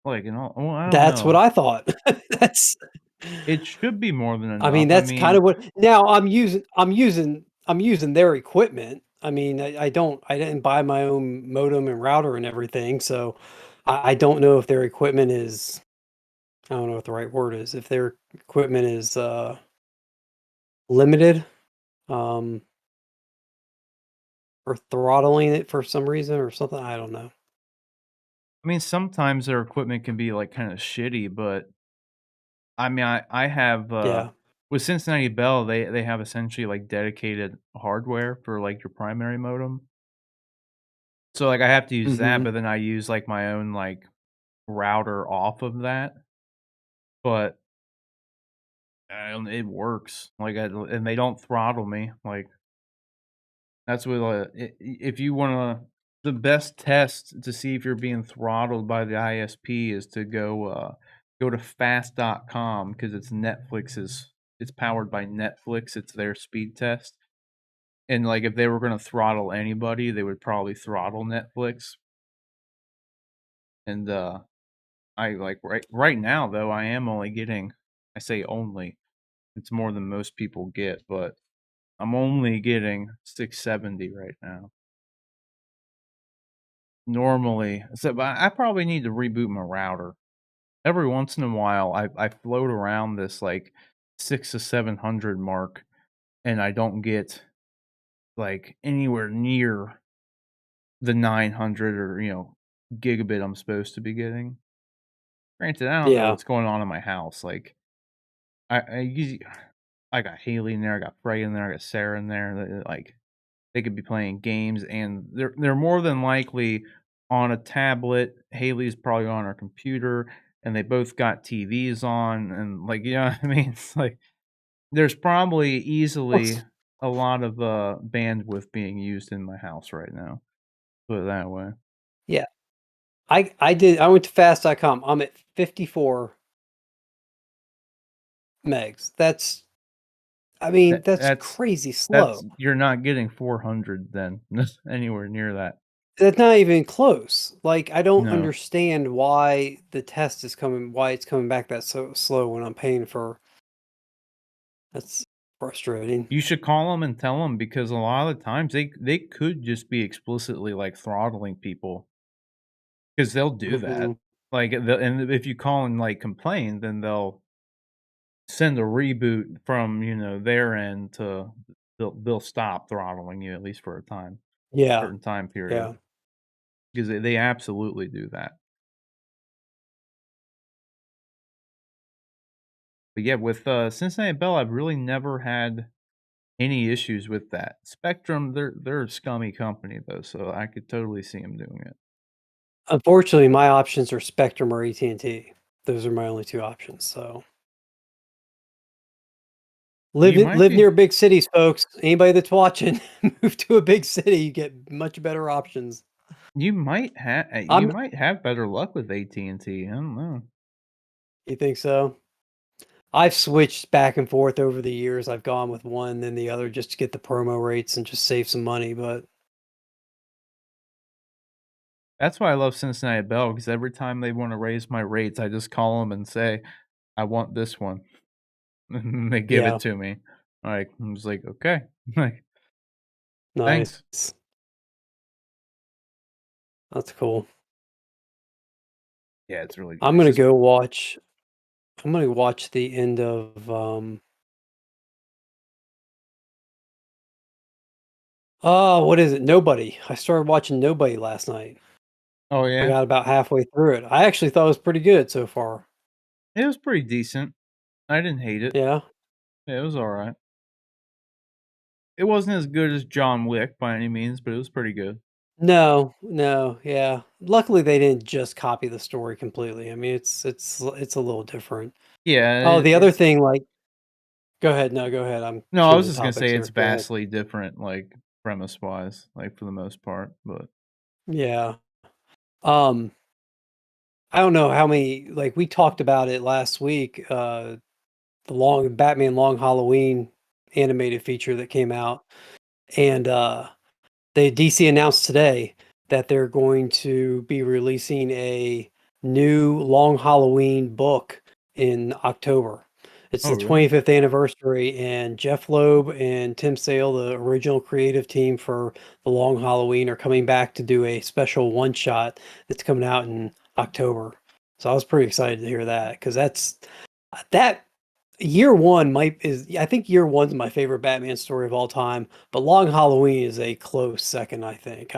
Like, you know, well, I don't That's what know. I thought. That's. It should be more than enough. I mean, that's kind of what. Now I'm using their equipment. I mean, I didn't buy my own modem and router and everything, so I don't know if their equipment is. I don't know what the right word is. If their equipment is limited, or throttling it for some reason or something. I don't know. I mean, sometimes their equipment can be like kind of shitty, but I mean, I have Yeah. with Cincinnati Bell, they have essentially like dedicated hardware for like your primary modem. So like I have to use that, Mhm. but then I use like my own like router off of that. But it works. Like and they don't throttle me. Like that's what if you want to the best test to see if you're being throttled by the ISP is to go to fast.com because it's powered by Netflix. It's their speed test. And like if they were going to throttle anybody, they would probably throttle Netflix. And I like right now though I am only getting, I say only, It's more than most people get, but I'm only getting 670 right now. Normally, so but I probably need to reboot my router. Every once in a while, I float around this like 6 to 700 mark, and I don't get like anywhere near the 900 or gigabit I'm supposed to be getting. Granted, I don't know Yeah. what's going on in my house. Like I got Haley in there, I got Frey in there, I got Sarah in there. Like they could be playing games, and they're more than likely on a tablet. Haley's probably on her computer, and they both got TVs on, and like what I mean, it's like there's probably easily a lot of bandwidth being used in my house right now. Put it that way. Yeah. I went to fast.com. I'm at 54 megs. That's crazy slow. You're not getting 400 then anywhere near that. That's not even close. Like I don't No. understand why it's coming back that so slow when I'm paying for. That's frustrating. You should call them and tell them, because a lot of the times they could just be explicitly like throttling people, because they'll do that. Mhm. Like, and if you call and like complain, then they'll send a reboot from their end to they'll stop throttling you, at least for a time, Yeah. certain time period, Yeah. because they absolutely do that. But yeah, with Cincinnati Bell, I've really never had any issues with that. Spectrum, they're a scummy company though, so I could totally see them doing it. Unfortunately, my options are Spectrum or AT&T. Those are my only two options. So live near big cities, folks. Anybody that's watching, move to a big city. You get much better options. You might have better luck with AT&T. I don't know. You think so? I've switched back and forth over the years. I've gone with one, then the other, just to get the promo rates and just save some money. But That's why I love Cincinnati Bell, because every time they want to raise my rates, I just call them and say, I want this one. And they give Yeah. it to me. Like, I'm just like, okay. Like, nice. thanks. That's cool. Yeah, it's really good. I'm gonna go watch. I'm gonna watch the end of oh, what is it? Nobody. I started watching Nobody last night. Oh I yeah, got about halfway through it. I actually thought it was pretty good so far. it was pretty decent. I didn't hate it. Yeah. Yeah, it was all right. It wasn't as good as John Wick by any means, but it was pretty good. No, yeah. Luckily, they didn't just copy the story completely. I mean, it's a little different. Yeah. Oh, the other thing, like, go ahead. No, go ahead. I'm No, I was changing just gonna topics say here. it's Go ahead. vastly different, like premise wise, like for the most part. But Yeah. I don't know how many. Like we talked about it last week. The Batman Long Halloween animated feature that came out, and DC announced today that they're going to be releasing a new Long Halloween book in October. It's the really? 25th anniversary, and Jeff Loeb and Tim Sale, the original creative team for the Long Halloween, are coming back to do a special one shot that's coming out in October. So I was pretty excited to hear that, because that year one I think year one's my favorite Batman story of all time, but Long Halloween is a close second, I think.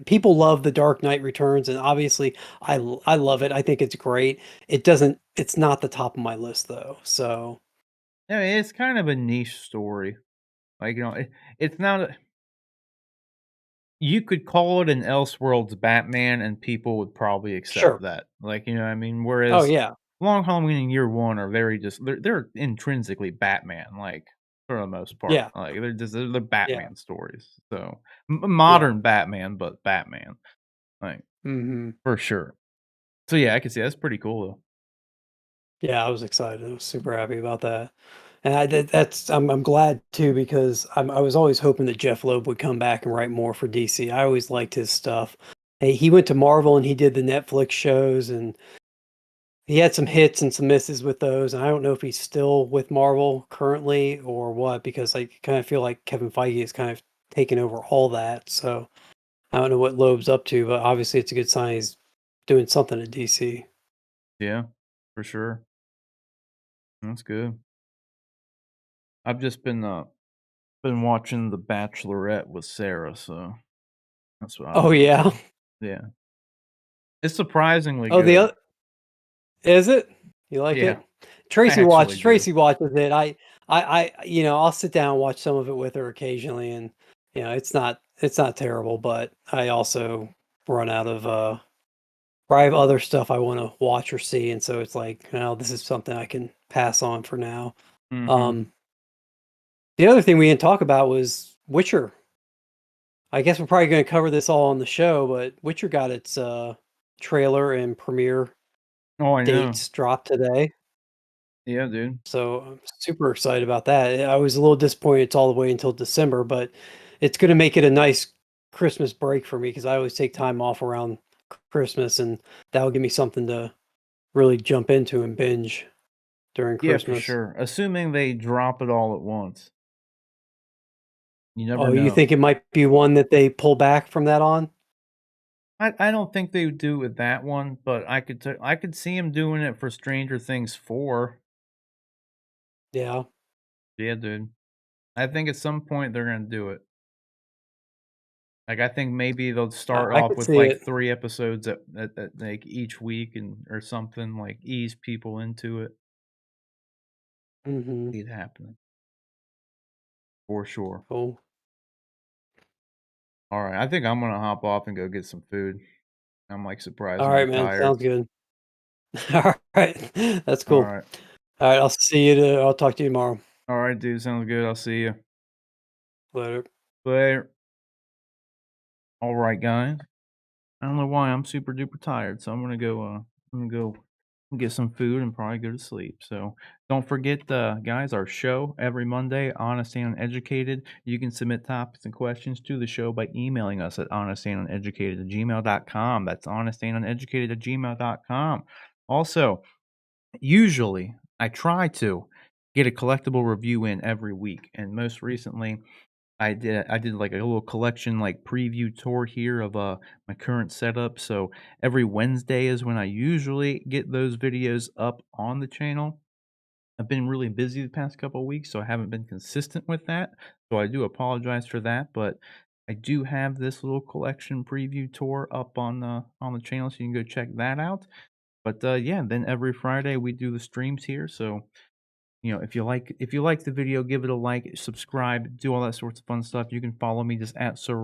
People love The Dark Knight Returns, and obviously I love it. I think it's great. It's not the top of my list though. So I mean, it's kind of a niche story. Like, it's not. You could call it an Elseworlds Batman, and people would probably accept Sure. that. Like, what I mean? Oh Whereas yeah. Long Halloween and Year One are very they're intrinsically Batman, like for the most part. Yeah. Like they're Batman stories. So modern Batman, but Batman, like for sure. So yeah, I can see that's pretty cool though. Yeah, I was excited. I was super happy about that. And I'm glad too, because I was always hoping that Jeff Loeb would come back and write more for DC. I always liked his stuff. Hey, he went to Marvel and he did the Netflix shows, and he had some hits and some misses with those, and I don't know if he's still with Marvel currently or what, because I kind of feel like Kevin Feige is kind of taking over all that. So I don't know what Loeb's up to, but obviously it's a good sign he's doing something at DC. Yeah, for sure. That's good. I've just been watching The Bachelorette with Sarah, so that's what I've Oh been yeah. doing. Yeah. It's surprisingly Oh, good. is it? You like Yeah. it? Tracy actually do. Tracy watches it. I'll sit down and watch some of it with her occasionally, and it's not terrible, but I also run out of or I have other stuff I want to watch or see, and so it's like, this is something I can pass on for now. Mhm. The other thing we didn't talk about was Witcher. I guess we're probably going to cover this all on the show, but Witcher got its trailer and premiere Oh, I know. dates dropped today. Yeah, dude. So I'm super excited about that. I was a little disappointed it's all the way until December, but it's going to make it a nice Christmas break for me because I always take time off around Christmas, and that will give me something to really jump into and binge during Yeah, for Christmas. sure. Assuming they drop it all at once. You never Oh, know. you think it might be one that they pull back from that on? I don't think they would do it with that one, but I could see him doing it for Stranger Things 4. Yeah. Yeah, dude. I think at some point they're gonna do it. Like, I think maybe they'll start I off could with see like it. 3 episodes at like each week and or something, like ease people into it. Mm-hmm. See it happening. For sure. Cool. All right, I think I'm gonna hop off and go get some food. I'm like All surprisingly right, man. tired. Sounds good. All right. That's All cool. right. All right. I'll see you. I'll talk to you tomorrow. All right, dude. Sounds good. I'll see you Later. later. All right, guys. I don't know why I'm super duper tired, so I'm gonna go get some food and probably go to sleep. So don't forget, guys, our show every Monday, Honest and Uneducated. You can submit topics and questions to the show by emailing us at honestanduneducated@gmail.com. That's honestanduneducated@gmail.com. Also, usually I try to get a collectible review in every week, and most recently I did like a little collection like preview tour here of my current setup. So every Wednesday is when I usually get those videos up on the channel. I've been really busy the past couple of weeks, so I haven't been consistent with that. So I do apologize for that, but I do have this little collection preview tour up on the channel, so you can go check that out. But yeah, then every Friday we do the streams here, so if you like the video, give it a like, subscribe, do all that sorts of fun stuff. You can follow me just at Sir